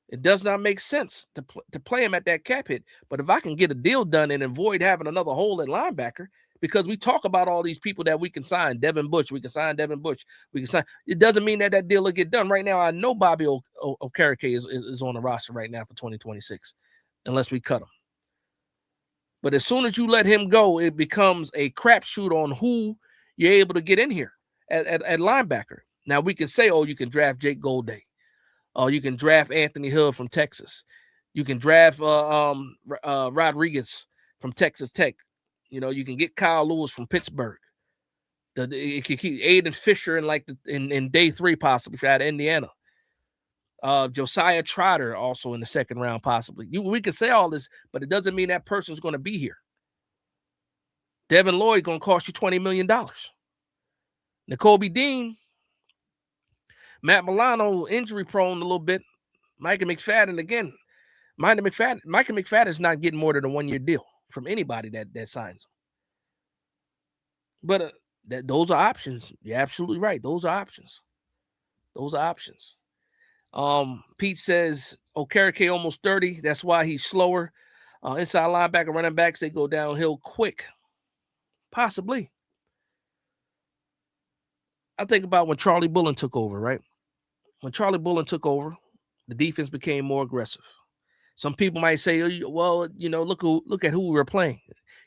It does not make sense to play him at that cap hit. But if I can get a deal done and avoid having another hole in linebacker, because we talk about all these people that we can sign, Devin Bush, we can sign. It doesn't mean that deal will get done. Right now, I know Bobby Okereke is on the roster right now for 2026, unless we cut him. But as soon as you let him go, it becomes a crapshoot on who you're able to get in here at linebacker. Now, we can say, you can draft Jake Golday. You can draft Anthony Hill from Texas. You can draft Rodriguez from Texas Tech. You can get Kyle Lewis from Pittsburgh. It can keep Aiden Fisher in day 3 possibly out of Indiana. Josiah Trotter also in the second round possibly. We can say all this, but it doesn't mean that person's going to be here. Devin Lloyd going to cost you $20 million. Nakobe Dean, Matt Milano injury prone a little bit. Micah McFadden again. Micah McFadden is not getting more than a 1-year deal from anybody that signs him. But those are options. You're absolutely right. Those are options. Pete says Okereke almost 30. That's why he's slower. Inside linebacker, running backs, they go downhill quick. Possibly. I think about when Charlie Bullen took over, right? When Charlie Bullen took over, the defense became more aggressive. Some people might say, well, look at who we were playing.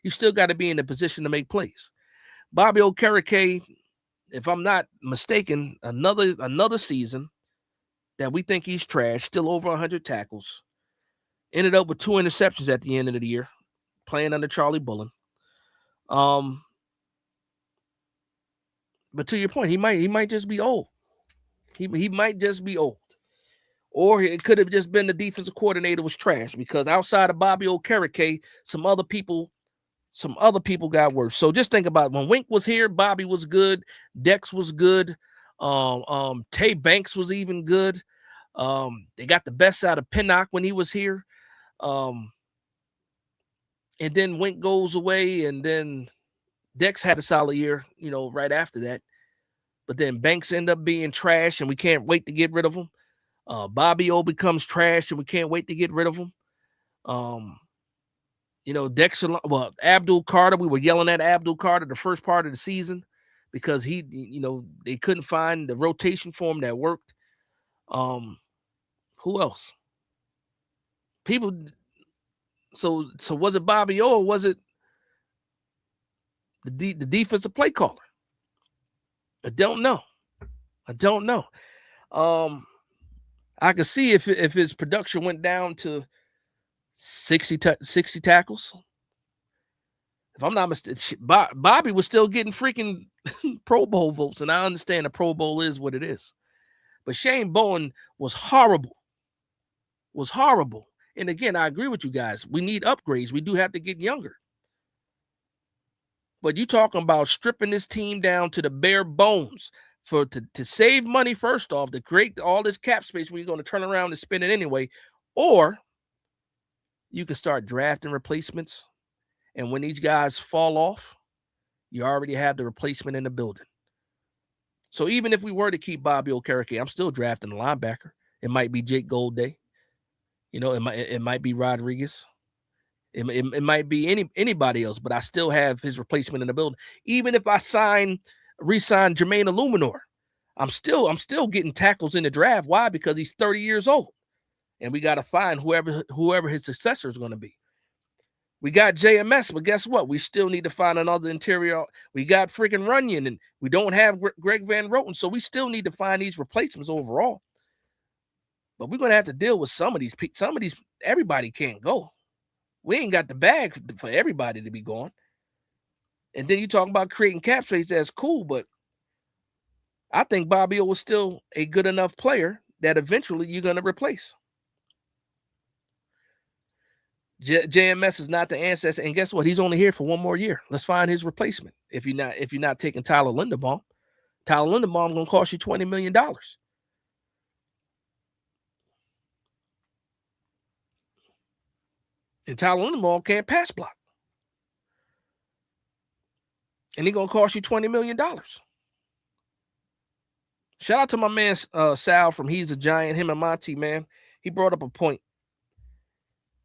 You still got to be in a position to make plays. Bobby Okereke, if I'm not mistaken, another season that we think he's trash, still over 100 tackles, ended up with 2 interceptions at the end of the year, playing under Charlie Bullen. But to your point, he might just be old. He might just be old. Or it could have just been the defensive coordinator was trash, because outside of Bobby Okereke, some other people got worse. So just think about it. When Wink was here, Bobby was good. Dex was good. Tay Banks was even good. They got the best out of Pinnock when he was here. And then Wink goes away, and then Dex had a solid year, right after that. But then Banks end up being trash, and we can't wait to get rid of him. Bobby O becomes trash, and we can't wait to get rid of him. Dexter, Abdul Carter, we were yelling at Abdul Carter the first part of the season because they couldn't find the rotation for him that worked. Who else? People. So was it Bobby O or was it the defensive play caller? I don't know. I could see if his production went down to 60 tackles. If I'm not mistaken, Bobby was still getting freaking Pro Bowl votes, and I understand the Pro Bowl is what it is. But Shane Bowen was horrible. And again, I agree with you guys. We need upgrades. We do have to get younger. But you talking about stripping this team down to the bare bones to save money, first off, to create all this cap space where you're going to turn around and spend it anyway. Or you can start drafting replacements. And when these guys fall off, you already have the replacement in the building. So even if we were to keep Bobby Okereke, I'm still drafting a linebacker. It might be Jake Goldday. It might be Rodriguez. It might be anybody else, but I still have his replacement in the building. Even if I re-sign Jermaine Eluemunor, I'm still getting tackles in the draft. Why? Because he's 30 years old, and we got to find whoever his successor is going to be. We got JMS, but guess what? We still need to find another interior. We got freaking Runyon, and we don't have Greg Van Roten, so we still need to find these replacements overall. But we're going to have to deal with some of these. Everybody can't go. We ain't got the bag for everybody to be gone. And then you talk about creating cap space. That's cool, but I think Bobby O was still a good enough player that eventually you're going to replace. JMS is not the ancestor, and guess what? He's only here for one more year. Let's find his replacement. If you're not taking Tyler Linderbaum going to cost you $20 million. And Tyler Linderbaum can't pass block. And he's going to cost you $20 million. Shout out to my man Sal from He's a Giant, him and Monty, man. He brought up a point.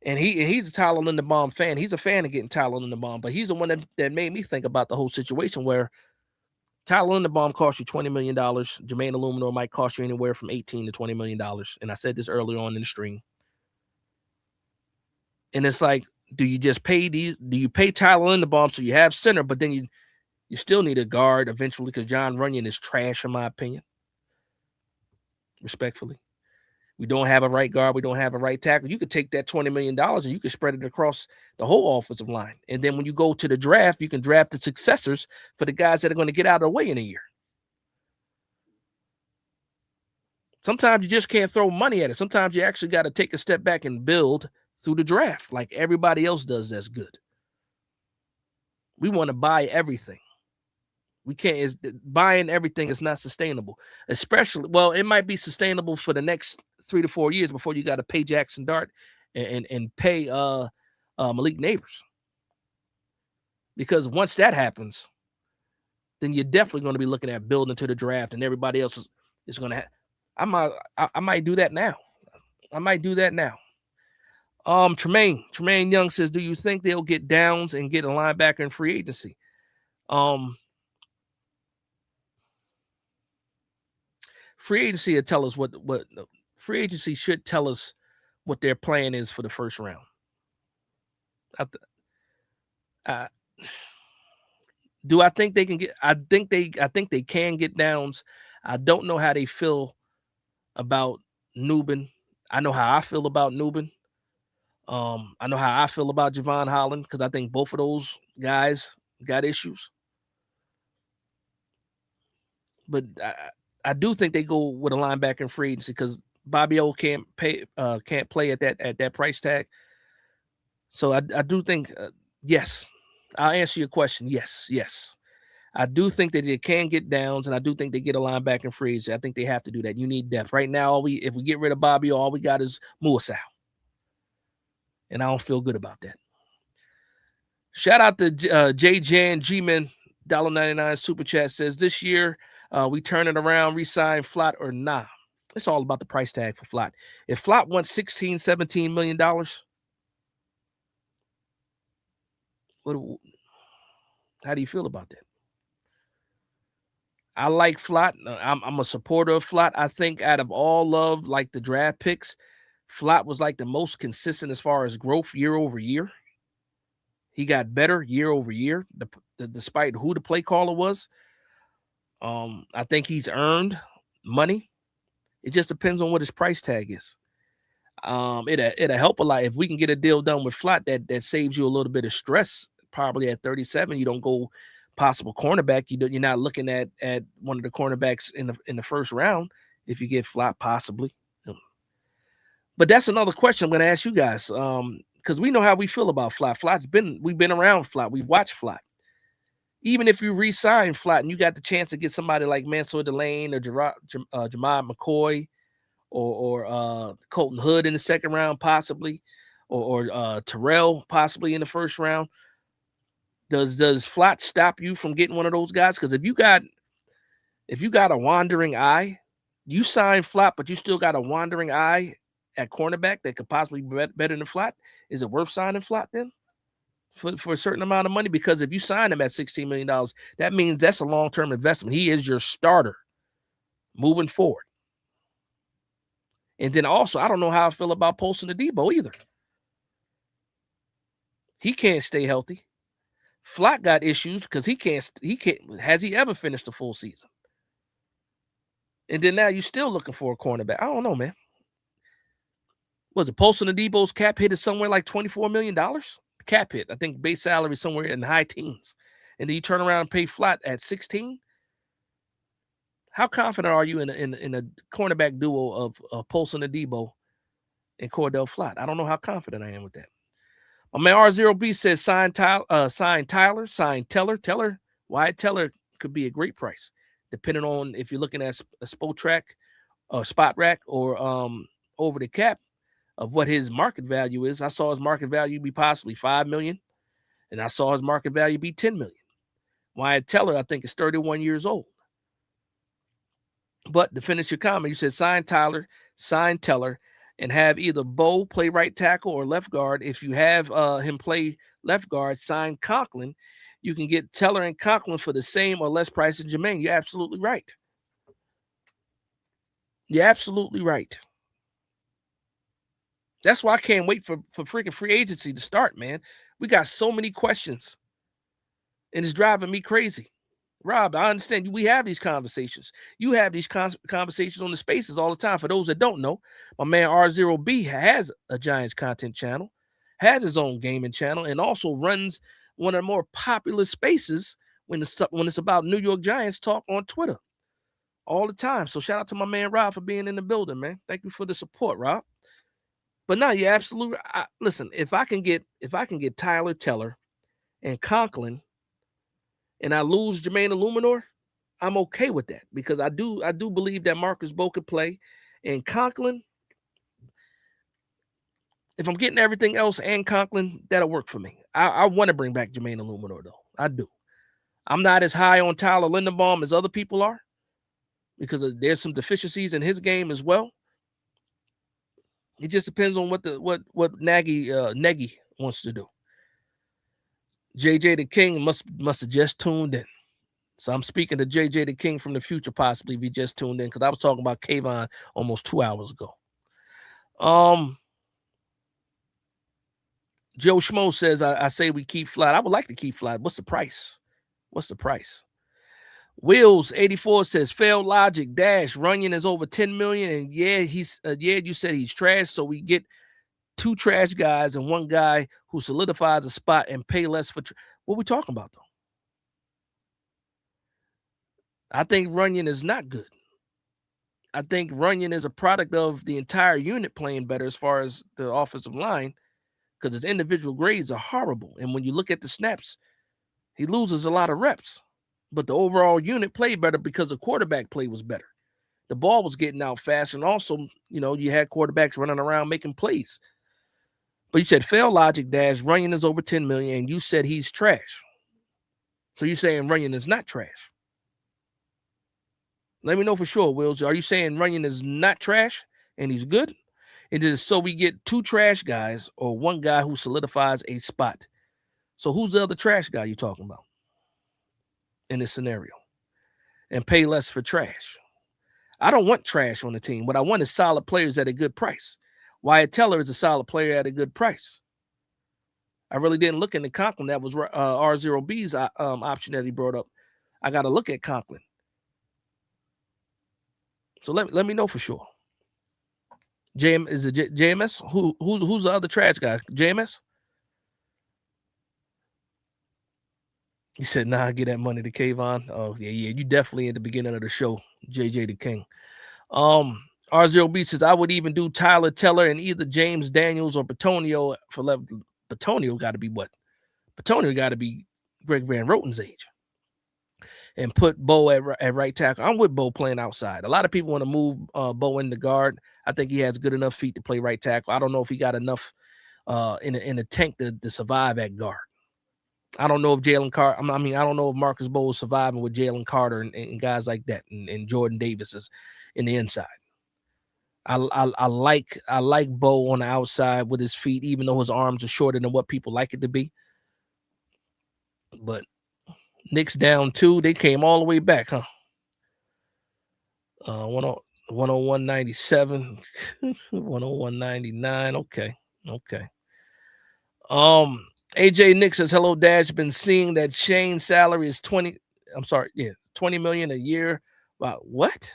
And he's a Tyler Linderbaum fan. He's a fan of getting Tyler Linderbaum, but he's the one that made me think about the whole situation where Tyler Linderbaum costs you $20 million. Jermaine Eluemunor might cost you anywhere from $18 to $20 million. And I said this earlier on in the stream. And it's like, do you just pay these? Do you pay Tyler Linderbaum so you have center, but then you still need a guard eventually because John Runyon is trash in my opinion. Respectfully. We don't have a right guard. We don't have a right tackle. You could take that $20 million and you could spread it across the whole offensive line. And then when you go to the draft, you can draft the successors for the guys that are going to get out of the way in a year. Sometimes you just can't throw money at it. Sometimes you actually got to take a step back and build through the draft like everybody else does that's good. We want to buy everything. We can't. Buying everything is not sustainable, especially. Well, it might be sustainable for the next 3 to 4 years before you got to pay Jackson Dart and pay Malik Neighbors. Because once that happens, then you're definitely going to be looking at building to the draft, and everybody else is going to. I might do that now. Tremaine Young says, "Do you think they'll get Downs and get a linebacker in free agency?" Free agency will tell us what free agency should tell us what their plan is for the first round. Do I think they can get? I think they can get Downs. I don't know how they feel about Nubin. I know how I feel about Nubin. I know how I feel about Javon Holland because I think both of those guys got issues. But I do think they go with a linebacker in free agency because Bobby O can't play at that price tag. So I do think yes. I'll answer your question. Yes. I do think that they can get Downs, and I do think they get a linebacker in free agency. I think they have to do that. You need depth. Right now, if we get rid of Bobby, all we got is Muasau. And I don't feel good about that. Shout out to J Jan G-Man, $1.99 super chat says this year we turn it around, re-sign Flott or nah. It's all about the price tag for Flott. If Flott wants $16, $17 million, how do you feel about that? I like Flott. I'm a supporter of Flott. I think out of all of like the draft picks, Flott was like the most consistent as far as growth year over year. He got better year over year, despite who the play caller was. I think he's earned money. It just depends on what his price tag is. It'll help a lot if we can get a deal done with Flott that saves you a little bit of stress. Probably at 37, you don't go possible cornerback. You're not looking at one of the cornerbacks in the first round if you get Flott possibly. But that's another question I'm going to ask you guys. Because we know how we feel about Flott. We've been around Flott. We've watched Flott. Even if you re-sign Flott and you got the chance to get somebody like Mansour Delane or Jamad McCoy or Colton Hood in the second round, possibly, or Terrell possibly in the first round, does Flott stop you from getting one of those guys? Because if you got a wandering eye, you sign Flott, but you still got a wandering eye at cornerback that could possibly be better than Flott. Is it worth signing Flott then for a certain amount of money? Because if you sign him at $16 million, that means that's a long-term investment. He is your starter moving forward. And then also, I don't know how I feel about Positional Thibodeaux either. He can't stay healthy. Flott got issues because he can't. Has he ever finished a full season? And then now you're still looking for a cornerback. I don't know, man. Was it Positional Thibodeaux's cap hit is somewhere like $24 million? Cap hit. I think base salary somewhere in the high teens. And then you turn around and pay Flott at 16. How confident are you in a cornerback duo of Positional Thibodeaux and Cordell Flott? I don't know how confident I am with that. My man R0B says sign Tyler, sign Teller. Wyatt Teller could be a great price, depending on if you're looking at a spot rack or over the cap of what his market value is. I saw his market value be possibly $5 million, and I saw his market value be $10 million. Wyatt Teller, I think, is 31 years old. But to finish your comment, you said sign Tyler, sign Teller, and have either Bo play right tackle or left guard. If you have him play left guard, sign Conklin. You can get Teller and Conklin for the same or less price than Jermaine. You're absolutely right. You're absolutely right. That's why I can't wait for freaking free agency to start, man. We got so many questions, and it's driving me crazy. Rob, I understand we have these conversations. You have these conversations on the spaces all the time. For those that don't know, my man R0B has a Giants content channel, has his own gaming channel, and also runs one of the more popular spaces when it's about New York Giants talk on Twitter all the time. So shout out to my man Rob for being in the building, man. Thank you for the support, Rob. But no, you absolutely listen. If I can get Tyler Teller and Conklin, and I lose Jermaine Eluemunor, I'm okay with that because I do believe that Marcus Bo could play, and Conklin. If I'm getting everything else and Conklin, that'll work for me. I want to bring back Jermaine Eluemunor though. I do. I'm not as high on Tyler Linderbaum as other people are because there's some deficiencies in his game as well. It just depends on what Nagy wants to do. JJ the King must have just tuned in. So I'm speaking to JJ the King from the future, possibly if he just tuned in, because I was talking about Kayvon almost 2 hours ago. Joe Schmo says, I say we keep Flott. I would like to keep Flott. What's the price? Wills 84 says failed logic dash Runyon is over 10 million, and you said he's trash, so we get 2 trash guys and 1 guy who solidifies a spot and pay less for what we talking about though. I think Runyon is not good. I think Runyon is a product of the entire unit playing better as far as the offensive line, because his individual grades are horrible, and when you look at the snaps, he loses a lot of reps. But the overall unit played better because the quarterback play was better. The ball was getting out faster, and also, you had quarterbacks running around making plays. But you said fail logic dash Runyon is over 10 million, and you said he's trash. So you're saying Runyon is not trash? Let me know for sure, Wills. Are you saying Runyon is not trash and he's good? It is so we get 2 trash guys or 1 guy who solidifies a spot. So who's the other trash guy you're talking about in this scenario? and pay less for trash. I don't want trash on the team. What I want is solid players at a good price. Wyatt Teller is a solid player at a good price. I really didn't look into Conklin. That was R0B's option that he brought up. I got to look at Conklin. So let me know for sure. Is it JMS? Who's the other trash guy? JMS? He said, nah, get that money to Kayvon. Oh, yeah. You definitely at the beginning of the show, JJ the King. R0B says, I would even do Tyler Teller and either James Daniels or Batonio for level. Batonio got to be what? Batonio got to be Greg Van Roten's age. And put Bo at right tackle. I'm with Bo playing outside. A lot of people want to move Bo in the guard. I think he has good enough feet to play right tackle. I don't know if he got enough in the tank to survive at guard. I don't know if Jalen Carter. I don't know if Marcus Bo is surviving with Jalen Carter and guys like that, and Jordan Davis is in the inside. I like Bo on the outside with his feet, even though his arms are shorter than what people like it to be. But Knicks down 2. They came all the way back, huh? 101.97, 101.99. Okay. AJ Nick says, hello, Dash. Been seeing that Shane's salary is 20 million a year. Wow, what?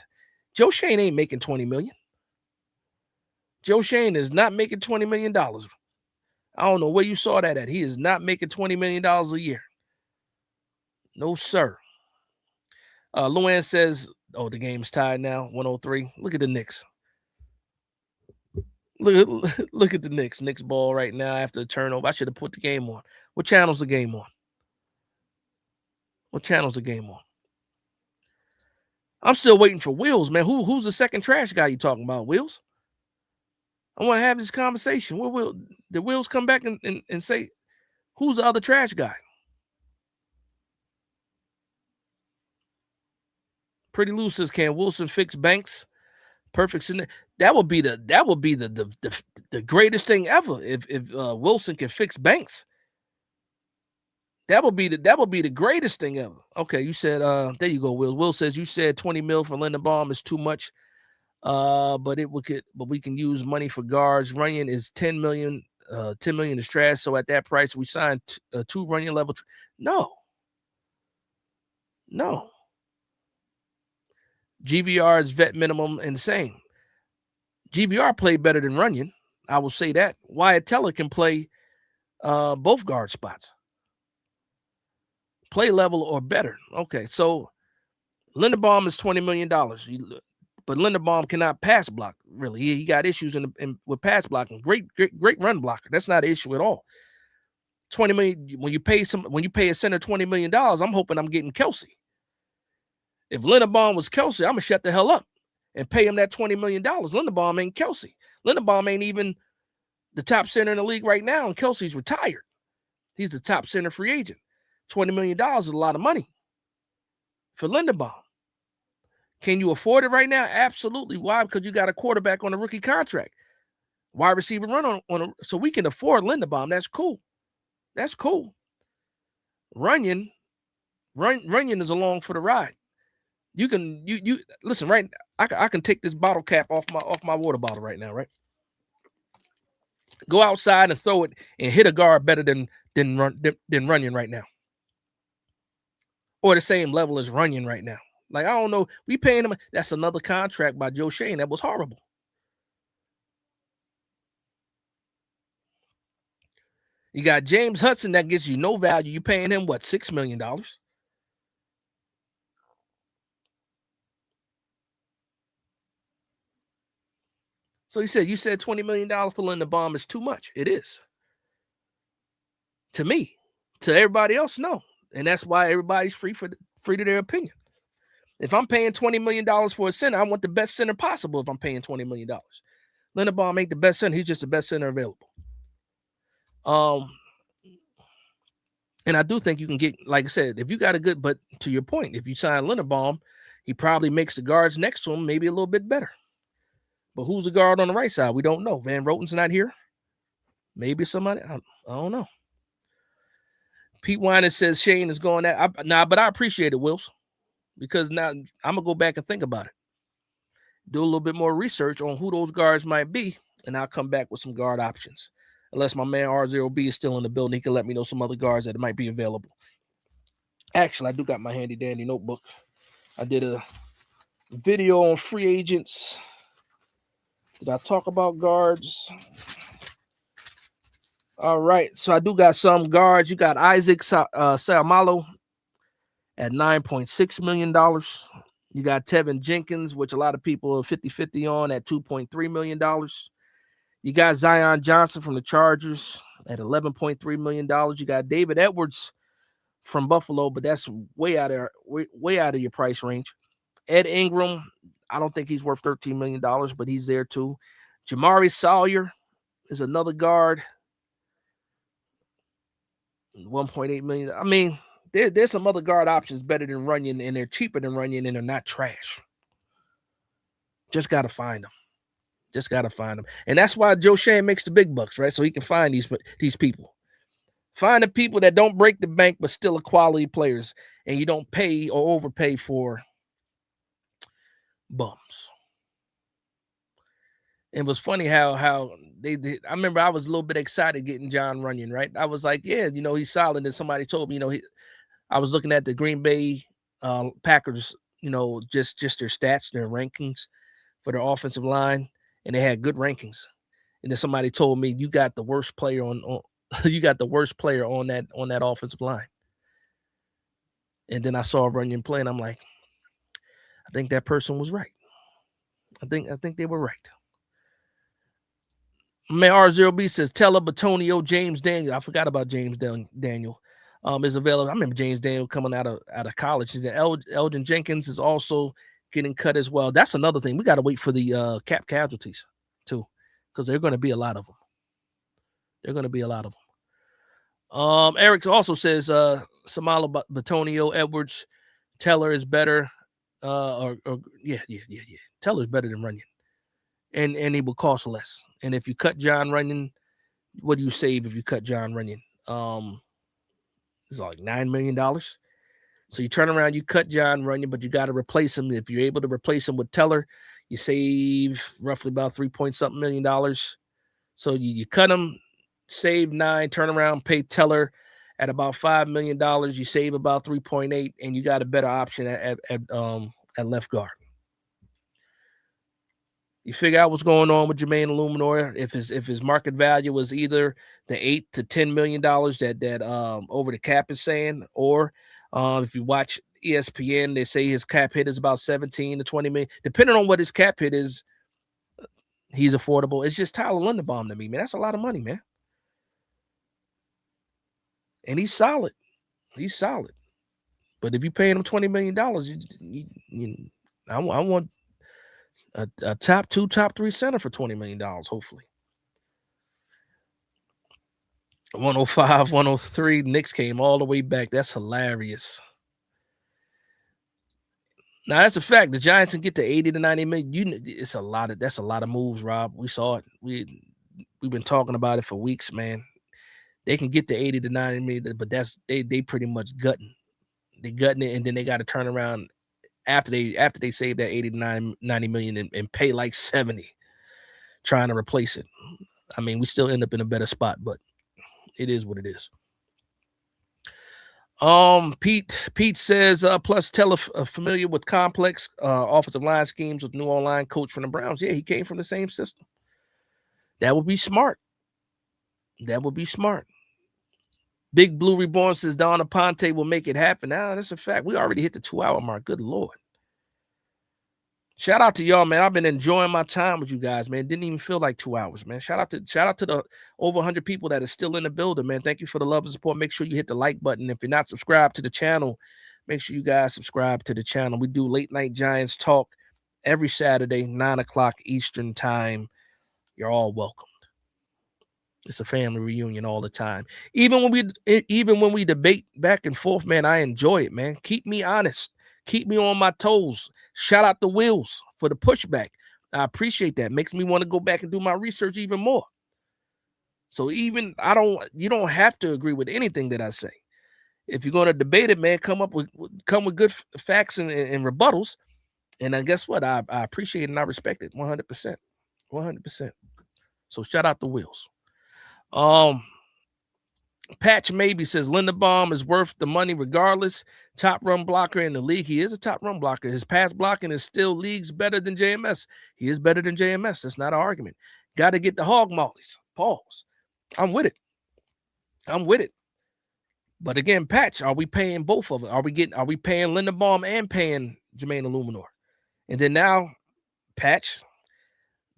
Joe Shane ain't making 20 million. Joe Shane is not making $20 million. I don't know where you saw that at. He is not making $20 million a year. No, sir. Luann says, the game's tied now, 103. Look at the Knicks. Look at the Knicks. Knicks ball right now after the turnover. I should have put the game on. What channel's the game on? I'm still waiting for Wills, man. Who's the second trash guy you talking about, Wills? I want to have this conversation. Did Wills come back and say, who's the other trash guy? Pretty Lou says, can Wilson fix Banks? Perfect. That would be the greatest thing ever if Wilson can fix Banks. That would be the greatest thing ever. Okay, you said there you go, Will. Will says you said 20 mil for Linderbaum is too much. But we can use money for guards. Runyon is 10 million. 10 million is trash. So at that price, we signed 2 Runyon level. No. GVR is vet minimum and same. GVR played better than Runyon. I will say that. Wyatt Teller can play both guard spots. Play level or better. Okay, so Linderbaum is $20 million. But Linderbaum cannot pass block, really. He got issues with pass blocking. Great run blocker. That's not an issue at all. $20 million. When you pay a center $20 million, I'm hoping I'm getting Kelsey. If Linderbaum was Kelsey, I'm gonna shut the hell up and pay him that $20 million. Linderbaum ain't Kelsey. Linderbaum ain't even the top center in the league right now, and Kelsey's retired. He's the top center free agent. $20 million is a lot of money for Linderbaum. Can you afford it right now? Absolutely. Why? Because you got a quarterback on a rookie contract. Wide receiver run so we can afford Linderbaum. That's cool. Runyon is along for the ride. You can listen right. I can take this bottle cap off my water bottle right now, right? Go outside and throw it and hit a guard better than Runyon right now, or the same level as Runyon right now. Like, I don't know. We paying him. That's another contract by Joe Shane. That was horrible. You got James Hudson that gets you no value. You paying him what, $6 million? So you said $20 million for Linderbaum is too much. It is. To me. To everybody else, no. And that's why everybody's free to their opinion. If I'm paying $20 million for a center, I want the best center possible if I'm paying $20 million. Linderbaum ain't the best center. He's just the best center available. And I do think you can get, like I said, if you got a good, but to your point, if you sign Linderbaum, he probably makes the guards next to him maybe a little bit better. But who's the guard on the right side? We don't know. Van Roten's not here. Maybe somebody. I don't know. Pete Weiner says Shane is going at. But I appreciate it, Wills. because now I'm gonna go back and think about it, do a little bit more research on who those guards might be, and I'll come back with some guard options. Unless my man R0B is still in the building, he can let me know some other guards that might be available. Actually, I do got my handy dandy notebook. I did a video on free agents. Did I talk about guards? All right, so I do got some guards. You got Isaac Seumalo at $9.6 million. You got Tevin Jenkins, which a lot of people are 50-50 on, at $2.3 million. You got Zion Johnson from the Chargers at $11.3 million. You got David Edwards from Buffalo, but that's way out of your price range. Ed Ingram, I don't think he's worth $13 million, but he's there too. Jamari Sawyer is another guard, $1.8 million. I mean, there's some other guard options better than Runyon, and they're cheaper than Runyon, and they're not trash. Just got to find them. And that's why Joe Shane makes the big bucks, right? So he can find these people. Find the people that don't break the bank but still are quality players, and you don't pay or overpay for bums. It was funny how they did. I remember I was a little bit excited getting John Runyon, right? I was like, yeah, he's solid. And somebody told me, I was looking at the Green Bay Packers, just their stats, their rankings for their offensive line, and they had good rankings. And then somebody told me, you got the worst player on that offensive line. And then I saw Runyon play, and I'm like, I think that person was right. I think they were right. Man, R0B says Teller, Batonio, James Daniel. I forgot about James Daniel. Is available. I remember James Daniel coming out of college. Elgin Jenkins is also getting cut as well. That's another thing. We got to wait for the cap casualties too, because there are going to be a lot of them. Eric also says Samala, Batonio, Edwards, Teller is better. Yeah. Teller's better than Runyon. And he will cost less. And if you cut John Runyon, what do you save if you cut John Runyon? It's like $9 million. So you turn around, you cut John Runyon, but you got to replace him. If you're able to replace him with Teller, you save roughly about $3-something million. So you cut him, save 9, turn around, pay Teller at about $5 million. You save about 3.8, and you got a better option at left guard. You figure out what's going on with Jermaine Eluemunor. If his market value was either the $8 to $10 million that over the cap is saying, or if you watch ESPN, they say his cap hit is about 17 to 20 million. Depending on what his cap hit is, he's affordable. It's just Tyler Linderbaum to me, man. That's a lot of money, man. And he's solid. But if you pay him $20 million, I want a top 2, top 3 center for $20 million, hopefully. 105, 103. Knicks came all the way back. That's hilarious. Now, that's a fact. The Giants can get to 80 to 90 million. That's a lot of moves, Rob. We saw it. We've been talking about it for weeks, man. They can get to 80 to 90 million, but they pretty much gutting. They gutting it, and then they got to turn around after they save that 80 to 90 million and pay like 70, trying to replace it. I mean, we still end up in a better spot, but it is what it is. Pete says, plus Teller familiar with complex offensive line schemes with new online coach from the Browns. Yeah, he came from the same system. That would be smart. Big Blue Reborn says Don Aponte will make it happen. Now, that's a fact. We already hit the 2-hour mark. Good Lord. Shout out to y'all, man. I've been enjoying my time with you guys, man. Didn't even feel like 2 hours, man. Shout out to the over 100 people that are still in the building, man. Thank you for the love and support. Make sure you hit the like button. If you're not subscribed to the channel, make sure you guys subscribe to the channel. We do Late Night Giants talk every Saturday, 9 o'clock Eastern time. You're all welcomed. It's a family reunion all the time. Even when we debate back and forth, man, I enjoy it, man. Keep me honest. Keep me on my toes. Shout out the Wills for the pushback. I appreciate that. Makes me want to go back and do my research even more. So you don't have to agree with anything that I say. if you're going to debate it, man, come with good facts and rebuttals. And then guess what? I appreciate it and I respect it 100%. 100%. So shout out the Wheels. Patch Maybe says Linderbaum is worth the money regardless. Top run blocker in the league. He is a top run blocker. His pass blocking is still leagues better than JMS. He is better than JMS. That's not an argument. Got to get the hog mollies. Pause. I'm with it. But again, Patch, are we paying both of it? Are we paying Linderbaum and paying Jermaine Eluemunor? And then now, Patch,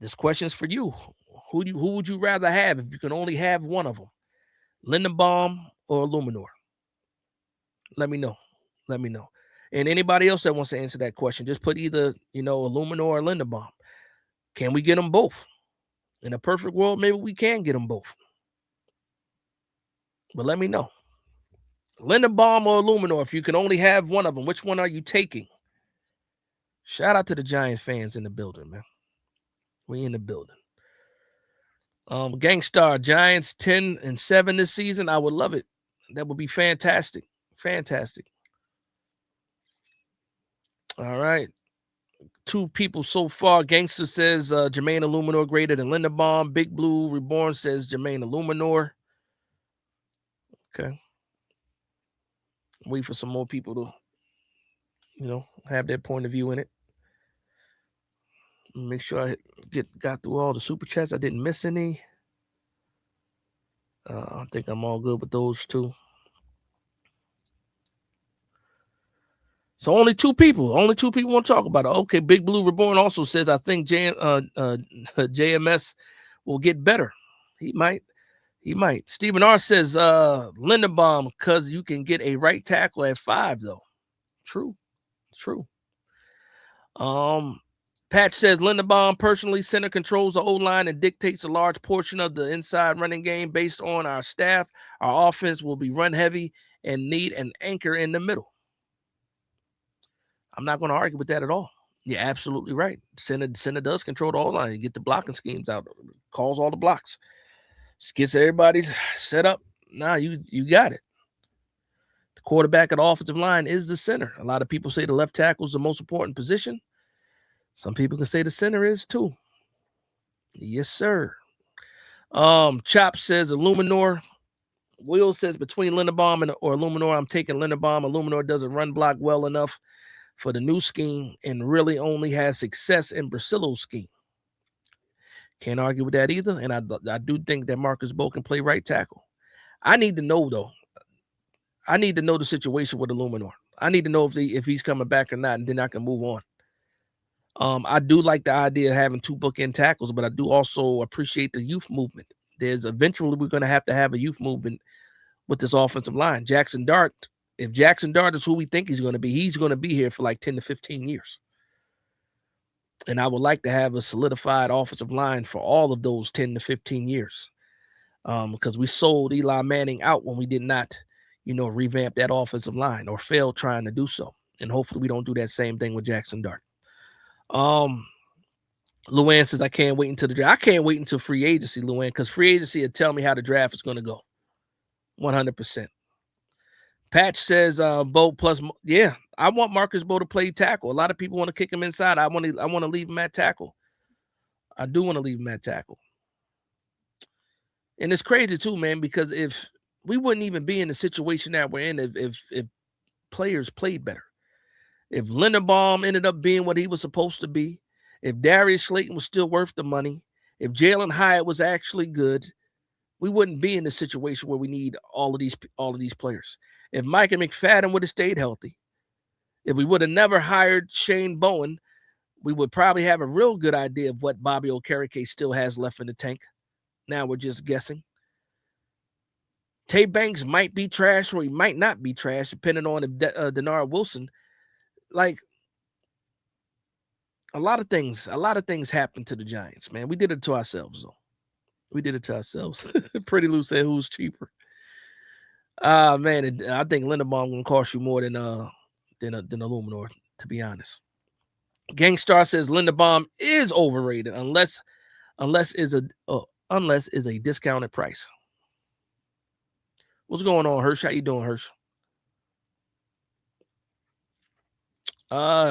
this question is for you. Who would you rather have if you can only have one of them? Linderbaum or Eluemunor? Let me know. And anybody else that wants to answer that question, just put either, Eluemunor or Linderbaum. Can we get them both? In a perfect world, maybe we can get them both. But let me know. Linderbaum or Eluemunor, if you can only have one of them, which one are you taking? Shout out to the Giants fans in the building, man. We in the building. Gangstar, Giants 10-7 this season. I would love it. That would be fantastic. Fantastic. All right. 2 people so far. Gangster says Jermaine Eluemunor greater than Linderbaum. Big Blue Reborn says Jermaine Eluemunor. Okay. Wait for some more people to, have their point of view in it. Make sure I got through all the super chats. I didn't miss any. I think I'm all good with those 2. So only 2 people. Only 2 people want to talk about it. Okay, Big Blue Reborn also says, I think JMS will get better. He might. Stephen R. says Linderbaum because you can get a right tackle at 5, though. True. Patch says Linderbaum personally center controls the O-line and dictates a large portion of the inside running game based on our staff. Our offense will be run heavy and need an anchor in the middle. I'm not going to argue with that at all. You're absolutely right. Center does control the O-line. You get the blocking schemes out, calls all the blocks, gets everybody set up. Now you got it. The quarterback at the offensive line is the center. A lot of people say the left tackle is the most important position. Some people can say the center is too. Yes, sir. Chop says Eluemunor. Will says between Linderbaum or Eluemunor, I'm taking Linderbaum. Eluemunor doesn't run block well enough for the new scheme and really only has success in Brasillo's scheme. Can't argue with that either. And I do think that Marcus Bo can play right tackle. I need to know, though. I need to know the situation with Eluemunor. I need to know if he's coming back or not, and then I can move on. I do like the idea of having 2 bookend tackles, but I do also appreciate the youth movement. Eventually we're going to have a youth movement with this offensive line. Jackson Dart, if Jackson Dart is who we think he's going to be here for like 10 to 15 years. And I would like to have a solidified offensive line for all of those 10 to 15 years. Because we sold Eli Manning out when we did not, revamp that offensive line or failed trying to do so. And hopefully we don't do that same thing with Jackson Dart. Luann says, I can't wait until the draft. I can't wait until free agency, Luann, because free agency will tell me how the draft is going to go. 100%. Patch says, Bo plus, yeah, I want Marcus Bo to play tackle. A lot of people want to kick him inside. I want to leave him at tackle. I do want to leave him at tackle. And it's crazy too, man, because if we wouldn't even be in the situation that we're in if players played better. If Linderbaum ended up being what he was supposed to be, if Darius Slayton was still worth the money, if Jalen Hyatt was actually good, we wouldn't be in the situation where we need all of these players. If Micah McFadden would have stayed healthy, if we would have never hired Shane Bowen, we would probably have a real good idea of what Bobby Okereke still has left in the tank. Now we're just guessing. Tay Banks might be trash or he might not be trash, depending on if Denard Wilson. Like, a lot of things happened to the Giants, man. We did it to ourselves, though. We did it to ourselves. Pretty Lou said, who's cheaper? Man, I think Linderbaum gonna cost you more than Eluemunor, to be honest. Gangstar says Linderbaum is overrated unless is a discounted price. What's going on, Hirsch? How you doing, Hirsch?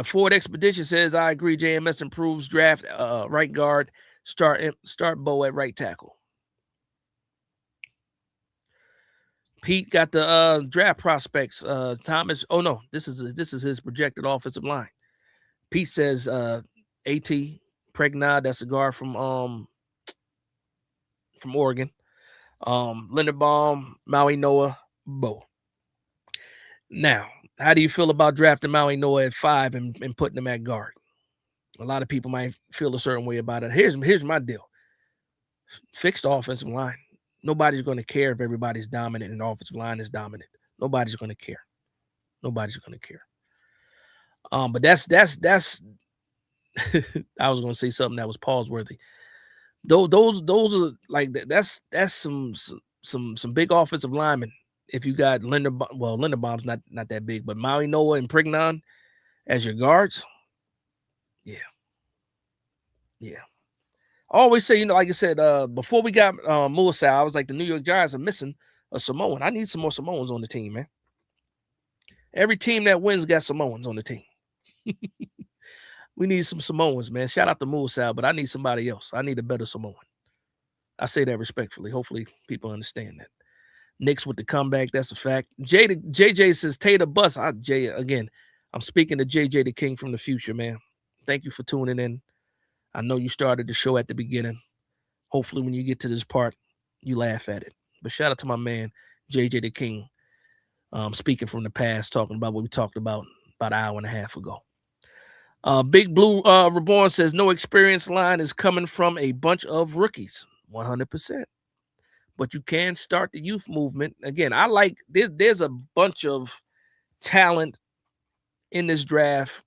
Ford Expedition says, I agree. JMS improves draft right guard. Start Bo at right tackle. Pete got the draft prospects. Thomas. Oh no, this is his projected offensive line. Pete says AT Pregnard, that's a guard from Oregon. Linderbaum, Maui Noah, Bo. Now, how do you feel about drafting Maui Noah at 5 and putting him at guard? A lot of people might feel a certain way about it. Here's my deal. Fix the offensive line. Nobody's going to care if everybody's dominant and the offensive line is dominant. Nobody's going to care. Nobody's going to care. But that's I was going to say something that was pause worthy. Those are like that's some big offensive linemen. If you got Linderbaum, well, Linderbaum's not that big, but Maui Noah and Prignon as your guards, yeah. I always say, like I said, before we got Musa, I was like, the New York Giants are missing a Samoan. I need some more Samoans on the team, man. Every team that wins got Samoans on the team. We need some Samoans, man. Shout out to Musa, but I need somebody else. I need a better Samoan. I say that respectfully. Hopefully people understand that. Knicks with the comeback, that's a fact. JJ says, Tater bus. Jay, again, I'm speaking to JJ the King from the future, man. Thank you for tuning in. I know you started the show at the beginning. Hopefully when you get to this part, you laugh at it. But shout out to my man, JJ the King, speaking from the past, talking about what we talked about an hour and a half ago. Big Blue Reborn says, no experience line is coming from a bunch of rookies. 100%. But you can start the youth movement. Again, I like there's a bunch of talent in this draft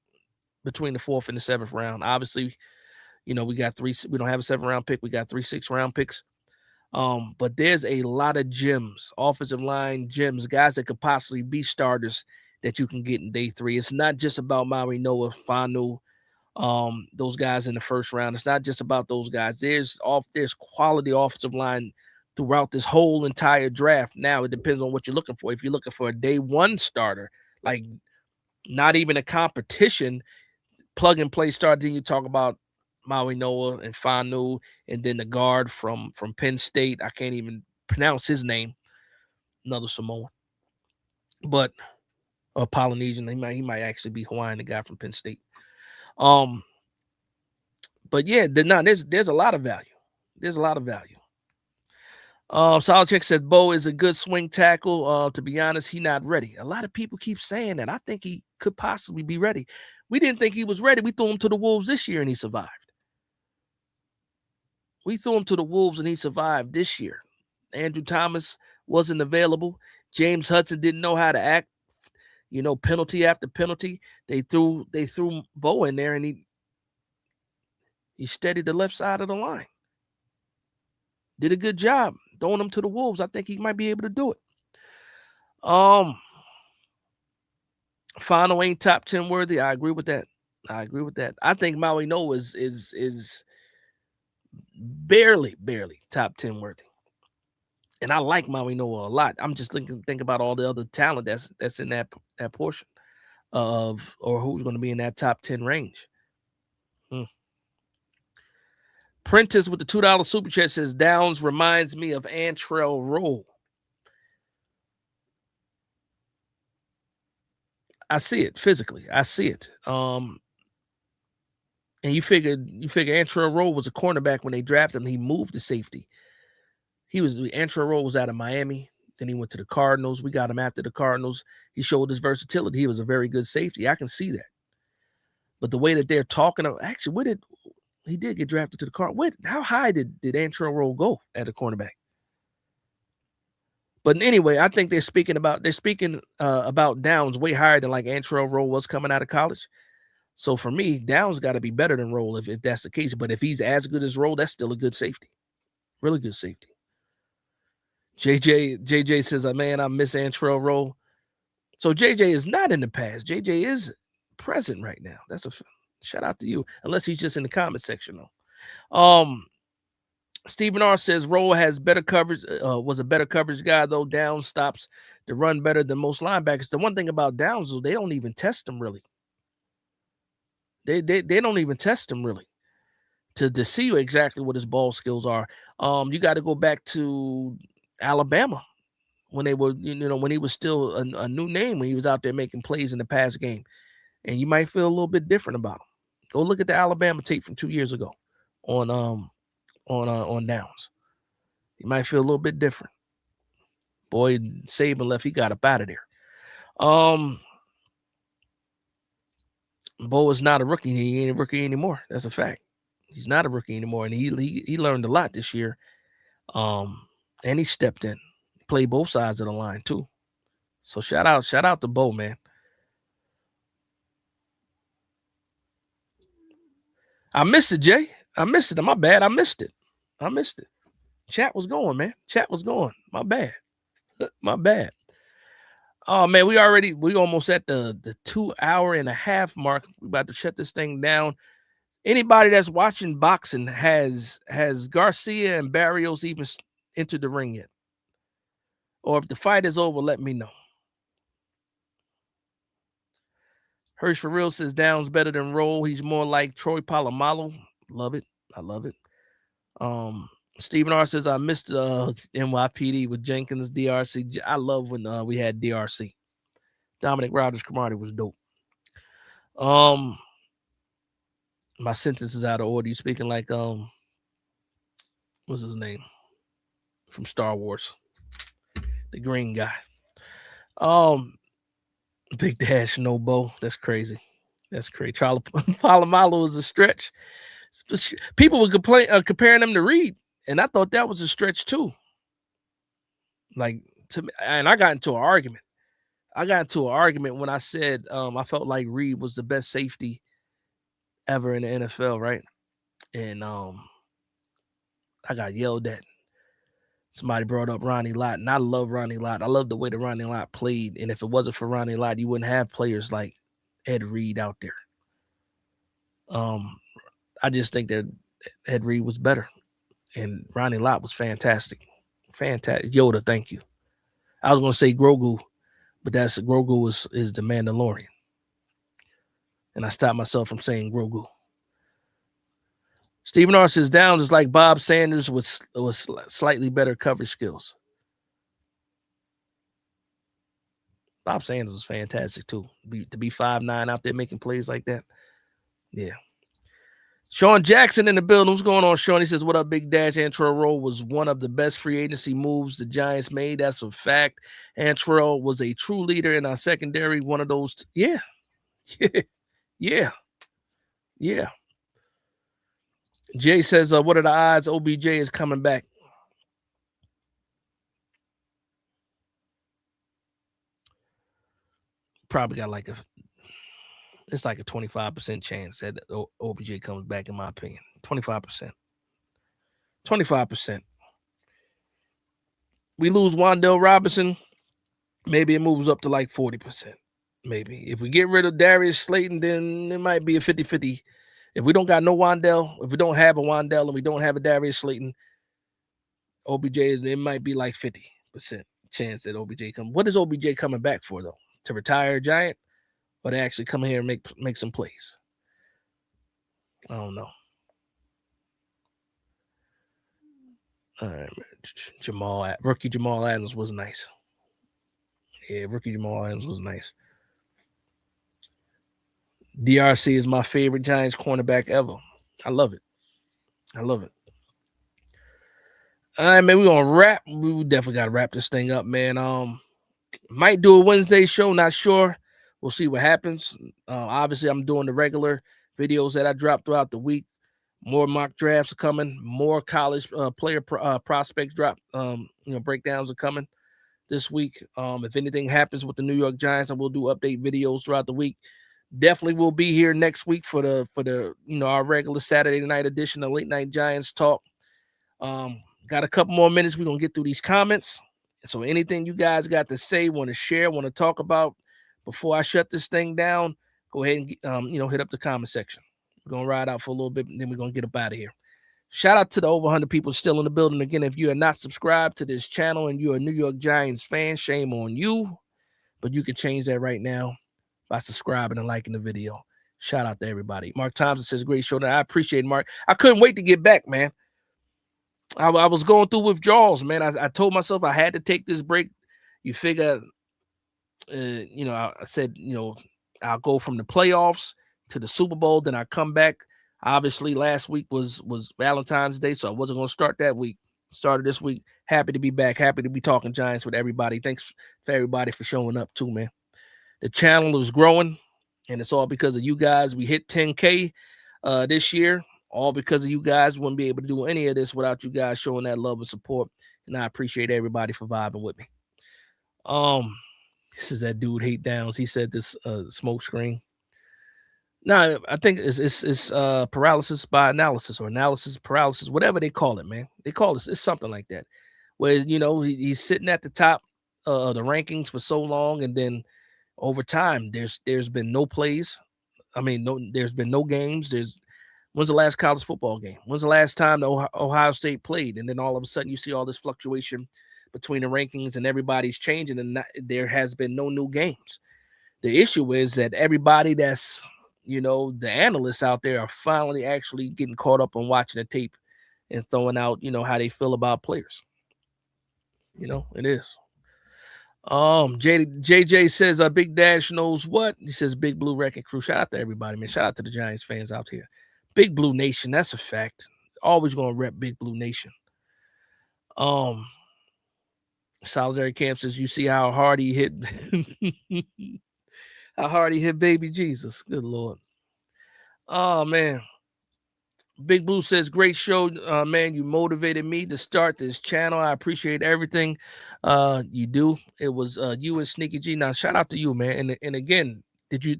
between the 4th and the 7th round. Obviously, we got 3. We don't have a 7th round pick. We got 3 6th round picks. But there's a lot of gems, offensive line gems, guys that could possibly be starters that you can get in day 3. It's not just about Maui Noah, Fanu, those guys in the 1st round. It's not just about those guys. There's quality offensive line throughout this whole entire draft. Now it depends on what you're looking for. If you're looking for a day 1 starter, like not even a competition, plug and play starter, then you talk about Maui Noah and Fanu, and then the guard from Penn State. I can't even pronounce his name. Another Samoan, but a Polynesian. He might actually be Hawaiian. The guy from Penn State. But yeah, there's a lot of value. There's a lot of value. Solid Check said Bo is a good swing tackle. To be honest, he's not ready. A lot of people keep saying that. I think he could possibly be ready. We didn't think he was ready. We threw him to the Wolves this year and he survived. We threw him to the Wolves and he survived this year. Andrew Thomas wasn't available. James Hudson didn't know how to act. Penalty after penalty. They threw Bo in there and he steadied the left side of the line. Did a good job throwing him to the Wolves. I think he might be able to do it. Final ain't top 10 worthy. I agree with that. I think Maui Noah is barely top 10 worthy. And I like Maui Noah a lot. I'm just think about all the other talent that's in that portion of, or who's going to be in that top 10 range. Prentice with the $2 super chat says Downs reminds me of Antrell Roll. I see it physically. I see it. And you figure Antrell Roll was a cornerback when they drafted him. He moved to safety. Antrell Roll was out of Miami. Then he went to the Cardinals. We got him after the Cardinals. He showed his versatility. He was a very good safety. I can see that. But the way that they're talking, actually, he did get drafted to the Cardinals. How high did Antrell Roll go at a cornerback? But anyway, I think they're speaking about Downs way higher than like Antrell Roll was coming out of college. So for me, Downs got to be better than Roll if that's the case. But if he's as good as Roll, that's still a good safety. Really good safety. JJ says, man, I miss Antrell Roll. So JJ is not in the past. JJ is present right now. That's a shout out to you, unless he's just in the comment section though. Stephen R says Roll has better coverage, was a better coverage guy, though. Downs stops the run better than most linebackers. The one thing about Downs, though, they don't even test him really. They don't even test him really to see exactly what his ball skills are. You got to go back to Alabama when they were, when he was still a new name, when he was out there making plays in the pass game, and you might feel a little bit different about him. Go look at the Alabama tape from 2 years ago on downs. You might feel a little bit different. Boy, Saban left, he got up out of there. Bo is not a rookie. He ain't a rookie anymore. That's a fact. He's not a rookie anymore, and he learned a lot this year. And he stepped in, played both sides of the line too. So shout out to Bo, man. I missed it, Jay. I missed it. My bad. I missed it. Chat was going, man. Chat was going. My bad. My bad. Oh man, we almost at the 2 hour and a half mark. We're about to shut this thing down. Anybody that's watching boxing, has Garcia and Barrios even entered the ring yet? Or if the fight is over, let me know. Hirsch for real says Downs better than Roll. He's more like Troy Polamalu. Love it. I love it. Stephen R says I missed NYPD with Jenkins, DRC. I love when we had DRC. Dominic Rogers Cromartie was dope. My sentence is out of order. You speaking like what's his name from Star Wars? The green guy. Big Dash, no Bo. That's crazy. Polamalu is a stretch. People were comparing him to Reed, and I thought that was a stretch too. Like, to me, and I got into an argument. When I said I felt like Reed was the best safety ever in the NFL, right? And I got yelled at. Somebody brought up Ronnie Lott, and I love Ronnie Lott. I love the way that Ronnie Lott played, and if it wasn't for Ronnie Lott, you wouldn't have players like Ed Reed out there. I just think that Ed Reed was better, and Ronnie Lott was fantastic. Fantastic. Yoda, thank you. I was going to say Grogu, but Grogu is the Mandalorian. And I stopped myself from saying Grogu. Stephen R says Downs is like Bob Sanders with slightly better coverage skills. Bob Sanders was fantastic too. To be 5'9" out there making plays like that. Yeah. Sean Jackson in the building. What's going on, Sean? He says, what up, Big Dash? Antrell Roll was one of the best free agency moves the Giants made. That's a fact. Antrell was a true leader in our secondary. One of those. Yeah. Jay says, what are the odds OBJ is coming back? Probably got it's like a 25% chance that OBJ comes back, in my opinion. 25%. 25%. We lose Wan'Dale Robinson, maybe it moves up to like 40%. Maybe. If we get rid of Darius Slayton, then it might be a 50-50. If we don't got no Wan'Dale, if we don't have a Wan'Dale and we don't have a Darius Slayton, OBJ, it might be like 50% chance that OBJ comes. What is OBJ coming back for, though? To retire a Giant? Or to actually come here and make some plays? I don't know. All right, rookie Jamal Adams was nice. Yeah, rookie Jamal Adams was nice. DRC is my favorite Giants cornerback ever. I love it. All right, man, we're going to wrap. We definitely got to wrap this thing up, man. Might do a Wednesday show, not sure. We'll see what happens. Obviously, I'm doing the regular videos that I drop throughout the week. More mock drafts are coming. More college player prospects drop. Breakdowns are coming this week. If anything happens with the New York Giants, I will do update videos throughout the week. Definitely will be here next week for the our regular Saturday night edition of Late Night Giants Talk. Got a couple more minutes. We're gonna get through these comments. So anything you guys got to say, want to share, want to talk about before I shut this thing down, go ahead and hit up the comment section. We're gonna ride out for a little bit, and then we're gonna get up out of here. Shout out to the over 100 people still in the building. Again, if you are not subscribed to this channel and you're a New York Giants fan, shame on you. But you can change that right now by subscribing and liking the video. Shout out to everybody. Mark Thompson says, great show. I appreciate it, Mark. I couldn't wait to get back, man. I was going through withdrawals, man. I told myself I had to take this break. You figure, I said, I'll go from the playoffs to the Super Bowl, then I come back. Obviously, last week was Valentine's Day, so I wasn't going to start that week. Started this week. Happy to be back. Happy to be talking Giants with everybody. Thanks for everybody for showing up too, man. The channel is growing, and it's all because of you guys. We hit 10K this year, all because of you guys. Wouldn't be able to do any of this without you guys showing that love and support, and I appreciate everybody for vibing with me. This is that dude Hate Downs. He said this smoke screen. No, I think it's paralysis by analysis or analysis paralysis, whatever they call it, man. They call it, it's something like that. Where, he's sitting at the top of the rankings for so long, and then over time, there's been no plays. I mean, there's been no games. When's the last college football game? When's the last time the Ohio State played? And then all of a sudden you see all this fluctuation between the rankings and everybody's changing, and there has been no new games. The issue is that everybody that's, the analysts out there are finally actually getting caught up on watching the tape and throwing out, how they feel about players. It is. JJ says Big Dash knows what. He says Big Blue Wrecking Crew. Shout out to everybody, man. Shout out to the Giants fans out here. Big Blue Nation, that's a fact. Always gonna rep Big Blue Nation. Solitary Camp says, you see how hard he hit how hard he hit baby Jesus. Good Lord. Oh man. Big Blue says, great show, man. You motivated me to start this channel. I appreciate everything you do. It was you and Sneaky G. Now, shout out to you, man. And again,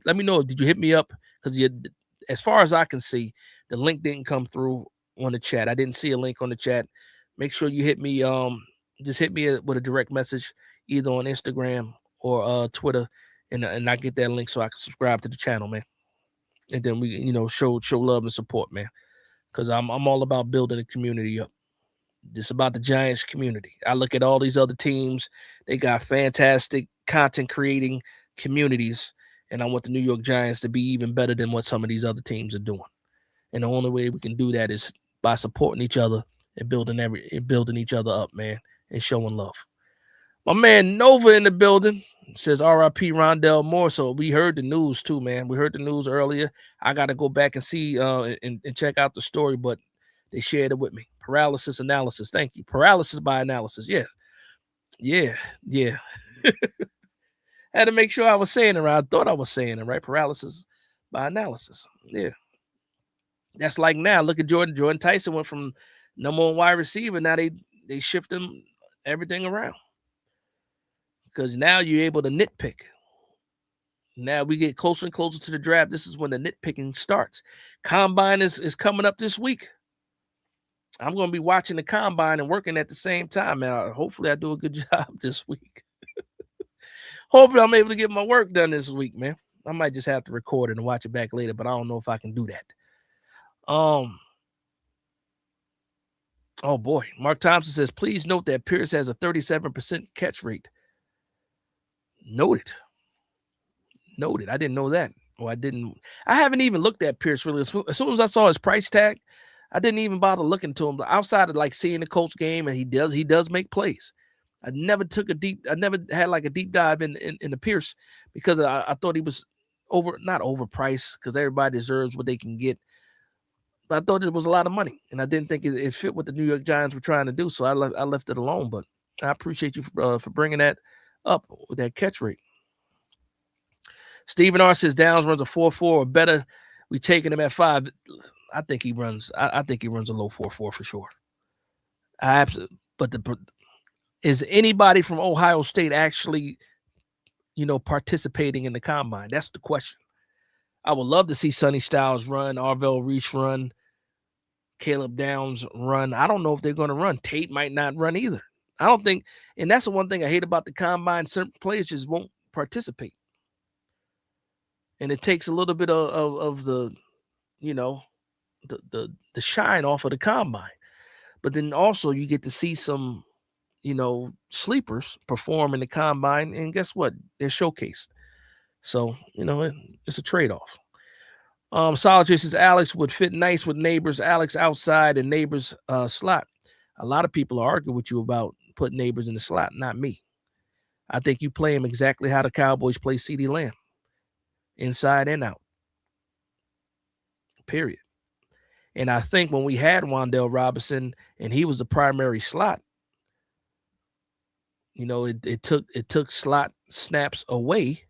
let me know, did you hit me up? Because as far as I can see, the link didn't come through on the chat. I didn't see a link on the chat. Make sure you hit me. Just hit me with a direct message, either on Instagram or Twitter, and I get that link so I can subscribe to the channel, man. And then we, show love and support, man. Because I'm all about building a community up. It's about the Giants community. I look at all these other teams. They got fantastic content creating communities. And I want the New York Giants to be even better than what some of these other teams are doing. And the only way we can do that is by supporting each other and building each other up, man, and showing love. My man Nova in the building says R.I.P. Rondell Moore. So we heard the news too, man. We heard the news earlier. I got to go back and see and check out the story, but they shared it with me. Paralysis analysis. Thank you. Paralysis by analysis. Yeah. Had to make sure I was saying it right. I thought I was saying it right. Paralysis by analysis. Yeah. That's like now. Look at Jordan. Jordan Tyson went from number one wide receiver. Now they shift him everything around. Because now you're able to nitpick. Now we get closer and closer to the draft. This is when the nitpicking starts. Combine is coming up this week. I'm going to be watching the combine and working at the same time. Now, hopefully I do a good job this week. Hopefully I'm able to get my work done this week, man. I might just have to record it and watch it back later, but I don't know if I can do that. Oh boy. Mark Thompson says, please note that Pierce has a 37% catch rate. Noted. I didn't know that. I haven't even looked at Pierce really. As soon as I saw his price tag, I didn't even bother looking to him. But outside of like seeing the Colts game, and he does make plays. I never had like a deep dive in the Pierce because I thought he was not overpriced, because everybody deserves what they can get. But I thought it was a lot of money, and I didn't think it fit what the New York Giants were trying to do. So I left it alone. But I appreciate you for bringing that up with that catch rate. Stephen R says Downs runs a 4.4 or better. We taking him at 5. I think he runs a low 4.4 for sure. But is anybody from Ohio State actually, participating in the combine? That's the question. I would love to see Sonny Styles run, Arvell Reese run, Caleb Downs run. I don't know if they're going to run. Tate might not run either. I don't think, and that's the one thing I hate about the combine. Certain players just won't participate. And it takes a little bit of the, the shine off of the combine. But then also you get to see some, sleepers perform in the combine. And guess what? They're showcased. So, it's a trade-off. Solid says Alex would fit nice with Neighbors. Alex outside and Neighbors slot. A lot of people are arguing with you about putting Neighbors in the slot, not me. I think you play him exactly how the Cowboys play CeeDee Lamb, inside and out. Period. And I think when we had Wan'Dale Robinson and he was the primary slot, you know, it took slot snaps away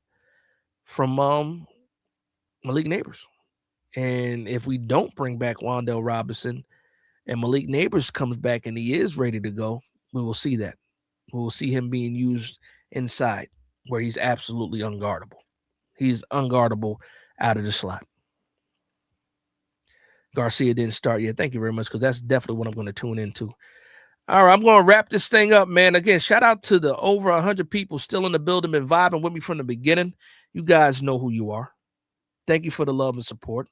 from Malik Neighbors. And if we don't bring back Wan'Dale Robinson and Malik Neighbors comes back and he is ready to go, we will see that. We will see him being used inside where he's absolutely unguardable. He's unguardable out of the slot. Garcia didn't start yet. Thank you very much, because that's definitely what I'm going to tune into. All right, I'm going to wrap this thing up, man. Again, shout out to the over 100 people still in the building and vibing with me from the beginning. You guys know who you are. Thank you for the love and support.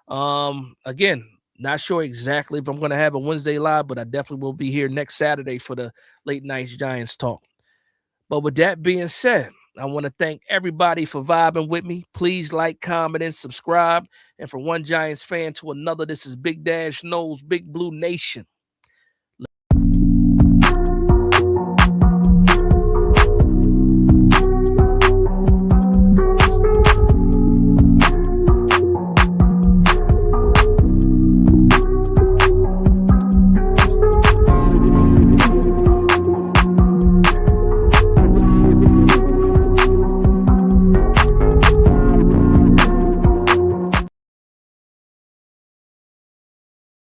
Again, not sure exactly if I'm going to have a Wednesday live, but I definitely will be here next Saturday for the Late Nights Giants talk. But with that being said, I want to thank everybody for vibing with me. Please like, comment, and subscribe. And from one Giants fan to another, this is Big Dash Knows Big Blue Nation.